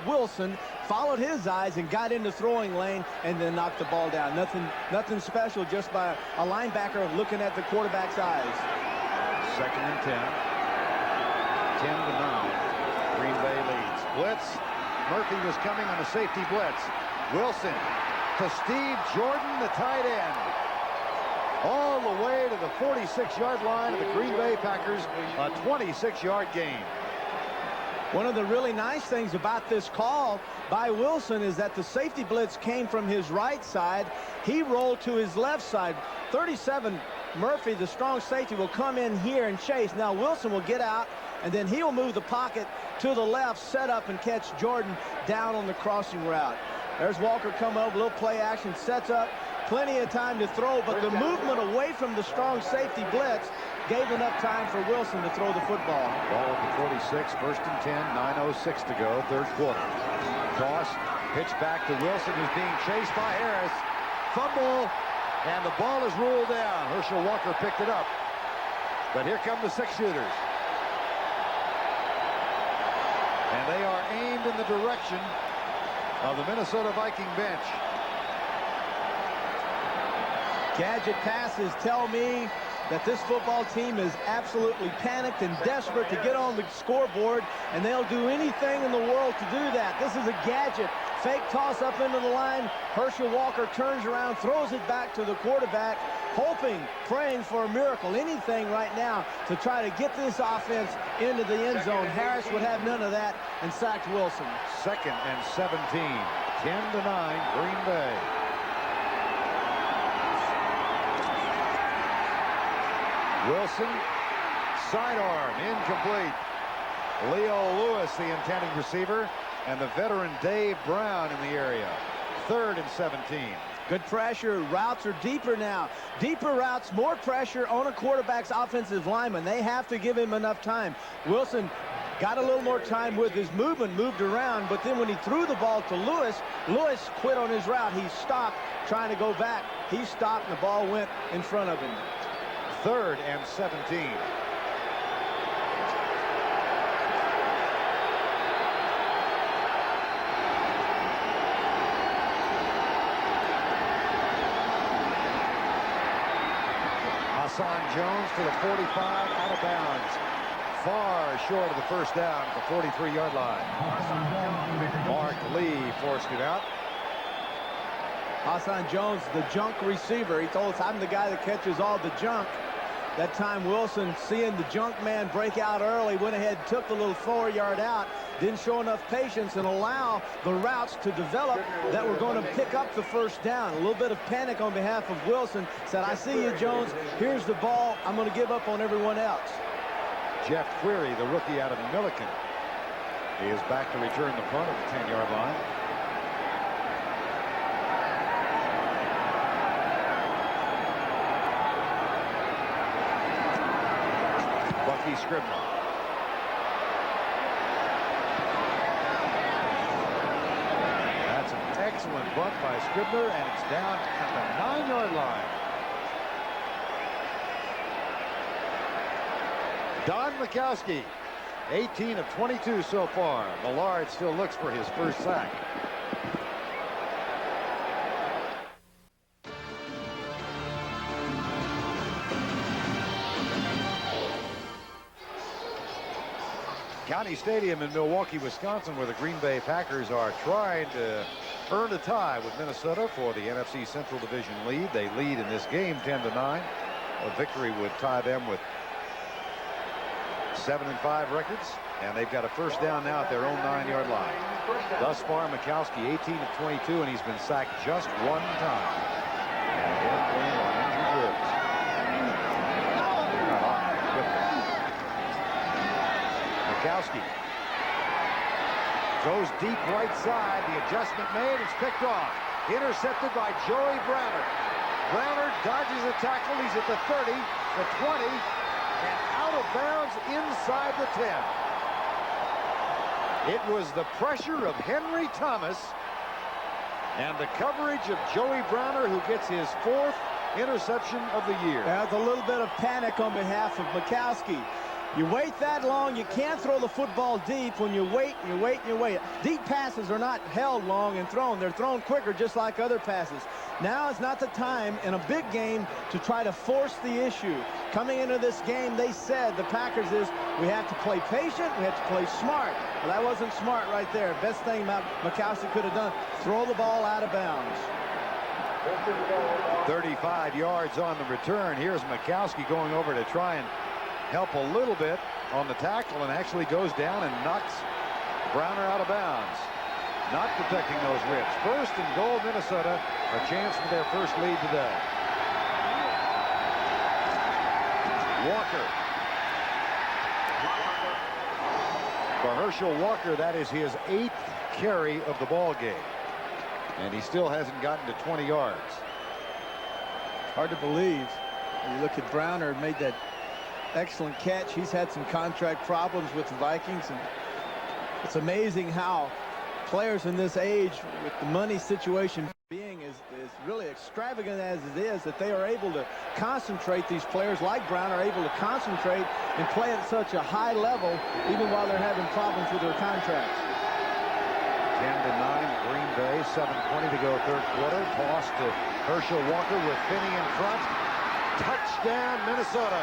Wilson, followed his eyes and got in the throwing lane and then knocked the ball down. Nothing special, just by a linebacker looking at the quarterback's eyes. 2nd and 10. 10-9. Green Bay leads. Blitz. Murphy was coming on a safety blitz. Wilson to Steve Jordan, the tight end. All the way to the 46-yard line of the Green Bay Packers, a 26-yard gain. One of the really nice things about this call by Wilson is that the safety blitz came from his right side. He rolled to his left side. 37, Murphy, the strong safety, will come in here and chase. Now Wilson will get out, and then he'll move the pocket to the left, set up and catch Jordan down on the crossing route. There's Walker come over, little play action, sets up, plenty of time to throw, but the movement away from the strong safety blitz gave enough time for Wilson to throw the football. Ball at the 46, 1st and 10, 9:06 to go, 3rd quarter. Toss, pitch back to Wilson, who's being chased by Harris. Fumble, and the ball is ruled down. Herschel Walker picked it up, but here come the 6-shooters. And they are aimed in the direction of the Minnesota Viking bench. Gadget passes tell me that this football team is absolutely panicked and desperate to get on the scoreboard, and they'll do anything in the world to do that. This is a gadget. Fake toss up into the line. Herschel Walker turns around, throws it back to the quarterback, hoping, praying for a miracle, anything right now to try to get this offense into the end zone. Harris would have none of that and sacked Wilson. 2nd and 17, 10-9, Green Bay. Wilson, sidearm, incomplete. Leo Lewis, the intended receiver, and the veteran Dave Brown in the area. 3rd and 17. Good pressure. Routes are deeper now. Deeper routes, more pressure on a quarterback's offensive lineman. They have to give him enough time. Wilson got a little more time with his movement, moved around, but then when he threw the ball to Lewis, Lewis quit on his route. He stopped trying to go back. He stopped and the ball went in front of him. 3rd and 17. Hassan Jones to the 45, out of bounds. Far short of the first down at the 43-yard line. Mark Lee forced it out. Hassan Jones, the junk receiver. He told us, I'm the guy that catches all the junk. That time Wilson, seeing the junk man break out early, went ahead and took the little 4-yard out. Didn't show enough patience and allow the routes to develop that were going to pick up the first down. A little bit of panic on behalf of Wilson. Said, I see you, Jones. Here's the ball. I'm going to give up on everyone else. Jeff Query, the rookie out of Milliken, is back to return the punt at the 10-yard line. Bucky Scribner. That's an excellent bunt by Scribner, and it's down at the 9-yard line. Don Mikowski, 18 of 22 so far. Millard still looks for his first sack. County Stadium in Milwaukee, Wisconsin, where the Green Bay Packers are trying to earn a tie with Minnesota for the NFC Central Division lead. They lead in this game 10-9. A victory would tie them with 7-5 records, and they've got a first down now at their own 9-yard line. Thus far, Mikowski 18 of 22, and he's been sacked just one time. And him playing on injured ribs. Mikowski goes deep right side. The adjustment made. It's picked off. Intercepted by Joey Browner. Browner dodges a tackle. He's at the 30, the 20, and out of bounds inside the 10. It was the pressure of Henry Thomas and the coverage of Joey Browner, who gets his 4th interception of the year. There's a little bit of panic on behalf of Mikowski. You wait that long, you can't throw the football deep when you wait and you wait and you wait. Deep passes are not held long and thrown. They're thrown quicker, just like other passes. Now is not the time in a big game to try to force the issue. Coming into this game, they said, the Packers, is we have to play patient, we have to play smart. Well, that wasn't smart right there. Best thing Mikowski could have done, throw the ball out of bounds. 35 yards on the return. Here's Mikowski going over to try and help a little bit on the tackle, and actually goes down and knocks Browner out of bounds. Not protecting those ribs. 1st and goal, Minnesota. A chance for their first lead today. Walker. For Herschel Walker, that is his 8th carry of the ball game, and he still hasn't gotten to 20 yards. Hard to believe. When you look at Browner, made that excellent catch. He's had some contract problems with the Vikings, and it's amazing how players in this age, with the money situation being as really extravagant as it is, that they are able to concentrate. These players like Brown are able to concentrate and play at such a high level even while they're having problems with their contracts. 10-9, Green Bay, 7:20 to go, 3rd quarter. Toss to Herschel Walker with Finney in front. Touchdown, Minnesota.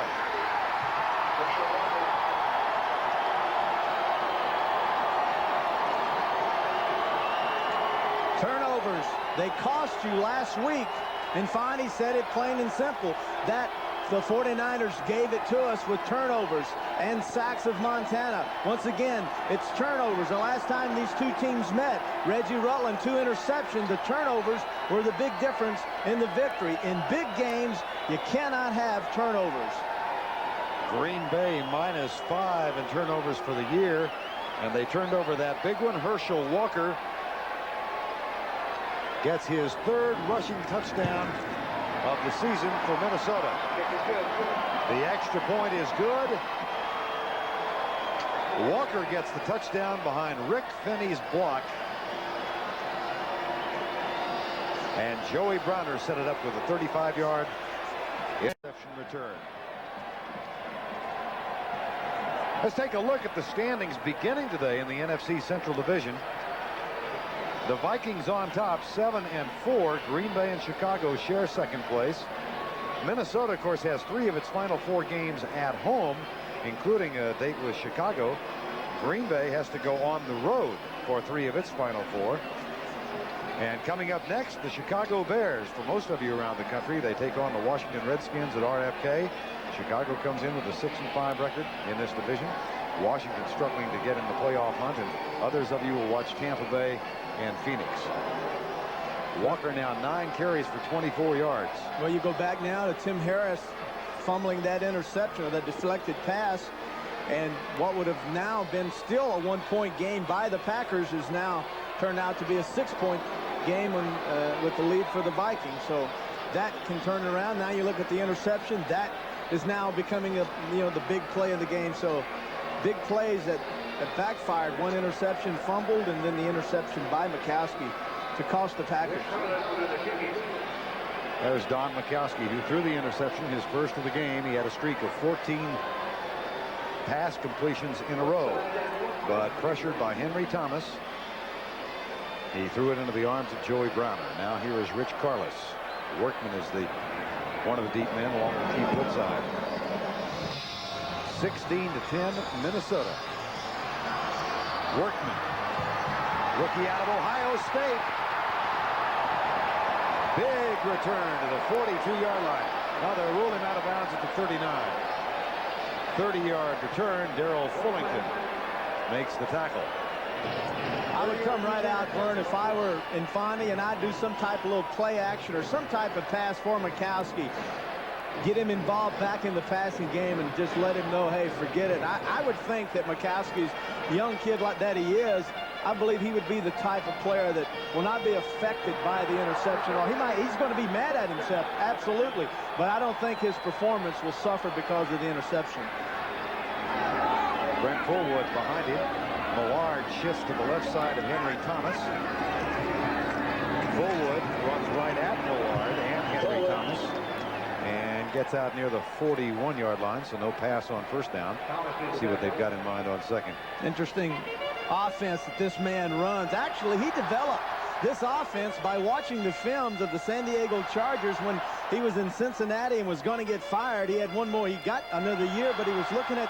Turnovers, they cost you last week, and Finey said it plain and simple, that the 49ers gave it to us with turnovers and sacks of Montana. Once again, it's turnovers. The last time these two teams met, Reggie Rutland, 2 interceptions. The turnovers were the big difference in the victory. In big games, you cannot have turnovers. Green Bay -5 in turnovers for the year, and they turned over that big one. Herschel Walker gets his 3rd rushing touchdown of the season for Minnesota. The extra point is good. Walker gets the touchdown behind Rick Finney's block, and Joey Browner set it up with a 35-yard interception return. Let's take a look at the standings beginning today in the NFC Central Division. The Vikings on top, 7-4. Green Bay and Chicago share second place. Minnesota, of course, has 3 of its final 4 games at home, including a date with Chicago. Green Bay has to go on the road for 3 of its final 4. And coming up next, the Chicago Bears. For most of you around the country, they take on the Washington Redskins at RFK. Chicago comes in with a 6-5 record in this division. Washington struggling to get in the playoff hunt, and others of you will watch Tampa Bay and Phoenix. Walker now 9 carries for 24 yards. Well, you go back now to Tim Harris fumbling that interception, or that deflected pass, and what would have now been still a 1-point game by the Packers is now turned out to be a 6-point game with the lead for the Vikings. So that can turn it around. Now you look at the interception. That is now becoming the big play of the game. So big plays that backfired. 1 interception fumbled, and then the interception by McCaskey to cost the Packers. There's Don McCaskey, who threw the interception, his first of the game. He had a streak of 14 pass completions in a row, but pressured by Henry Thomas, he threw it into the arms of Joey Browner. Now here is Rich Carlos. Workman is one of the deep men, along with Keith Woodside. 16-10, Minnesota. Workman, rookie out of Ohio State. Big return to the 42-yard line. Now they'll rule him out of bounds at the 39. 30-yard return. Darrell Fullington makes the tackle. I would come right out, Verne, if I were Infante, and I'd do some type of little play action or some type of pass for McCaskey. Get him involved back in the passing game and just let him know, hey, forget it. I would think that McCaskey's young kid like that he is, I believe he would be the type of player that will not be affected by the interception. Or he's going to be mad at himself, absolutely. But I don't think his performance will suffer because of the interception. Brent Fullwood behind him. Millard shifts to the left side of Henry Thomas. Fullwood runs right at Millard and Henry Thomas, and gets out near the 41-yard line, so no pass on first down. See what they've got in mind on second. Interesting offense that this man runs. Actually, he developed this offense by watching the films of the San Diego Chargers when he was in Cincinnati and was going to get fired. He had one more. He got another year, but he was looking at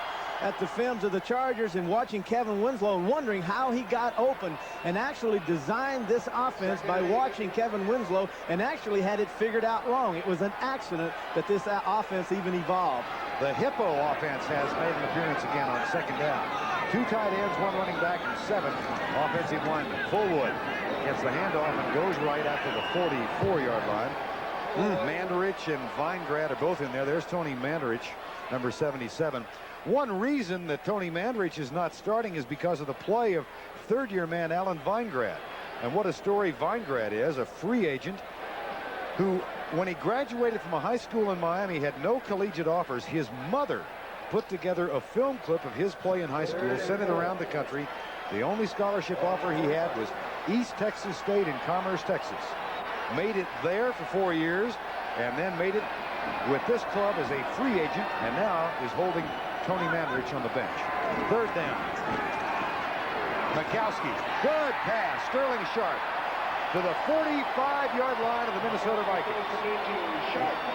the films of the Chargers and watching Kevin Winslow and wondering how he got open, and actually designed this offense by watching Kevin Winslow and actually had it figured out wrong. It was an accident that this offense even evolved. The Hippo offense has made an appearance again on second down. 2 tight ends, 1 running back, and 7 offensive linemen. Fullwood gets the handoff and goes right after the 44-yard line. Mandarich and Weingrad are both in there. There's Tony Mandarich, number 77. One reason that Tony Mandarich is not starting is because of the play of third-year man Alan Weingrad. And what a story Weingrad is, a free agent who, when he graduated from a high school in Miami, had no collegiate offers. His mother put together a film clip of his play in high school, sent it around the country. The only scholarship offer he had was East Texas State in Commerce, Texas. Made it there for 4 years, and then made it with this club as a free agent, and now is holding Tony Mandarich on the bench. Third down. McCaskey, good pass. Sterling Sharp to the 45-yard line of the Minnesota Vikings.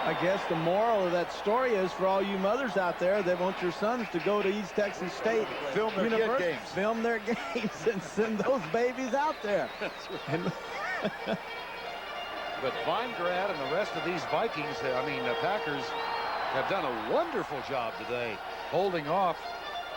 I guess the moral of that story is for all you mothers out there that want your sons to go to East Texas State, film their kid games. Film their games and send those babies out there. That's right. But Weingrad and the rest of these Vikings, the Packers, have done a wonderful job today holding off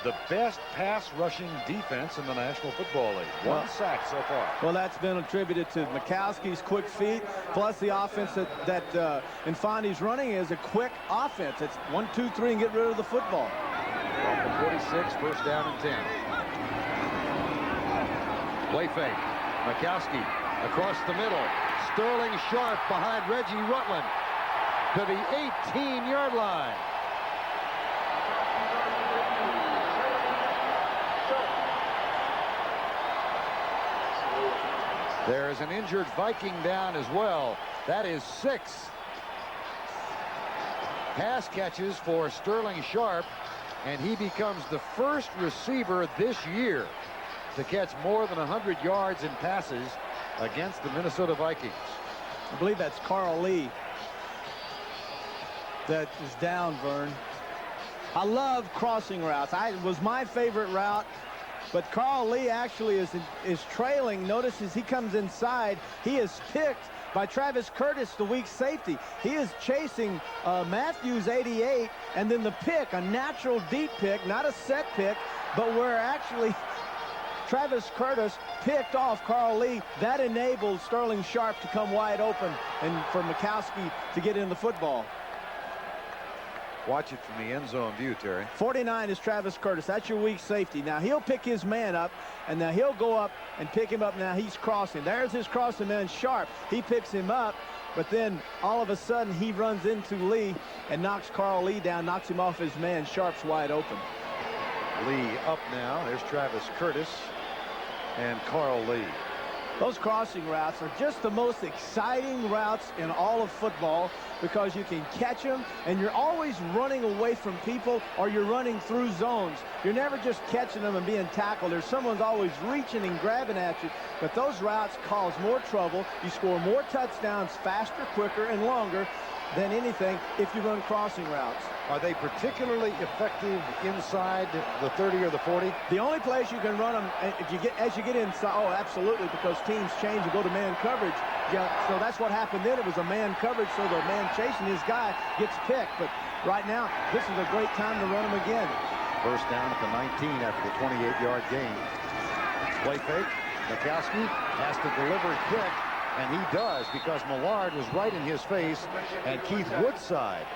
the best pass rushing defense in the National Football League. One sack so far. Well, that's been attributed to McCaskey's quick feet, plus the offense that Infante's running is a quick offense. It's 1, 2, 3, and get rid of the football. Off the 46, first down and 10. Play fake. McCaskey across the middle. Sterling Sharp behind Reggie Rutland to the 18-yard line. There is an injured Viking down as well. That is 6 pass catches for Sterling Sharp. and he becomes the first receiver this year to catch more than 100 yards in passes against the Minnesota Vikings. I believe that's Carl Lee that is down, Verne. I love crossing routes. It was my favorite route, but Carl Lee actually is trailing. Notice as he comes inside, he is picked by Travis Curtis, the weak safety. He is chasing Matthews 88, and then the pick, a natural deep pick, not a set pick, but where actually Travis Curtis picked off Carl Lee. That enabled Sterling Sharp to come wide open and for Mikowski to get in the football. Watch it from the end zone view, Terry. 49 is Travis Curtis. That's your weak safety. Now he'll pick his man up, and now he'll go up and pick him up. Now he's crossing. There's his crossing man, Sharp. He picks him up, but then all of a sudden he runs into Lee and knocks Carl Lee down, knocks him off his man. Sharp's wide open. Lee up now. There's Travis Curtis and Carl Lee. Those crossing routes are just the most exciting routes in all of football because you can catch them and you're always running away from people or you're running through zones. You're never just catching them and being tackled. There's someone's always reaching and grabbing at you. But those routes cause more trouble. You score more touchdowns faster, quicker, and longer than anything if you run crossing routes. Are they particularly effective inside the 30 or the 40? The only place you can run them as you get inside, oh, absolutely, because teams change and go to man coverage. Yeah, so that's what happened then. It was a man coverage, so the man chasing his guy gets picked. But right now, this is a great time to run them again. First down at the 19 after the 28-yard gain. Play fake. Mikowski has to deliver it quick, and he does because Millard was right in his face, and Keith Woodside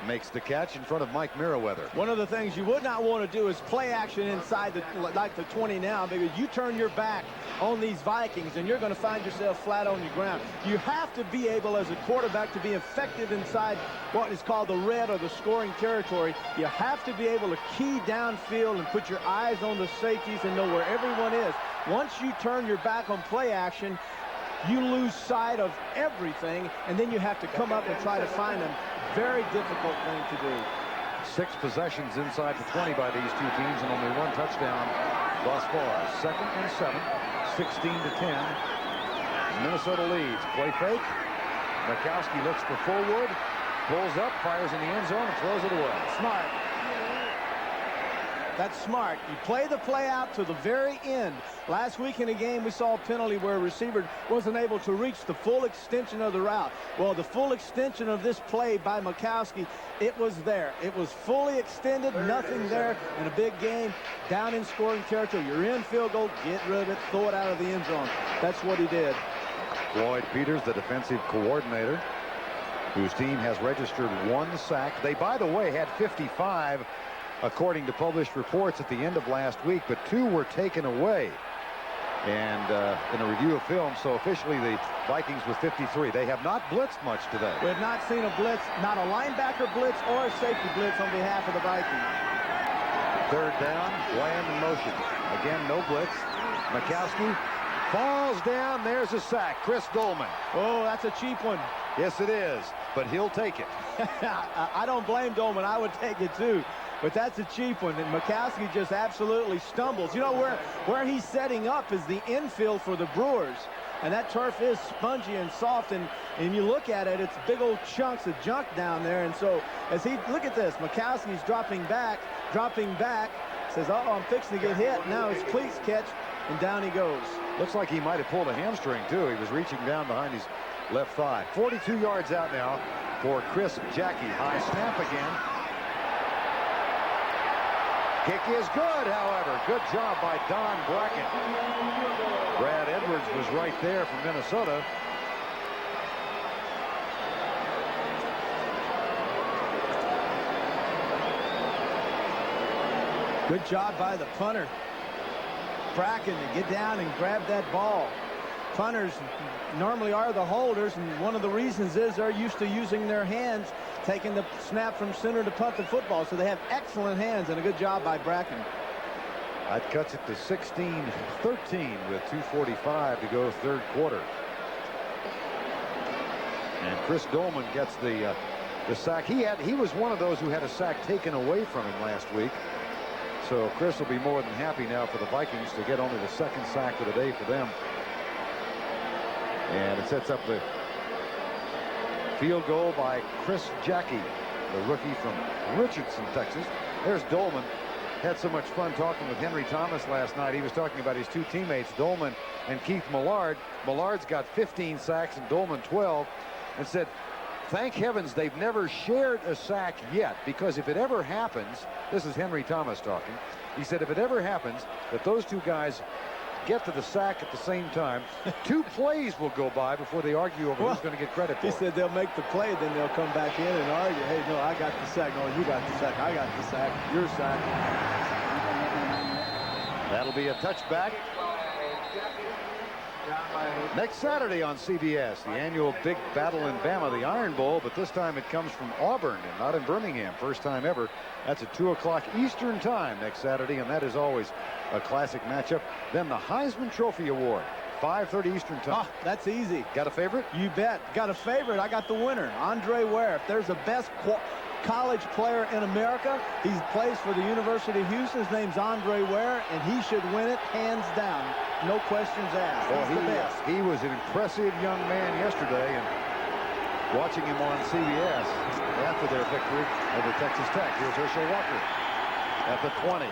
makes the catch in front of Mike Merriweather. One of the things you would not want to do is play action inside like the 20 now, because you turn your back on these Vikings and you're going to find yourself flat on your ground. You have to be able as a quarterback to be effective inside what is called the red or the scoring territory. You have to be able to key downfield and put your eyes on the safeties and know where everyone is. Once you turn your back on play action, you lose sight of everything, and then you have to come up and try to find them. Very difficult thing to do. 6 possessions inside the 20 by these two teams and only 1 touchdown thus far. 2nd and 7, 16-10. Minnesota leads. Play fake. Mikowski looks for Fullwood, pulls up, fires in the end zone, and throws it away. Smart. That's smart. You play the play out to the very end. Last week in a game, we saw a penalty where a receiver wasn't able to reach the full extension of the route. Well, the full extension of this play by Mikowski, it was there. It was fully extended, nothing there in a big game, down in scoring territory. You're in field goal, get rid of it, throw it out of the end zone. That's what he did. Floyd Peters, the defensive coordinator, whose team has registered 1 sack. They, by the way, had 55 according to published reports at the end of last week, but 2 were taken away. And in a review of film, so officially the Vikings with 53. They have not blitzed much today. We have not seen a blitz, not a linebacker blitz or a safety blitz on behalf of the Vikings. 3rd down, Bland in motion. Again, no blitz. Mikowski falls down. There's a sack. Chris Dolman. Oh, that's a cheap one. Yes, it is, but he'll take it. I don't blame Dolman. I would take it too. But that's a cheap one, and Mikowski just absolutely stumbles. You know, where he's setting up is the infield for the Brewers, and that turf is spongy and soft, and you look at it, it's big old chunks of junk down there. And so as he, look at this, Mikowski's dropping back, says, uh-oh, I'm fixing to get hit. Now his cleats catch, and down he goes. Looks like he might have pulled a hamstring, too. He was reaching down behind his left thigh. 42 yards out now for Chris Jackie. High snap again. Kick is good, however. Good job by Don Bracken. Brad Edwards was right there from Minnesota. Good job by the punter, Bracken, to get down and grab that ball. Punters normally are the holders, and one of the reasons is they're used to using their hands, taking the snap from center to punt the football, so they have excellent hands, and a good job by Bracken. That cuts it to 16-13 with 2:45 to go 3rd quarter. And Chris Dolman gets the sack. He was one of those who had a sack taken away from him last week. So Chris will be more than happy now for the Vikings to get only the second sack of the day for them. And it sets up the field goal by Chris Jackie, the rookie from Richardson, Texas. There's Dolman. Had so much fun talking with Henry Thomas last night. He was talking about his two teammates, Dolman and Keith Millard. Millard's got 15 sacks and Dolman 12, and said, thank heavens they've never shared a sack yet, because if it ever happens, this is Henry Thomas talking, he said if it ever happens that those two guys get to the sack at the same time, 2 plays will go by before they argue over who's going to get credit for it. He said they'll make the play, then they'll come back in and argue, hey, no, I got the sack. No, you got the sack. I got the sack. Your sack. That'll be a touchback. Next Saturday on CBS, the annual big battle in Bama, the Iron Bowl, but this time it comes from Auburn and not in Birmingham. First time ever. That's at 2 o'clock Eastern time next Saturday, and that is always a classic matchup. Then the Heisman Trophy Award, 5:30 Eastern time. Oh, that's easy. Got a favorite? You bet. Got a favorite. I got the winner, Andre Ware. If there's a best college player in America, he plays for the University of Houston. His name's Andre Ware, and he should win it hands down. No questions asked. Well, He's the best. He was an impressive young man yesterday, and watching him on CBS after their victory over Texas Tech. Here's Herschel Walker at the 20.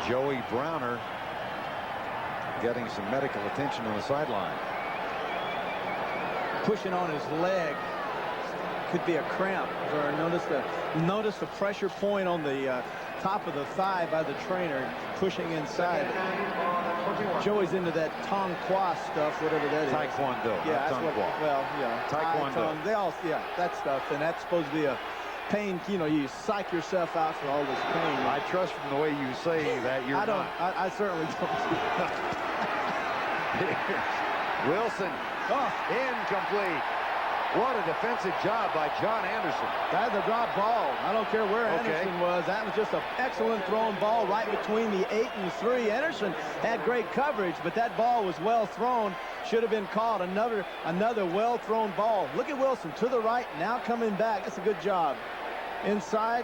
Joey Browner getting some medical attention on the sideline. Pushing on his leg. Could be a cramp. Notice the pressure point on the top of the thigh by the trainer, pushing inside. Joey's into that Tong Kwa stuff, whatever that is. Taekwondo. Yeah, that's what. Well, yeah. Taekwondo. They all, yeah, that stuff, and that's supposed to be a pain. You know, you psych yourself out for all this pain. I trust from the way you say that you're not. I certainly don't. Wilson. Incomplete. What a defensive job by John Anderson. That's a drop ball. I don't care where Anderson was. That was just an excellent thrown ball right between the 8 and 3. Anderson had great coverage, but that ball was well thrown. Should have been caught. Another well thrown ball. Look at Wilson to the right, now coming back. That's a good job. Inside,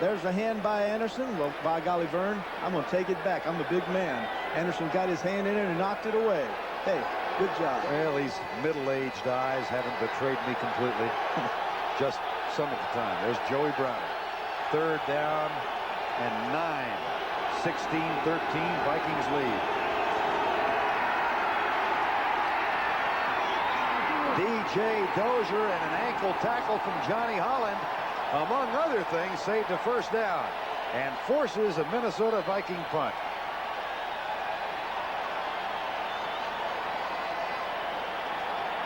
there's a hand by Anderson. Well, by golly, Verne, I'm going to take it back. I'm a big man. Anderson got his hand in it and knocked it away. Hey, good job. Well, these middle-aged eyes haven't betrayed me completely. Just some of the time. There's Joey Browner. 3rd down and 9. 16-13, Vikings lead. DJ Dozier and an ankle tackle from Johnny Holland, among other things, saved a 1st down and forces a Minnesota Viking punt.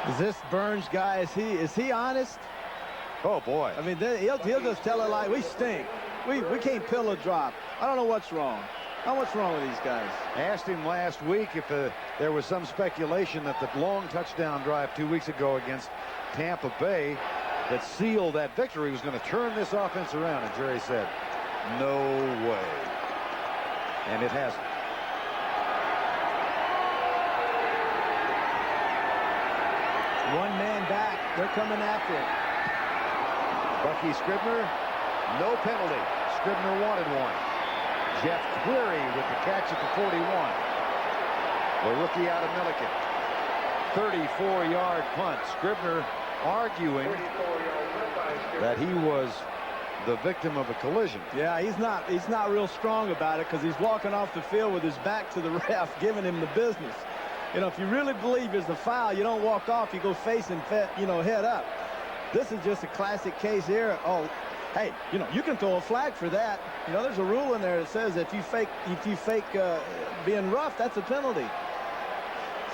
Is this Burns guy, is he honest? Oh, boy. I mean, he'll just tell it like, we stink. We can't pill a drop. I don't know what's wrong. What's wrong with these guys? Asked him last week if there was some speculation that the long touchdown drive 2 weeks ago against Tampa Bay that sealed that victory was going to turn this offense around, and Jerry said, no way. And it hasn't. One man back. They're coming after it. Bucky Scribner, no penalty. Scribner wanted one. Jeff Query with the catch at the 41. The rookie out of Milliken. 34-yard punt. Scribner arguing that he was the victim of a collision. Yeah, he's not real strong about it because he's walking off the field with his back to the ref, giving him the business. You know, if you really believe it's a foul, you don't walk off. You go facing, head up. This is just a classic case here. Oh, hey, you can throw a flag for that. There's a rule in there that says if you fake being rough, that's a penalty.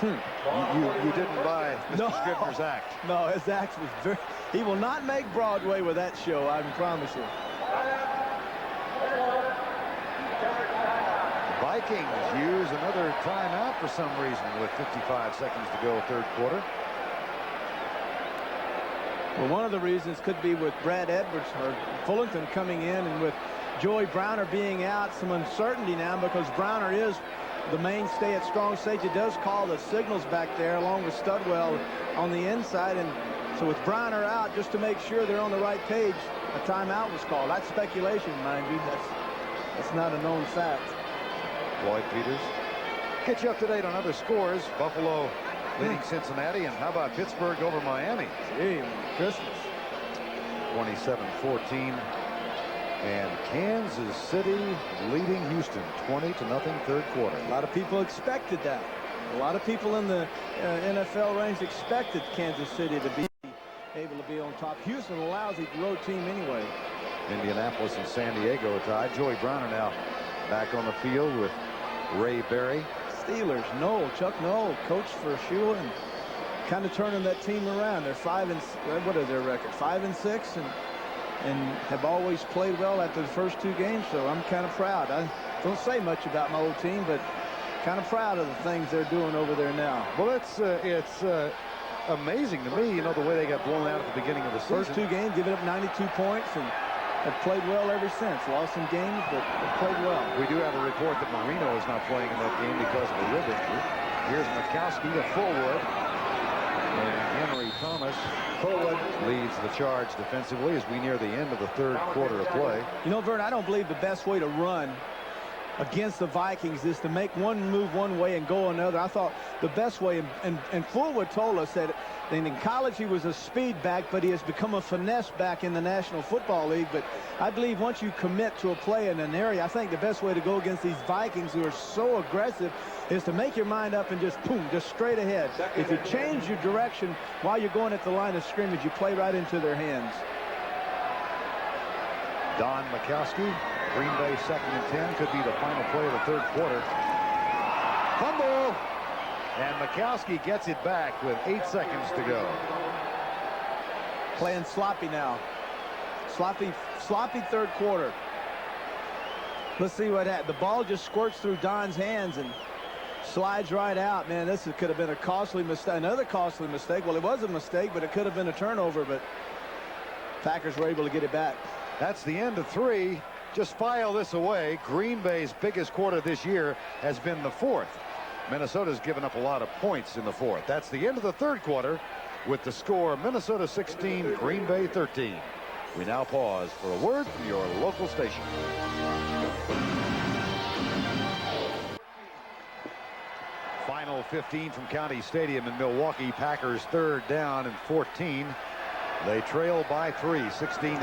You didn't buy Mr. Scribner's act. No, his act was very. He will not make Broadway with that show, I can promise you. Vikings use another timeout for some reason with 55 seconds to go, 3rd quarter. Well, one of the reasons could be with Brad Edwards or Fullington coming in, and with Joey Browner being out, some uncertainty now because Browner is the mainstay at strong safety. Does call the signals back there along with Studwell on the inside, and So with Bronner out, just to make sure they're on the right page, a timeout was called. That's speculation, mind you. That's not a known fact. Lloyd Peters. Get you up to date on other scores. Buffalo leading Cincinnati, and how about Pittsburgh over Miami? Gee, Christmas. 27-14. And Kansas City leading Houston 20-0 third quarter. A lot of people expected that. A lot of people in the NFL range expected Kansas City to be able to be on top. Houston, a lousy road team anyway. Indianapolis and San Diego tied. Joey Browner now back on the field with Ray Berry. Steelers, Chuck Noll, coach for Shula, and kind of turning that team around. They're 5 and what is their record? 5-6, and have always played well after the first 2 games. So I'm kind of proud. I don't say much about my old team, but kind of proud of the things they're doing over there now. Well, it's amazing to me, you know, the way they got blown out at the beginning of the season. First 2 games, giving up 92 points, and have played well ever since. Lost some games, but have played well. We do have a report that Marino is not playing in that game because of a rib injury. Here's Mikowski to Fullwood. And Henry Thomas leads the charge defensively as we near the end of the third quarter of play. You know, Verne, I don't believe the best way to run against the Vikings is to make one move one way and go another. I thought the best way, and Fullwood told us that in college he was a speed back, but he has become a finesse back in the National Football League. But I believe once you commit to a play in an area, I think the best way to go against these Vikings who are so aggressive is to make your mind up and just boom, just straight ahead. If you change your direction while you're going at the line of scrimmage, you play right into their hands. Don Mikowski, Green Bay 2nd and 10, could be the final play of the third quarter. Fumble! And Mikowski gets it back with 8 seconds to go. Playing sloppy now. Sloppy third quarter. Let's see what happened. The ball just squirts through Don's hands and slides right out. Man, this could have been a costly mistake. Another costly mistake. Well, it was a mistake, but it could have been a turnover. But Packers were able to get it back. That's the end of 3. Just file this away. Green Bay's biggest quarter this year has been the 4th. Minnesota's given up a lot of points in the 4th. That's the end of the third quarter with the score Minnesota 16, Green Bay 13. We now pause for a word from your local station. Final 15 from County Stadium in Milwaukee. Packers 3rd down and 14. They trail by 3, 16-13.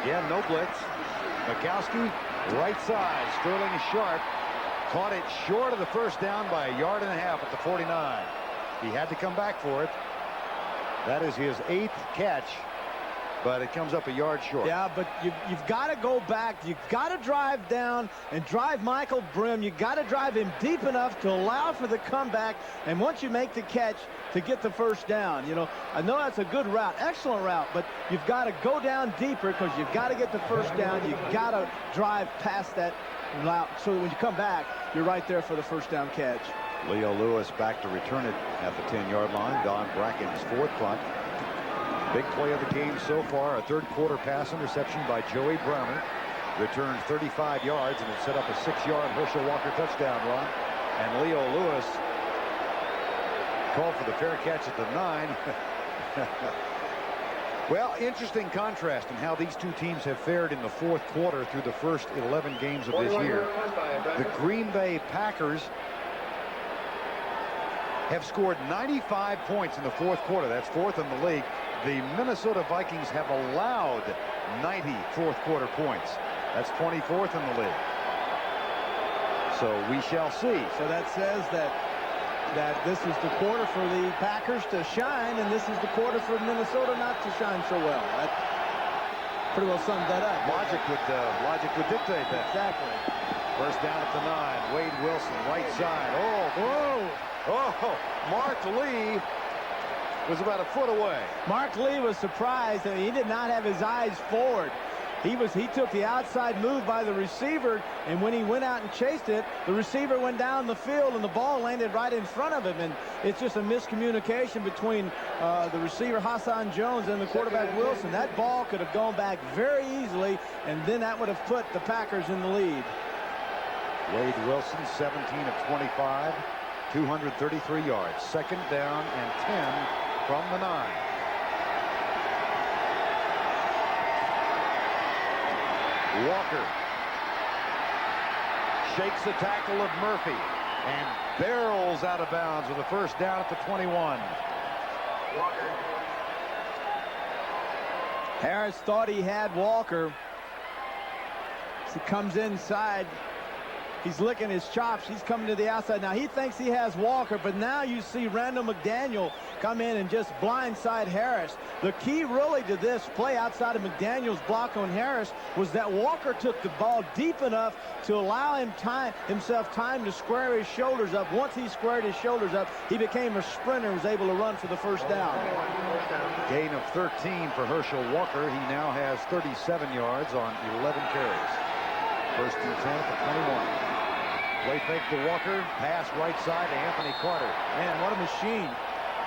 Again, no blitz. Mikowski, right side. Sterling Sharp caught it short of the first down by 1.5 yards at the 49. He had to come back for it. That is his 8th catch, but it comes up a yard short. Yeah, but you've got to go back. You've got to drive down and drive Michael Brim. You've got to drive him deep enough to allow for the comeback. And once you make the catch, to get the first down. You know, I know that's a good route, excellent route, but you've got to go down deeper because you've got to get the first down. You've got to drive past that route so that when you come back, you're right there for the first down catch. Leo Lewis back to return it at the 10-yard line. Don Bracken's 4th punt. Big play of the game so far, a third quarter pass interception by Joey Browner. Returned 35 yards, and it set up a 6-yard Herschel Walker touchdown run. And Leo Lewis called for the fair catch at the 9. Well, interesting contrast in how these two teams have fared in the 4th quarter through the first 11 games of this year. The Green Bay Packers have scored 95 points in the 4th quarter. That's 4th in the league. The Minnesota Vikings have allowed 90 4th quarter points. That's 24th in the league. So we shall see. So that says that this is the quarter for the Packers to shine, and this is the quarter for Minnesota not to shine so well. That pretty well sums that up. Logic would dictate that. Exactly. First down at the 9. Wade Wilson, right side. Mark Lee was about a foot away. Mark Lee was surprised. He did not have his eyes forward. He took the outside move by the receiver, and when he went out and chased it, the receiver went down the field and the ball landed right in front of him. And it's just a miscommunication between the receiver Hassan Jones and the quarterback Wilson. That ball could have gone back very easily, and then that would have put the Packers in the lead. Wade Wilson, 17 of 25, 233 yards. 2nd down and 10 from the 9. Walker shakes the tackle of Murphy and barrels out of bounds with a first down at the 21. Harris thought he had Walker. He comes inside. He's licking his chops. He's coming to the outside. Now he thinks he has Walker, but now you see Randall McDaniel come in and just blindside Harris. The key really to this play outside of McDaniel's block on Harris was that Walker took the ball deep enough to allow himself time to square his shoulders up. Once he squared his shoulders up, he became a sprinter and was able to run for the first down. Gain of 13 for Herschel Walker. He now has 37 yards on 11 carries. First and 10 at the 21. Play fake to Walker. Pass right side to Anthony Carter. Man, what a machine.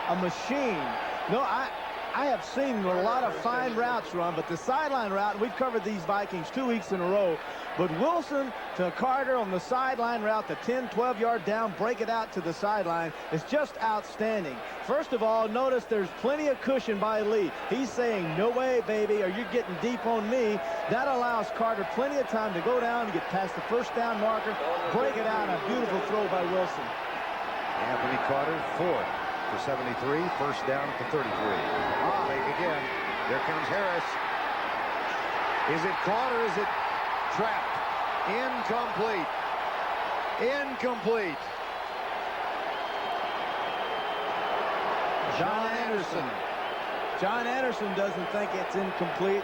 A machine. No, I have seen a lot of fine routes run, but the sideline route, we've covered these Vikings 2 weeks in a row. But Wilson to Carter on the sideline route, the 10, 12-yard down, break it out to the sideline, is just outstanding. First of all, notice there's plenty of cushion by Lee. He's saying, no way, baby, are you getting deep on me? That allows Carter plenty of time to go down and get past the first down marker, break it out, a beautiful throw by Wilson. Anthony Carter, fourth for 73, first down at the 33. Fake again. There comes Harris. Is it caught or is it trapped? Incomplete. Incomplete. John Anderson. John Anderson doesn't think it's incomplete.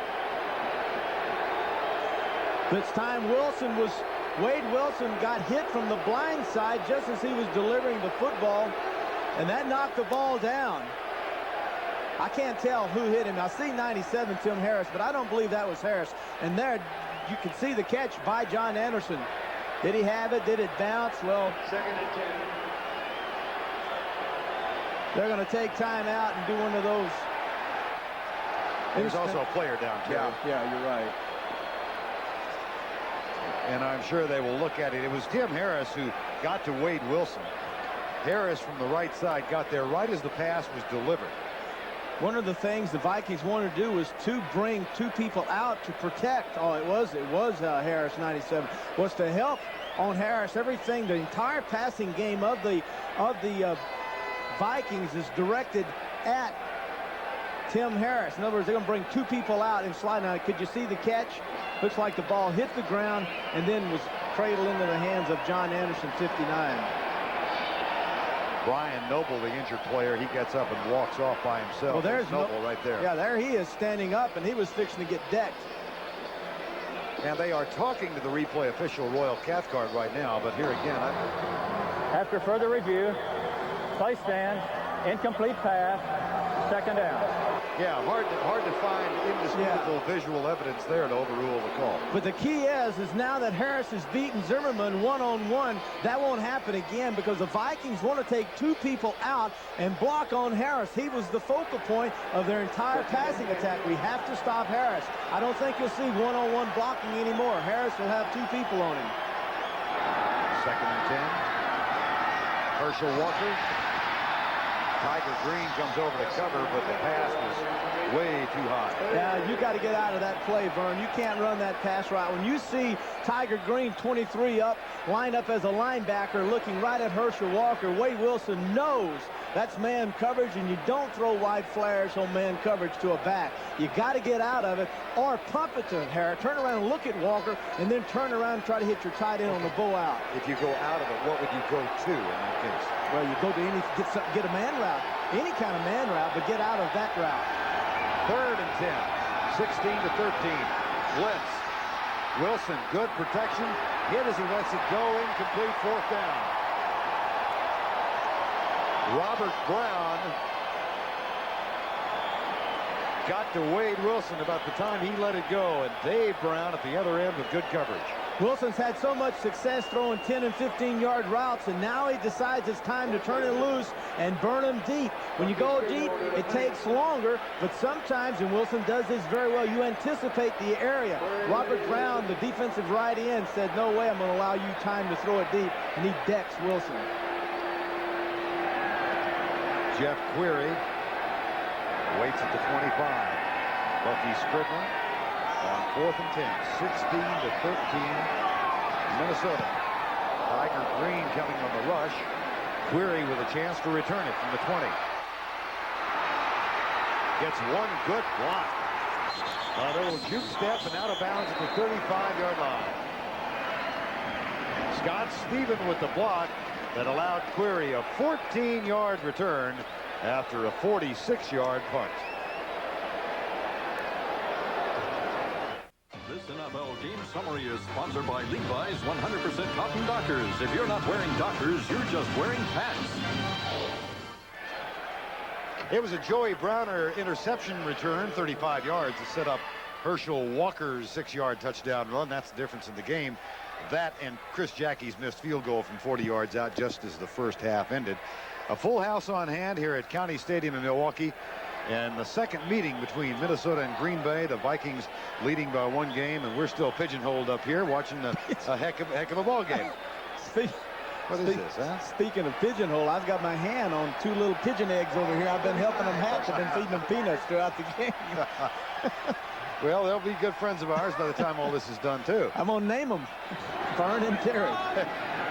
This time Wade Wilson got hit from the blind side just as he was delivering the football, and that knocked the ball down. I can't tell who hit him. I see 97, Tim Harris, but I don't believe that was Harris. And there you can see the catch by John Anderson. Did he have it? Did it bounce? Well, Second and 10. they're going to take time out and do one of those. There's also a player down, Terry. Yeah, you're right. And I'm sure they will look at it. It was Tim Harris who got to Wade Wilson. Harris from the right side got there right as the pass was delivered. One of the things the Vikings wanted to do was to bring two people out to protect. Oh, it was Harris, 97, was to help on Harris. Everything, the entire passing game of the Vikings is directed at Tim Harris. In other words, they're going to bring two people out and slide on it. Could you see the catch? Looks like the ball hit the ground and then was cradled into the hands of John Anderson, 59. Brian Noble, the injured player, he gets up and walks off by himself. Well, there's Noble right there. Yeah, there he is standing up, and he was fixing to get decked. And they are talking to the replay official, Royal Cathcart, right now. But here again, After further review, play stand, incomplete pass, second down. yeah, hard to find indisputable visual evidence there to overrule the call. But the key is now that Harris has beaten Zimmerman one-on-one, that won't happen again because the Vikings want to take two people out and block on Harris. He was the focal point of their entire passing attack. We have to stop Harris. I don't think you'll see one-on-one blocking anymore. Harris will have two people on him. Second and 10. Herschel Walker. Tiger Green comes over to cover, but the pass was way too high. Yeah, you got to get out of that play, Verne. You can't run that pass route. When you see Tiger Green, 23 up, lined up as a linebacker, looking right at Herschel Walker, Wade Wilson knows that's man coverage, and you don't throw wide flares on man coverage to a back. You got to get out of it or pump it to Harris. Turn around and look at Walker, and then turn around and try to hit your tight end on the bow out. If you go out of it, what would you go to in that case? Well, you go to get a man route, any kind of man route, but get out of that route. Third and 10, 16 to 13. Blitz. Wilson, good protection. Hit as he lets it go. Incomplete, fourth down. Robert Brown got to Wade Wilson about the time he let it go, and Dave Brown at the other end with good coverage. Wilson's had so much success throwing 10 and 15-yard routes, and now he decides it's time to turn it loose and burn them deep. When you go deep, it takes longer, but sometimes, and Wilson does this very well, you anticipate the area. Robert Brown, the defensive right end, said, no way, I'm going to allow you time to throw it deep, and he decks Wilson. Jeff Query waits at the 25. Bucky Scribner On 4th and 10, 16-13, Minnesota. Tiger Green coming on the rush. Query with a chance to return it from the 20. Gets one good block. A little juke step and out of bounds at the 35-yard line. Scott Stephen with the block that allowed Query a 14-yard return after a 46-yard punt. This NFL game summary is sponsored by Levi's 100% Cotton Dockers. If you're not wearing Dockers, you're just wearing pants. It was a Joey Browner interception return, 35 yards, to set up Herschel Walker's 6-yard touchdown run. That's the difference in the game. That and Chris Jackie's missed field goal from 40 yards out just as the first half ended. A full house on hand here at County Stadium in Milwaukee. And the second meeting between Minnesota and Green Bay, the Vikings leading by 1 game, and we're still pigeonholed up here watching a heck of a ball game. What is this, huh? Speaking of pigeonhole, I've got my hand on 2 little pigeon eggs over here. I've been helping them hatch. I've been feeding them peanuts throughout the game. Well, they'll be good friends of ours by the time all this is done, too. I'm going to name them Verne and Terry.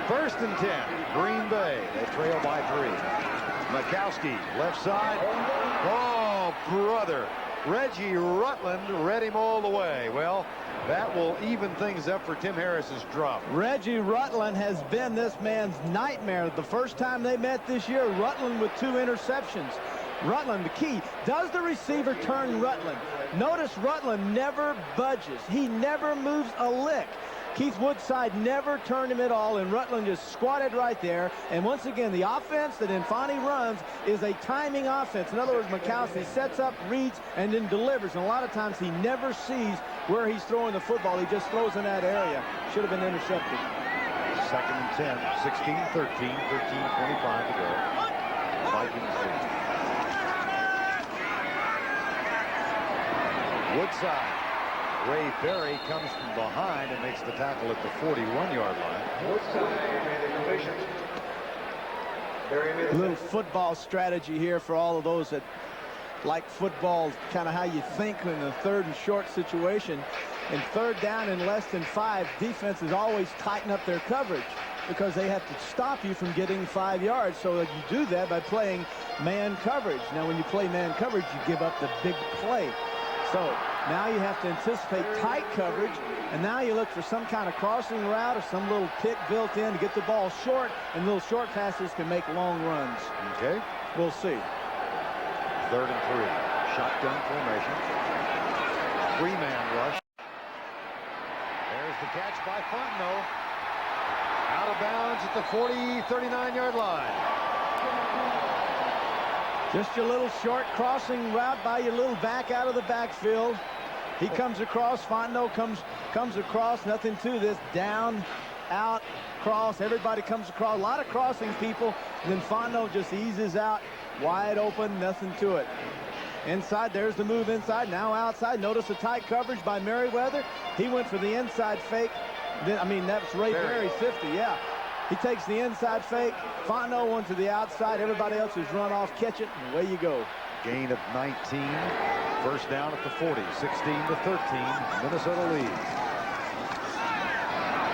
1st and 10, Green Bay. They trail by 3. Mikowski, left side. Oh, brother. Reggie Rutland read him all the way. Well, that will even things up for Tim Harris's drop. Reggie Rutland has been this man's nightmare. The first time they met this year, Rutland with 2 interceptions. Rutland, the key, does the receiver turn Rutland? Notice Rutland never budges. He never moves a lick. Keith Woodside never turned him at all, and Rutland just squatted right there. And once again, the offense that Infante runs is a timing offense. In other words, Mikowski sets up, reads, and then delivers. And a lot of times he never sees where he's throwing the football. He just throws in that area. Should have been intercepted. 2nd and 10, 16-13, 13:25 to go. Vikings lead. Woodside. Ray Berry comes from behind and makes the tackle at the 41-yard line. A little football strategy here for all of those that like football, kind of how you think in the 3rd and short situation. In 3rd down and less than 5, defenses always tighten up their coverage because they have to stop you from getting 5 yards. So you do that by playing man coverage. Now, when you play man coverage, you give up the big play. So now you have to anticipate tight coverage, and now you look for some kind of crossing route or some little pick built in to get the ball short, and little short passes can make long runs. Okay. We'll see. 3rd and 3. Shotgun formation. 3-man rush. There's the catch by Fontenot. Out of bounds at the 39-yard line. Just your little short crossing route by your little back out of the backfield. He comes across. Fontenot comes across. Nothing to this. Down, out, cross. Everybody comes across. A lot of crossing people. And then Fontenot just eases out. Wide open. Nothing to it. Inside. There's the move inside. Now outside. Notice the tight coverage by Merriweather. He went for the inside fake. Then, I mean, that's Ray Berry, 50. Yeah. He takes the inside fake. Fontenot went to the outside. Everybody else has run off, catch it, and away you go. Gain of 19. 1st down at the 40. 16-13. Minnesota leads.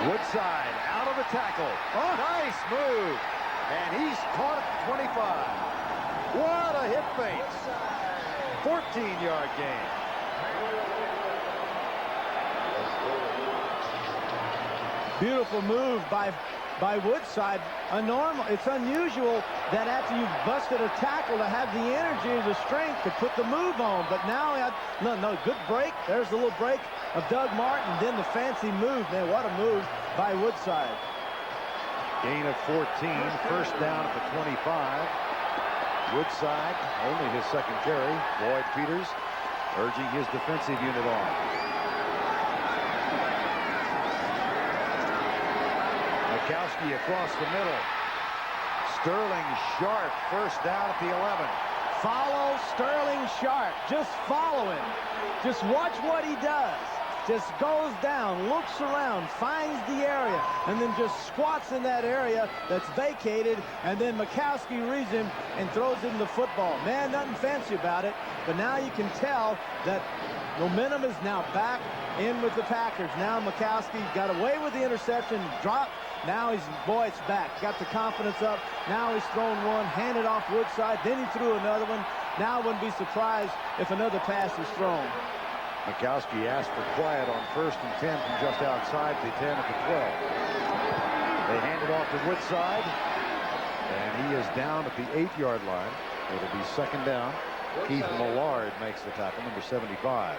Woodside out of the tackle. Oh, nice move. And he's caught at the 25. What a hip fake. 14-yard gain. Beautiful move by Woodside. It's unusual that after you've busted a tackle to have the energy or the strength to put the move on. But now, no, good break. There's the little break of Doug Martin. Then the fancy move. Man, what a move by Woodside. Gain of 14. 1st down at the 25. Woodside, only his 2nd carry. Lloyd Peters urging his defensive unit on. Mikowski across the middle. Sterling Sharp, 1st down at the 11. Follow Sterling Sharp. Just follow him. Just watch what he does. Just goes down, looks around, finds the area, and then just squats in that area that's vacated, and then Mikowski reads him and throws him the football. Man, nothing fancy about it, but now you can tell that Momentum is now back in with the Packers. Now Mikowski got away with the interception, dropped. Now it's back. Got the confidence up. Now he's thrown one, handed off Woodside. Then he threw another one. Now I wouldn't be surprised if another pass is thrown. Mikowski asked for quiet on 1st and 10 from just outside the 10 at the 12. They hand it off to Woodside, and he is down at the 8-yard line. It'll be 2nd down. Keith Millard makes the tackle, number 75.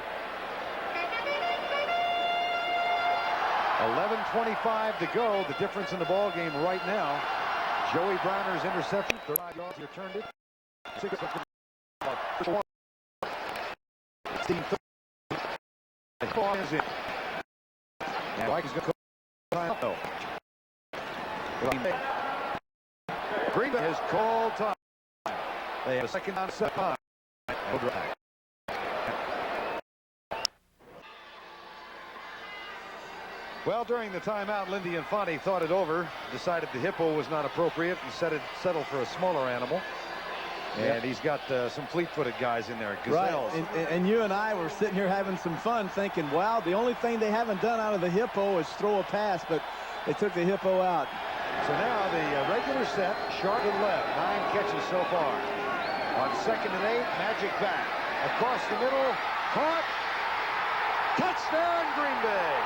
11:25 to go. The difference in the ball game right now. Joey Browner's interception, 35 yards, he returned it. 6 is in. And Vikings going to time though. Green Bay has called time. They have a 2nd down, 7. Well, during the timeout, Lindy Infante thought it over, decided the hippo was not appropriate, and settled for a smaller animal. And he's got some fleet-footed guys in there, gazelles. Right. And you and I were sitting here having some fun thinking, wow, the only thing they haven't done out of the hippo is throw a pass, but they took the hippo out. So now the regular set, Sharp to the left, 9 catches so far. On 2nd and 8, Magic back. Across the middle, caught. Touchdown, Green Bay.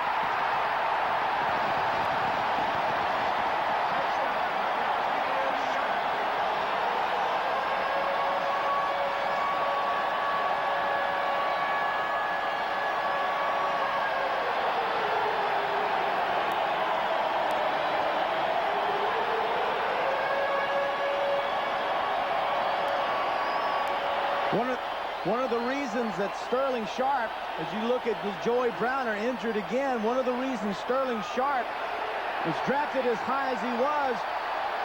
One of the reasons that Sterling Sharp, as you look at Joey Browner injured again, one of the reasons Sterling Sharp was drafted as high as he was,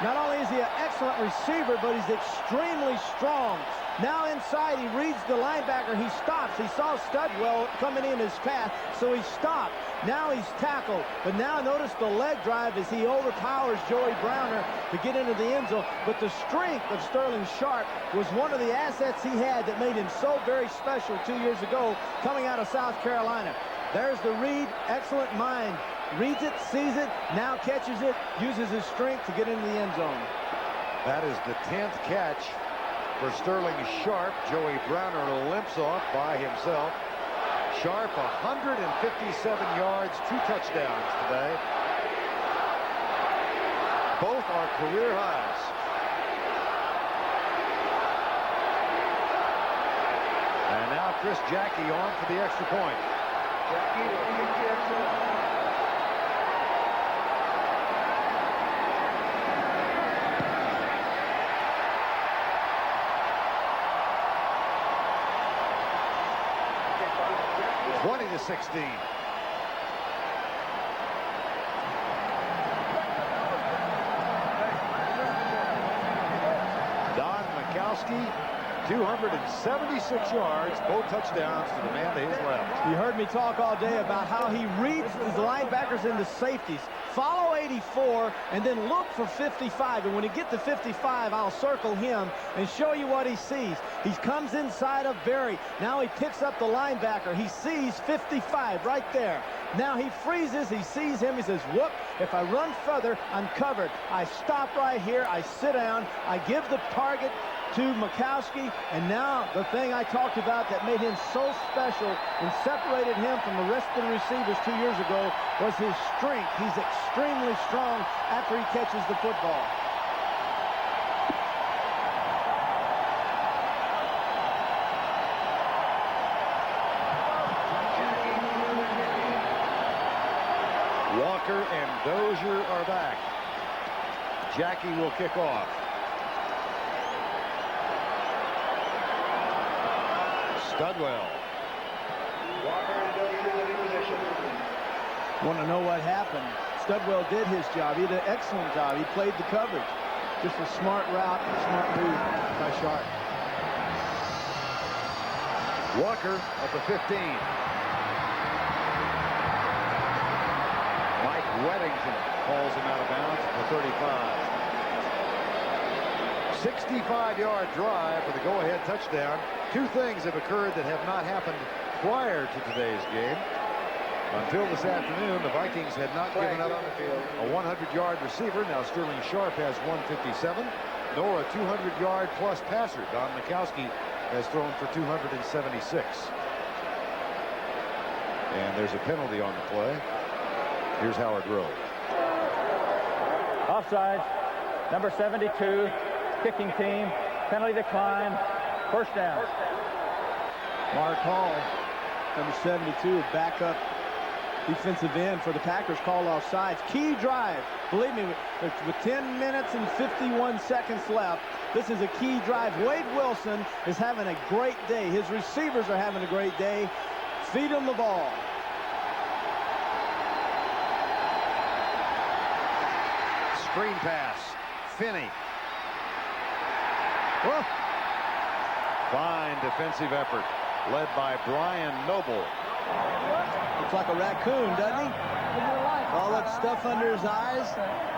not only is he an excellent receiver, but he's extremely strong. Now inside, he reads the linebacker. He stops. He saw Studwell coming in his path, so he stopped. Now he's tackled. But now notice the leg drive as he overpowers Joey Browner to get into the end zone. But the strength of Sterling Sharp was one of the assets he had that made him so very special 2 years ago coming out of South Carolina. There's the read. Excellent mind. Reads it, sees it, now catches it, uses his strength to get into the end zone. That is the 10th catch for Sterling Sharp. Joey Browner limps off by himself. Sharp, 157 yards, 2 touchdowns today. Both are career highs. And now Chris Jackie on for the extra point. Jackie will kick the extra point. To 16. Don Mikowski, 276 yards, both touchdowns to the man to his left. You heard me talk all day about how he reads his linebackers into safeties. Follow 84 and then look for 55. And when you get to 55, I'll circle him and show you what he sees. He comes inside of Berry. Now he picks up the linebacker. He sees 55 right there. Now he freezes. He sees him. He says, whoop, if I run further, I'm covered. I stop right here. I sit down. I give the target to Mikowski, and now the thing I talked about that made him so special and separated him from the rest of the receivers 2 years ago was his strength. He's extremely strong after he catches the football. Walker and Dozier are back. Jackie will kick off. Studwell. Want to know what happened? Studwell did his job. He did an excellent job. He played the coverage. Just a smart route, a smart move by Sharp. Walker at the 15. Mike Weddington calls him out of bounds at the 35. 65-yard drive for the go-ahead touchdown. Two things have occurred that have not happened prior to today's game. Until this afternoon, the Vikings had not given up a 100-yard receiver. Now Sterling Sharp has 157, nor a 200-yard plus passer. Don Mikowski has thrown for 276. And there's a penalty on the play. Here's Howard Rowe. Offside. Number 72, kicking team. Penalty decline. First down. Mark Hall, number 72, backup defensive end for the Packers, called off sides. Key drive. Believe me, with 10 minutes and 51 seconds left, this is a key drive. Wade Wilson is having a great day. His receivers are having a great day. Feed him the ball. Screen pass. Finney. Whoa. Fine defensive effort led by Brian Noble. Looks like a raccoon, doesn't he? All that stuff under his eyes.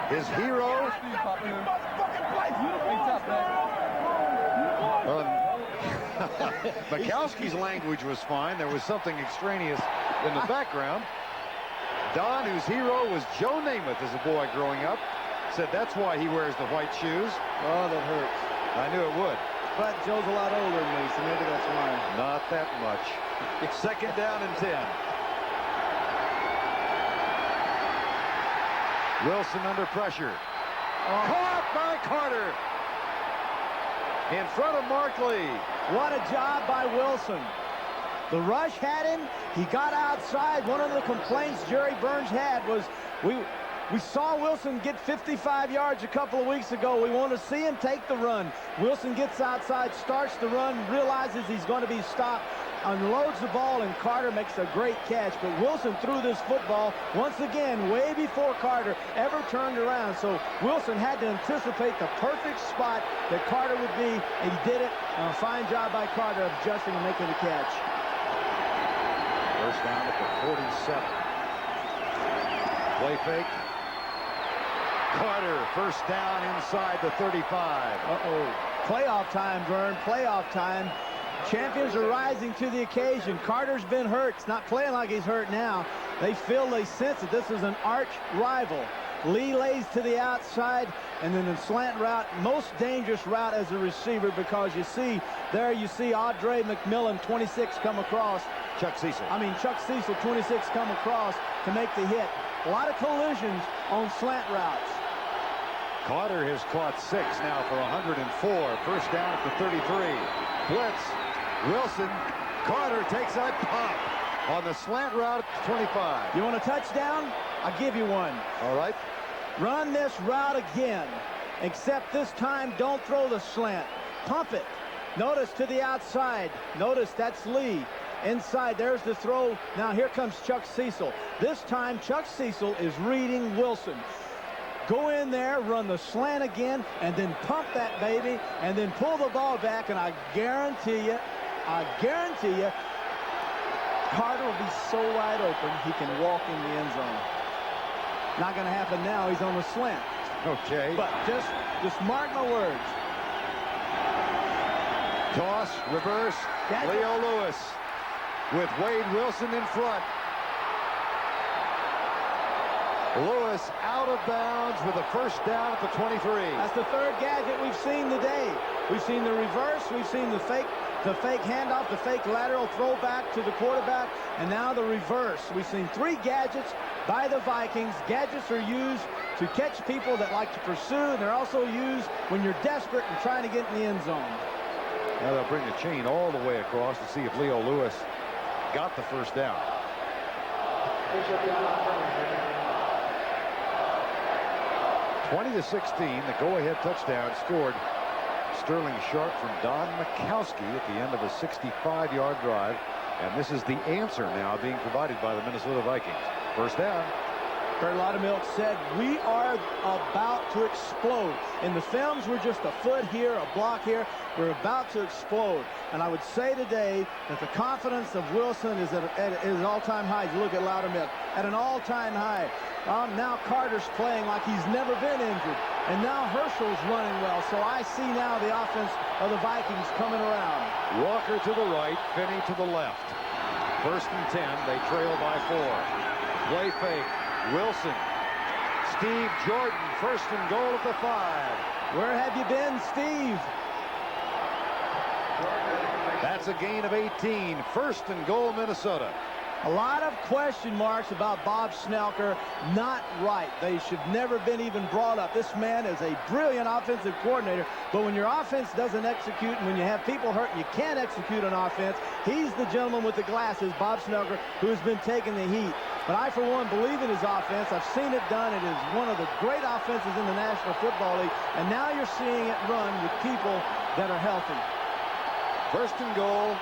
His hero. Mikowski's language was fine. There was something extraneous in the background. Don, whose hero was Joe Namath as a boy growing up, said that's why he wears the white shoes. Oh, that hurts. I knew it would. But Joe's a lot older than me, so maybe that's why. Not that much. Second down and 10. Wilson under pressure. Caught by Carter. In front of Mark Lee. What a job by Wilson. The rush had him. He got outside. One of the complaints Jerry Burns had was we saw Wilson get 55 yards a couple of weeks ago. We want to see him take the run. Wilson gets outside, starts the run, realizes he's going to be stopped, unloads the ball, and Carter makes a great catch. But Wilson threw this football once again way before Carter ever turned around. So Wilson had to anticipate the perfect spot that Carter would be, and he did it. A fine job by Carter of adjusting and making the catch. First down at the 47. Play fake. Carter, first down inside the 35. Uh-oh. Playoff time, Verne. Playoff time. Champions are rising to the occasion. Carter's been hurt. It's not playing like he's hurt now. They sense that this is an arch rival. Lee lays to the outside, and then the slant route, most dangerous route as a receiver, because you see Audrey McMillan, 26, come across. Chuck Cecil, 26, come across to make the hit. A lot of collisions on slant routes. Carter has caught 6 now for 104. First down at the 33. Blitz. Wilson. Carter takes a pop on the slant route at the 25. You want a touchdown? I'll give you one. All right. Run this route again, except this time don't throw the slant. Pump it. Notice to the outside. Notice that's Lee. Inside, there's the throw. Now here comes Chuck Cecil. This time Chuck Cecil is reading Wilson. Go in there, run the slant again, and then pump that baby, and then pull the ball back, and I guarantee you, Carter will be so wide open he can walk in the end zone. Not going to happen now. He's on the slant. Okay. But just mark my words. Toss, reverse. Leo Lewis with Wade Wilson in front. Lewis out of bounds with a first down at the 23. That's the third gadget we've seen today. We've seen the reverse. We've seen the fake handoff, the fake lateral throwback to the quarterback, and now the reverse. We've seen 3 gadgets by the Vikings. Gadgets are used to catch people that like to pursue, and they're also used when you're desperate and trying to get in the end zone. Now they'll bring the chain all the way across to see if Leo Lewis got the first down. 20-16, the go-ahead touchdown scored Sterling Sharp from Don Mikowski at the end of a 65-yard drive. And this is the answer now being provided by the Minnesota Vikings. First down. Kurt Laudermilk said, we are about to explode. In the films, we're just a foot here, a block here. We're about to explode. And I would say today that the confidence of Wilson is at an all-time high. You look at Laudermilk, at an all-time high. Now Carter's playing like he's never been injured. And now Herschel's running well. So I see now the offense of the Vikings coming around. Walker to the right, Finney to the left. First and 10. They trail by 4. Play fake. Wilson. Steve Jordan. First and goal at the 5. Where have you been, Steve? That's a gain of 18. First and goal, Minnesota. A lot of question marks about Bob Snelker. Not right. They should never been even brought up. This man is a brilliant offensive coordinator, but when your offense doesn't execute and when you have people hurt and you can't execute on offense, he's the gentleman with the glasses, Bob Snelker, who has been taking the heat. But I, for one, believe in his offense. I've seen it done. It is one of the great offenses in the National Football League, and now you're seeing it run with people that are healthy. First and goal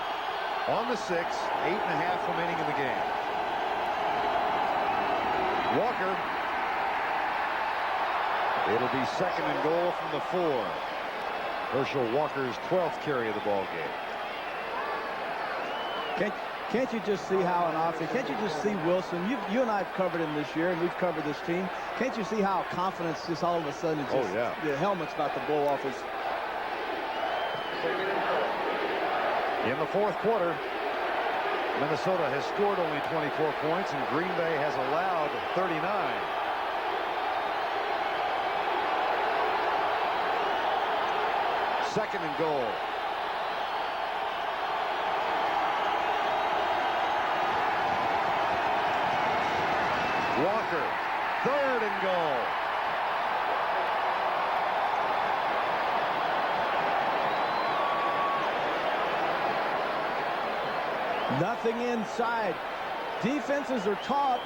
on the 6, 8.5 remaining in the game. Walker. It'll be second and goal from the 4. Herschel Walker's 12th carry of the ball game. Can't you just see how an offense, can't you just see Wilson? You and I have covered him this year, and we've covered this team. Can't you see how confidence just all of a sudden, just, oh, yeah. The helmet's about to blow off his. In the 4th quarter, Minnesota has scored only 24 points, and Green Bay has allowed 39. Second and goal. Walker, third and goal. Nothing inside. Defenses are taught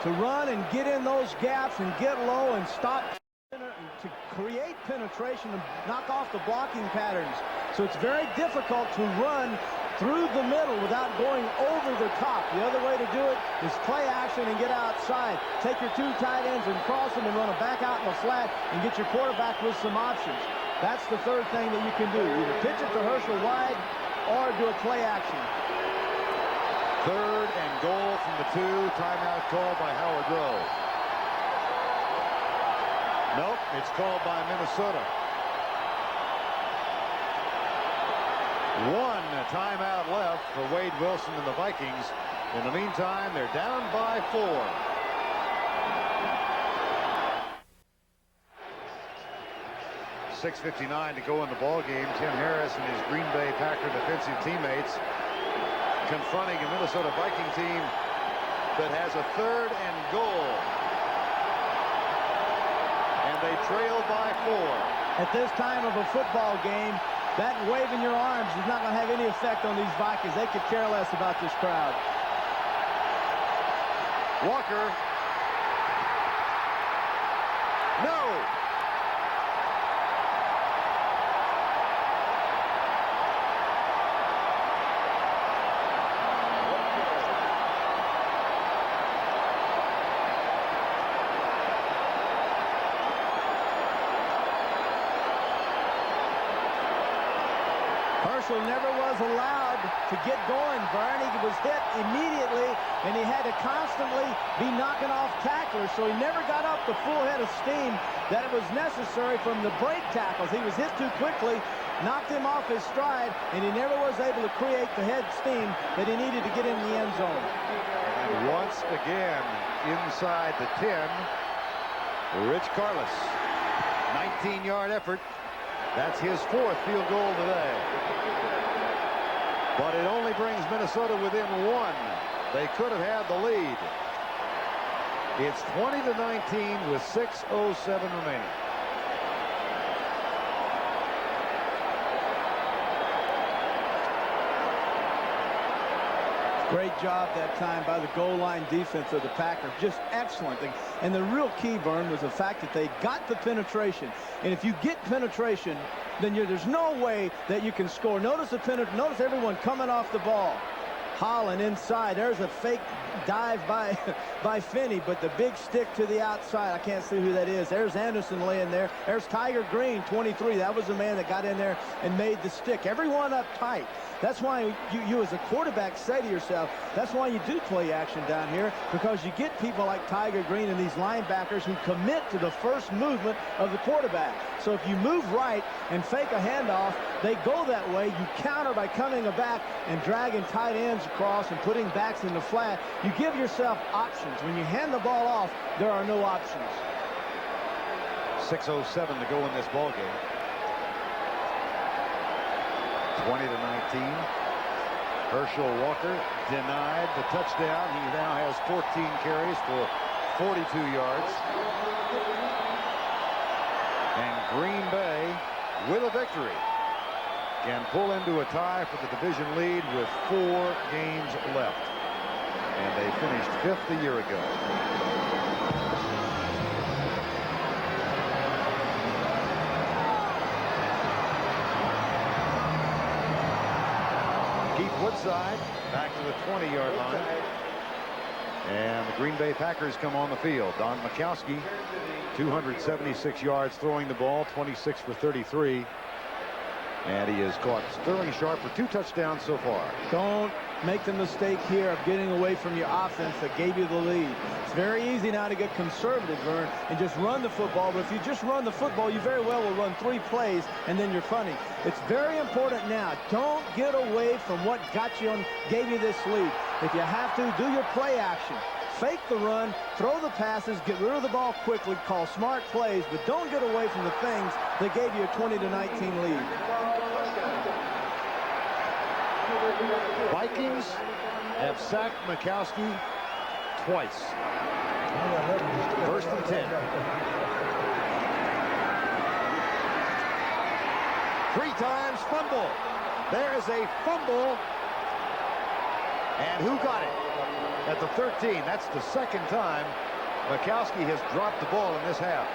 to run and get in those gaps and get low and stop to create penetration and knock off the blocking patterns. So it's very difficult to run through the middle without going over the top. The other way to do it is play action and get outside. Take your 2 tight ends and cross them and run them back out in the flat and get your quarterback with some options. That's the third thing that you can do. Either pitch it to Herschel wide or do a play action. Third and goal from the 2. Timeout called by Howard Rowe. Nope, it's called by Minnesota. 1 timeout left for Wade Wilson and the Vikings. In the meantime, they're down by 4. .6:59 to go in the ball game. Tim Harris and his Green Bay Packer defensive teammates confronting a Minnesota Viking team that has a third and goal. And they trail by 4. At this time of a football game, that waving your arms is not going to have any effect on these Vikings. They could care less about this crowd. Walker. No. Herschel never was allowed to get going. Verne was hit immediately, and he had to constantly be knocking off tacklers, so he never got up the full head of steam that it was necessary from the break tackles. He was hit too quickly, knocked him off his stride, and he never was able to create the head steam that he needed to get in the end zone. And once again, inside the 10, Rich Carlos. 19-yard effort. That's his 4th field goal today. But it only brings Minnesota within 1. They could have had the lead. It's 20-19 with 6:07 remaining. Great job that time by the goal line defense of the Packers. Just excellent. And the real key, Verne, was the fact that they got the penetration. And if you get penetration, then there's no way that you can score. Notice everyone coming off the ball. Holland inside. There's a fake dive by Finney, but the big stick to the outside, I can't see who that is. There's Anderson laying there. There's Tiger Green, 23. That was the man that got in there and made the stick. Everyone up tight. That's why you as a quarterback say to yourself, that's why you do play action down here, because you get people like Tiger Green and these linebackers who commit to the first movement of the quarterback. So if you move right and fake a handoff, they go that way. You counter by coming back and dragging tight ends across and putting backs in the flat. You give yourself options. When you hand the ball off, there are no options. 6:07 to go in this ball game. 20-19. Herschel Walker denied the touchdown. He now has 14 carries for 42 yards. And Green Bay, with a victory, can pull into a tie for the division lead with 4 games left. And they finished 5th a year ago. Woodside back to the 20-yard line, and the Green Bay Packers come on the field. Don Majkowski, 276 yards throwing the ball, 26 for 33, and he has caught Sterling Sharp for 2 touchdowns so far. Don't make the mistake here of getting away from your offense that gave you the lead. It's very easy now to get conservative, Verne, and just run the football. But if you just run the football, you very well will run 3 plays, and then you're funny. It's very important now. Don't get away from what got you and gave you this lead. If you have to, do your play action. Fake the run, throw the passes, get rid of the ball quickly, call smart plays, but don't get away from the things that gave you a 20-19 lead. Vikings have sacked Majkowski twice. 1st and 10. 3 times fumble. There is a fumble. And who got it? At the 13. That's the 2nd time Majkowski has dropped the ball in this half.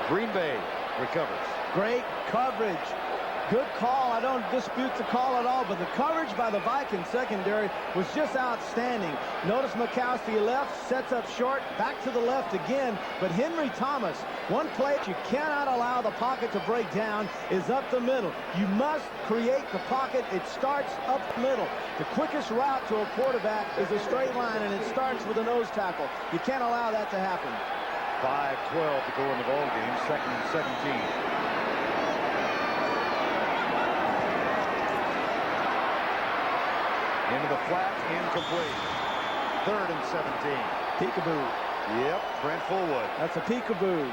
Green Bay recovers. Great coverage. Good call. I don't dispute the call at all, but the coverage by the Vikings secondary was just outstanding. Notice Majkowski left, sets up short, back to the left again, but Henry Thomas, one play you cannot allow the pocket to break down is up the middle. You must create the pocket. It starts up the middle. The quickest route to a quarterback is a straight line, and it starts with a nose tackle. You can't allow that to happen. 5:12 to go in the ball game, 2nd and 17. Into the flat, incomplete. 3rd and 17. Peekaboo. Yep, Brent Fullwood. That's a peekaboo.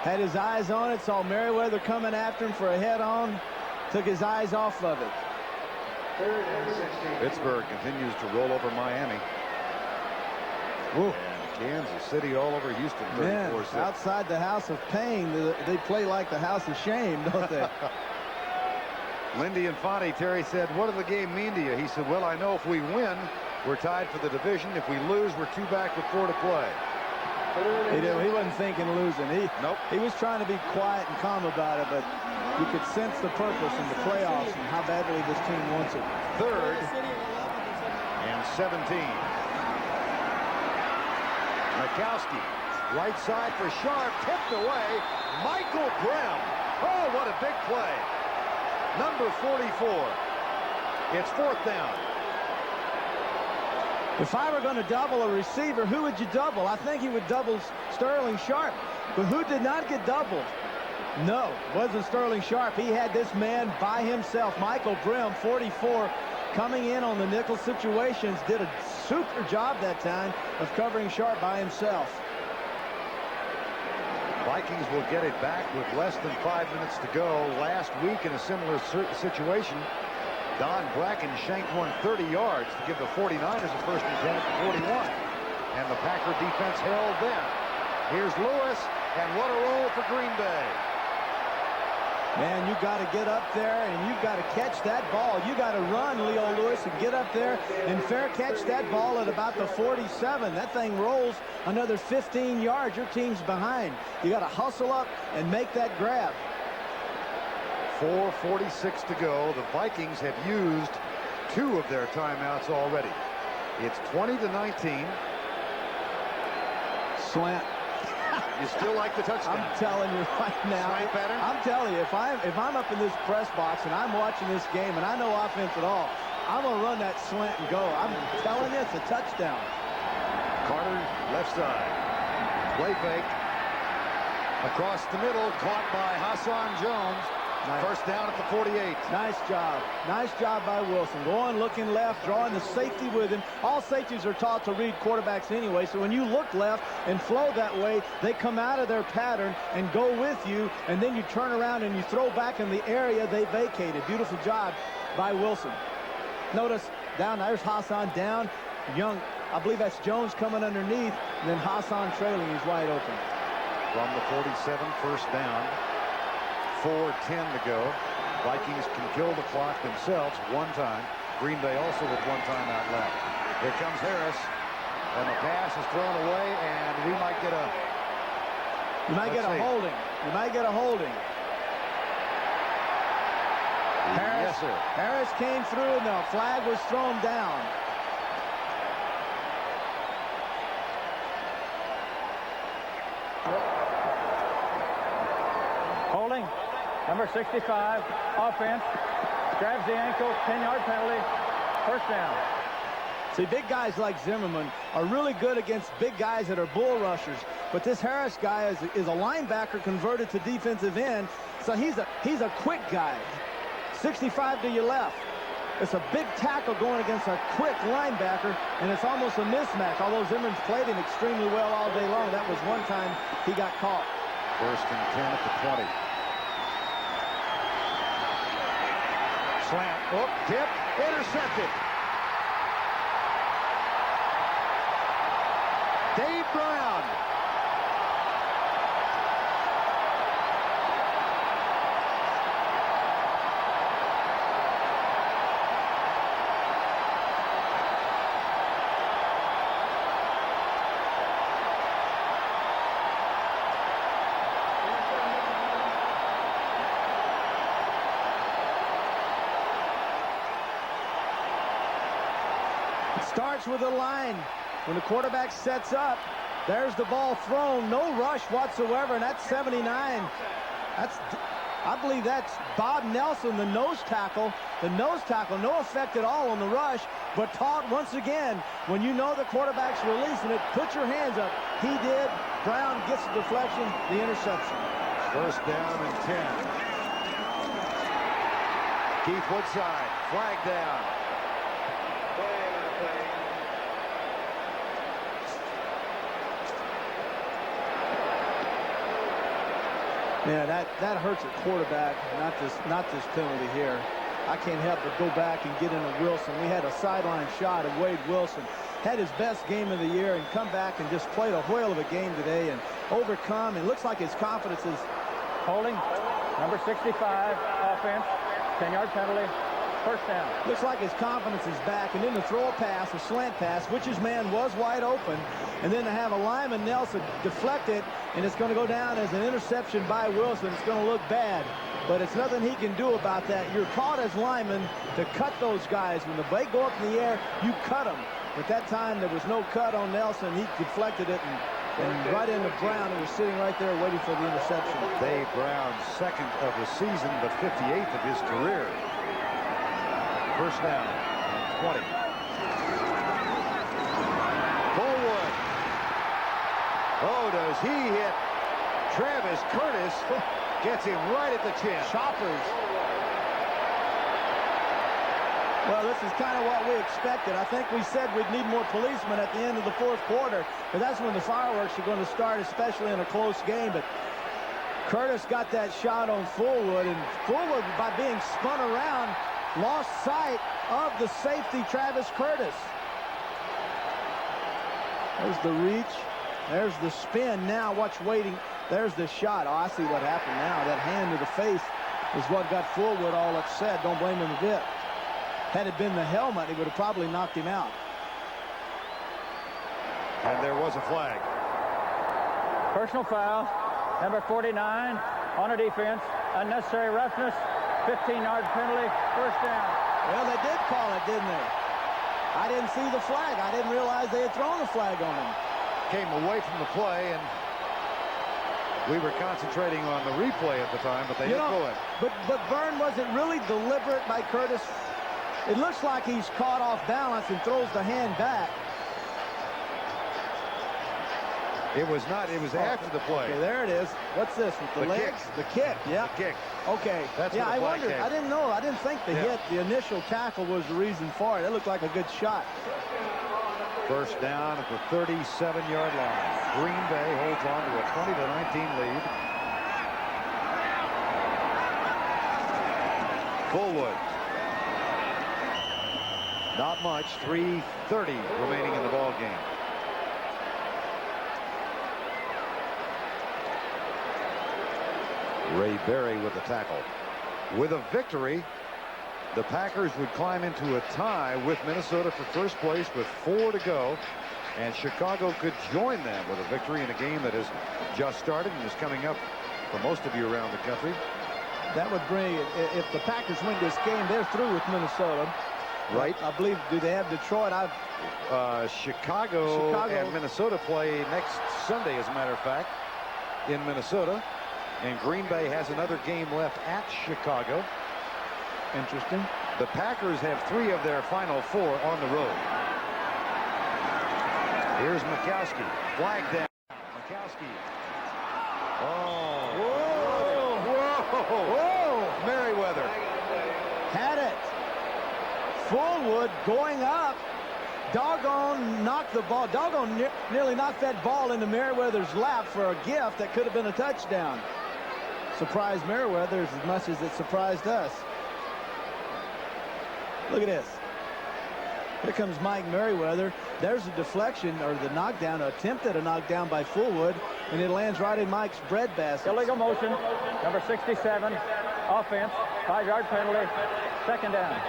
Had his eyes on it, saw Merriweather coming after him for a head-on, took his eyes off of it. 3rd and 16. Pittsburgh continues to roll over Miami. Woo. And Kansas City all over Houston. 34-6. Outside the house of pain, they play like the house of shame, don't they? Lindy and Fonte, Terry said, what did the game mean to you? He said, well, I know if we win, we're tied for the division. If we lose, we're 2 back with 4 to play. He wasn't thinking losing. He was trying to be quiet and calm about it, but you could sense the purpose in the playoffs and how badly this team wants it. 3rd and 17. Majkowski, right side for Sharp, tipped away. Michael Grimm. Oh, what a big play. Number 44. It's 4th down. If I were going to double a receiver, who would you double? I think he would double Sterling Sharp. But who did not get doubled? No, it wasn't Sterling Sharp. He had this man by himself. Michael Grimm, 44, coming in on the nickel situations, did a super job that time of covering Sharp by himself. Vikings will get it back with less than 5 minutes to go. Last week in a similar situation, Don Bracken shanked one 30 yards to give the 49ers a 1st and 10 at the 41. And the Packer defense held them. Here's Lewis, and what a roll for Green Bay. Man, you got to get up there, and you've got to catch that ball. You got to run, Leo Lewis, and get up there and fair catch that ball at about the 47. That thing rolls another 15 yards. Your team's behind. You got to hustle up and make that grab. 4:46 to go. The Vikings have used 2 of their timeouts already. It's 20-19. Slant. You still like the touchdown? I'm telling you right now. Slant pattern? I'm telling you, if I'm up in this press box and I'm watching this game and I know offense at all, I'm going to run that slant and go. I'm telling you, it's a touchdown. Carter, left side. Play fake. Across the middle, caught by Hassan Jones. Nice. First down at the 48. Nice job. Nice job by Wilson. Going, looking left, drawing the safety with him. All safeties are taught to read quarterbacks anyway, so when you look left and flow that way, they come out of their pattern and go with you, and then you turn around and you throw back in the area they vacated. Beautiful job by Wilson. Notice, down there's Hassan down. Young, I believe that's Jones coming underneath, and then Hassan trailing. He's wide open. From the 47, first down. 4:10 to go. Vikings can kill the clock themselves one time. Green Bay also with one timeout left. Here comes Harris, and the pass is thrown away, and we might get a... You might get a holding. You might get a holding. Harris, yes, sir. Harris came through, and the flag was thrown down. Holding. Number 65, offense. Grabs the ankle, 10-yard penalty. First down. See, big guys like Zimmerman are really good against big guys that are bull rushers. But this Harris guy is a linebacker converted to defensive end. So he's a quick guy. 65 to your left. It's a big tackle going against a quick linebacker, and it's almost a mismatch. Although Zimmerman's played him extremely well all day long, that was one time he got caught. First and 10 at the 20. Slant, tip, intercepted. Dave Brown. Starts with a line. When the quarterback sets up, there's the ball thrown. No rush whatsoever, and that's 79. I believe that's Bob Nelson, the nose tackle. The nose tackle, no effect at all on the rush, but taught once again, when you know the quarterback's releasing it, put your hands up. He did. Brown gets the deflection, the interception. First down and 10. Keith Woodside, flag down. Yeah, that hurts a quarterback, not this penalty here. I can't help but go back and get into Wilson. We had a sideline shot of Wade Wilson. Had his best game of the year and come back and just played a whale of a game today and overcome. And looks like his confidence is... Holding. Number 65, offense. 10-yard penalty. First down. Looks like his confidence is back, and then to throw a pass, a slant pass, which his man was wide open, and then to have a lineman, Nelson, deflect it, and it's going to go down as an interception by Wilson. It's going to look bad, but it's nothing he can do about that. You're taught as linemen to cut those guys. When they go up in the air, you cut them. But that time, there was no cut on Nelson. He deflected it and right into Brown, who was sitting right there waiting for the interception. Dave Brown, second of the season, but 58th of his career. First down, 20. Forward. Oh, does he hit Travis Curtis? Gets him right at the chin. Choppers. Well, this is kind of what we expected. I think we said we'd need more policemen at the end of the fourth quarter, but that's when the fireworks are going to start, especially in a close game. But Curtis got that shot on Fullwood, and Fullwood, by being spun around, lost sight of the safety, Travis Curtis. There's the reach. There's the spin. Now watch waiting. There's the shot. Oh, I see what happened now. That hand to the face is what got Fullwood all upset. Don't blame him a bit. Had it been the helmet, he would have probably knocked him out. And there was a flag. Personal foul. Number 49 on a defense. Unnecessary roughness. 15-yard penalty. First down. Well, they did call it, didn't they? I didn't see the flag. I didn't realize they had thrown the flag on him. Came away from the play, and we were concentrating on the replay at the time, but they didn't go it. But Verne, was it really deliberate by Curtis? It looks like he's caught off balance and throws the hand back. It was not. It was after the play. Okay, there it is. What's this with the legs? Kick. The kick. Yeah. The kick. Okay. That's yeah, where the I flag wondered. came. I didn't know. I didn't think the hit, the initial tackle, was the reason for it. That looked like a good shot. First down at the 37-yard line. Green Bay holds on to a 20-19 lead. Fullwood. Not much. 3:30 remaining in the ball game. Ray Berry with the tackle. With a victory, the Packers would climb into a tie with Minnesota for first place with 4 to go, and Chicago could join them with a victory in a game that has just started and is coming up for most of you around the country. That would bring, if the Packers win this game, they're through with Minnesota. Right. I believe, do they have Detroit? Chicago and Minnesota play next Sunday, as a matter of fact, in Minnesota. And Green Bay has another game left at Chicago. Interesting. The Packers have 3 of their final 4 on the road. Here's Mikowski. Flag down. Mikowski. Oh. Whoa. Whoa. Merriweather. Had it. Fullwood going up. Doggone knocked the ball. Doggone nearly knocked that ball into Merriweather's lap for a gift that could have been a touchdown. Surprised Merriweather as much as it surprised us. Look at this. Here comes Mike Merriweather. There's a deflection, or the knockdown, attempt at a knockdown by Fullwood, and it lands right in Mike's breadbasket. Illegal motion, number 67, offense, 5-yard penalty, second down.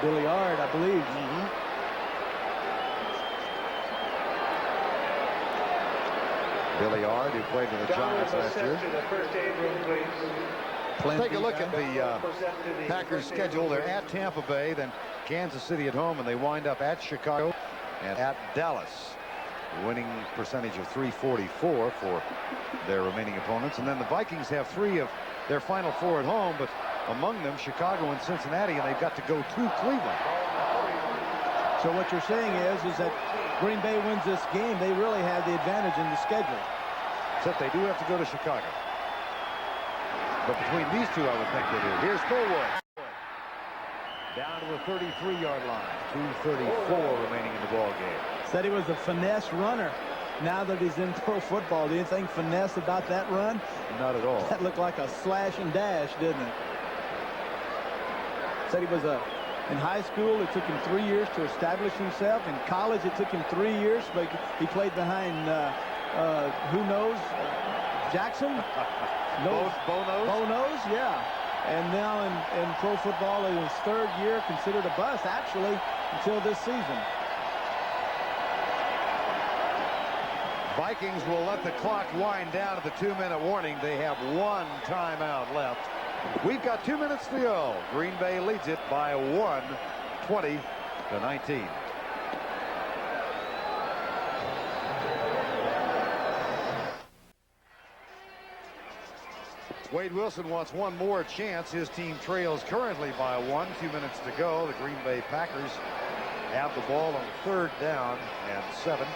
Billiard, I believe. Billiard, who played with the Giants last year. Take a look at the Packers' schedule. They're at Tampa Bay, then Kansas City at home, and they wind up at Chicago and at Dallas. Winning percentage of .344 for their remaining opponents. And then the Vikings have 3 of their final 4 at home, but among them Chicago and Cincinnati, and they've got to go to Cleveland. So what you're saying is that Green Bay wins this game, they really have the advantage in the schedule. Except they do have to go to Chicago. But between these 2, I would think they do. Here's Fullwood. Down to the 33-yard line. 2:34 remaining in the ball game. Said he was a finesse runner. Now that he's in pro football, do you think finesse about that run? Not at all. That looked like a slash and dash, didn't it? Said he was in high school, it took him 3 years to establish himself. In college, it took him 3 years, but he played behind, who knows, Jackson? Bo knows, yeah. And now in pro football, in his 3rd year, considered a bust, actually, until this season. Vikings will let the clock wind down at the 2-minute warning. They have 1 timeout left. We've got 2 minutes to go. Green Bay leads it by 1, 20-19. Wade Wilson wants one more chance. His team trails currently by 1. 2 minutes to go. The Green Bay Packers have the ball on 3rd down and 7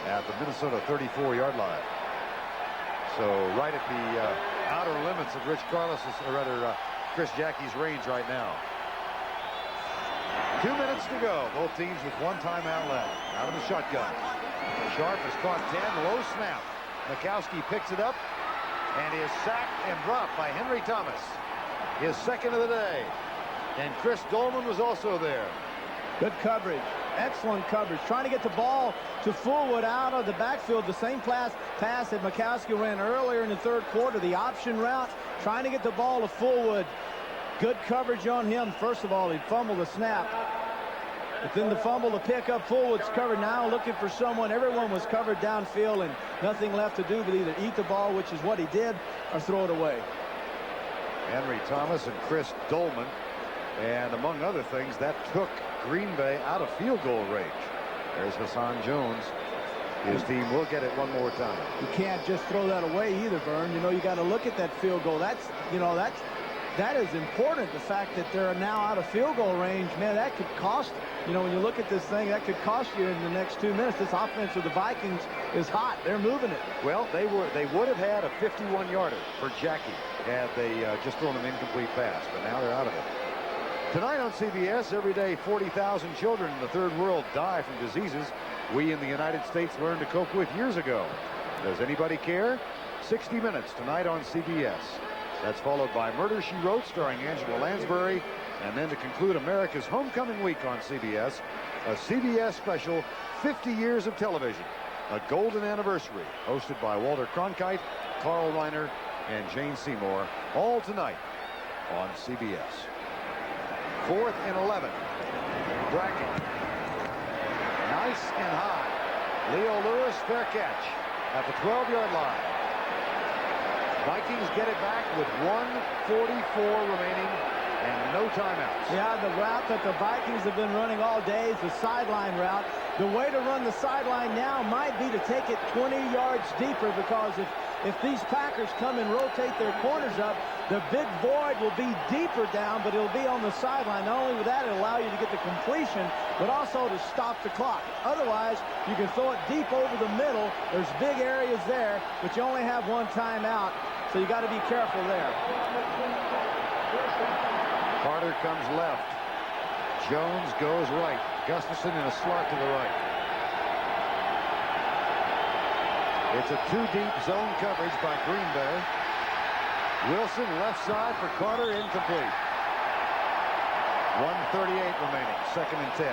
at the Minnesota 34-yard line. So right at the outer limits of Rich Carlos's, or rather Chris Jackie's range right now. 2 minutes to go. Both teams with 1 timeout left. Out of the shotgun. Sharp has caught 10. Low snap. Mikowski picks it up and is sacked and dropped by Henry Thomas. His 2nd of the day. And Chris Dolman was also there. Good coverage. Excellent coverage. Trying to get the ball to Fullwood out of the backfield. The same pass that Mikowski ran earlier in the 3rd quarter. The option route. Trying to get the ball to Fullwood. Good coverage on him. First of all, he fumbled the snap. But then the fumble to pick up. Fullwood's covered now, looking for someone. Everyone was covered downfield and nothing left to do but either eat the ball, which is what he did, or throw it away. Henry Thomas and Chris Dolman And among other things, that took Green Bay out of field goal range. There's Hassan Jones. His team will get it one more time. You can't just throw that away either, Verne. You know, you got to look at that field goal. That is important. The fact that they're now out of field goal range, man, that could cost, you know, when you look at this thing, that could cost you in the next 2 minutes. This offense of the Vikings is hot. They're moving it. Well, they would have had a 51-yarder for Jackie had they just thrown an incomplete pass, but now they're out of it. Tonight on CBS, every day 40,000 children in the third world die from diseases we in the United States learned to cope with years ago. Does anybody care? 60 Minutes tonight on CBS. That's followed by Murder, She Wrote, starring Angela Lansbury. And then to conclude America's Homecoming Week on CBS, a CBS special, 50 Years of Television, a golden anniversary, hosted by Walter Cronkite, Carl Reiner, and Jane Seymour, all tonight on CBS. 4th and 11. Brackett. Nice and high. Leo Lewis, fair catch at the 12-yard line. Vikings get it back with 1:44 remaining and no timeouts. Yeah, the route that the Vikings have been running all day is the sideline route. The way to run the sideline now might be to take it 20 yards deeper, because if these Packers come and rotate their corners up, the big void will be deeper down, but it'll be on the sideline. Not only will that allow you to get the completion, but also to stop the clock. Otherwise, you can throw it deep over the middle. There's big areas there, but you only have one timeout, so you got to be careful there. Carter comes left. Jones goes right. Gustafson in a slot to the right. It's a two-deep zone coverage by Green Bay. Wilson left side for Carter, incomplete. 1:38 remaining, 2nd and 10.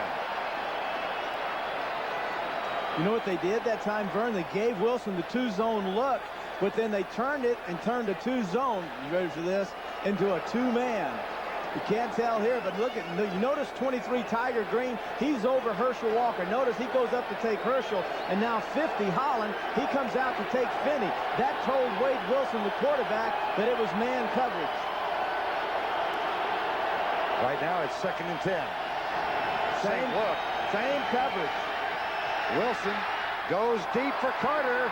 You know what they did that time, Verne? They gave Wilson the two-zone look, but then they turned it and turned a two-zone, you ready for this, into a two-man. You can't tell here, but look at, you notice 23 Tiger Green, he's over Herschel Walker. Notice he goes up to take Herschel, and now 50 Holland, he comes out to take Finney. That told Wade Wilson, the quarterback, that it was man coverage. Right now it's 2nd and 10. Same look. Same coverage. Wilson goes deep for Carter.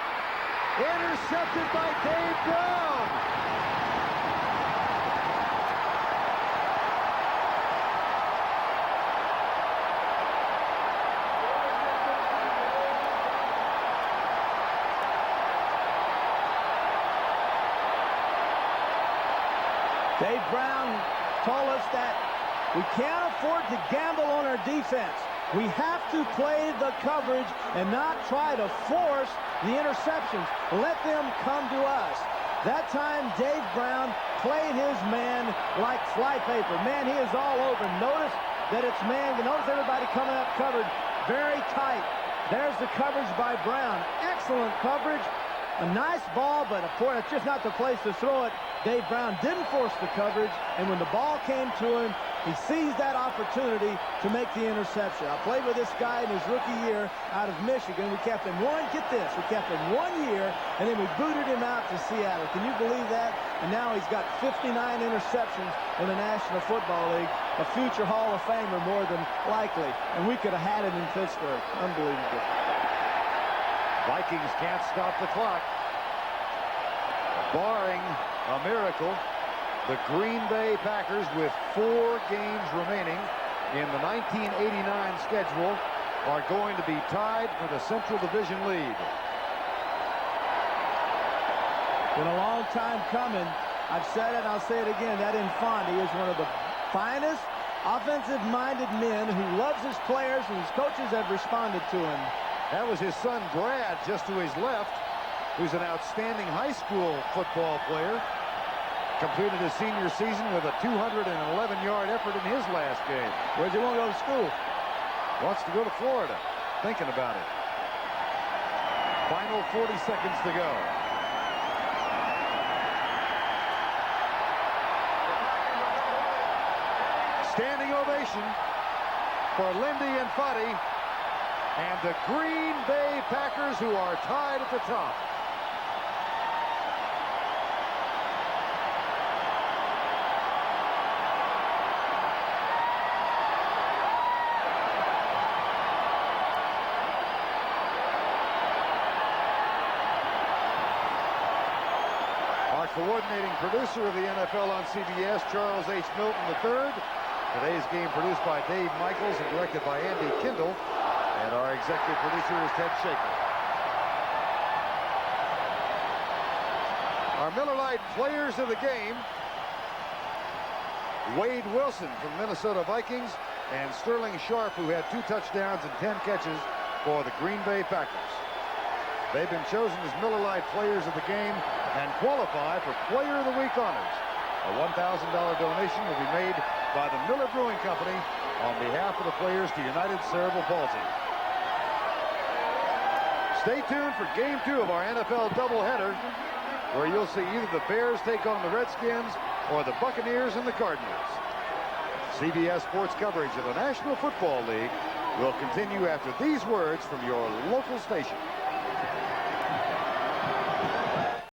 Intercepted by Dave Brown. Dave Brown told us that we can't afford to gamble on our defense. We have to play the coverage and not try to force the interceptions. Let them come to us. That time, Dave Brown played his man like flypaper. Man, he is all over. Notice that it's man. Notice everybody coming up covered very tight. There's the coverage by Brown. Excellent coverage. A nice ball, but of course, it's just not the place to throw it. Dave Brown didn't force the coverage, and when the ball came to him, he seized that opportunity to make the interception. I played with this guy in his rookie year out of Michigan. We kept him get this, we kept him 1 year, and then we booted him out to Seattle. Can you believe that? And now he's got 59 interceptions in the National Football League, a future Hall of Famer more than likely, and we could have had him in Pittsburgh. Unbelievable. Vikings can't stop the clock. Barring a miracle, the Green Bay Packers, with 4 games remaining in the 1989 schedule, are going to be tied for the Central Division lead. Been a long time coming. I've said it, and I'll say it again. That Infante is one of the finest offensive-minded men who loves his players, and his coaches have responded to him. That was his son, Brad, just to his left, who's an outstanding high school football player. Completed his senior season with a 211-yard effort in his last game. Where's he want to go to school? Wants to go to Florida. Thinking about it. Final 40 seconds to go. Standing ovation for Lindy Infante and the Green Bay Packers, who are tied at the top. our coordinating producer of the NFL on CBS, Charles H. Milton III. Today's game produced by Dave Michaels and directed by Andy Kindle. And our executive producer is Ted Shaker. Our Miller Lite players of the game: Wade Wilson from Minnesota Vikings and Sterling Sharp, who had 2 touchdowns and 10 catches for the Green Bay Packers. They've been chosen as Miller Lite players of the game and qualify for Player of the Week honors. A $1,000 donation will be made by the Miller Brewing Company on behalf of the players to United Cerebral Palsy. Stay tuned for Game 2 of our NFL doubleheader, where you'll see either the Bears take on the Redskins or the Buccaneers and the Cardinals. CBS Sports coverage of the National Football League will continue after these words from your local station.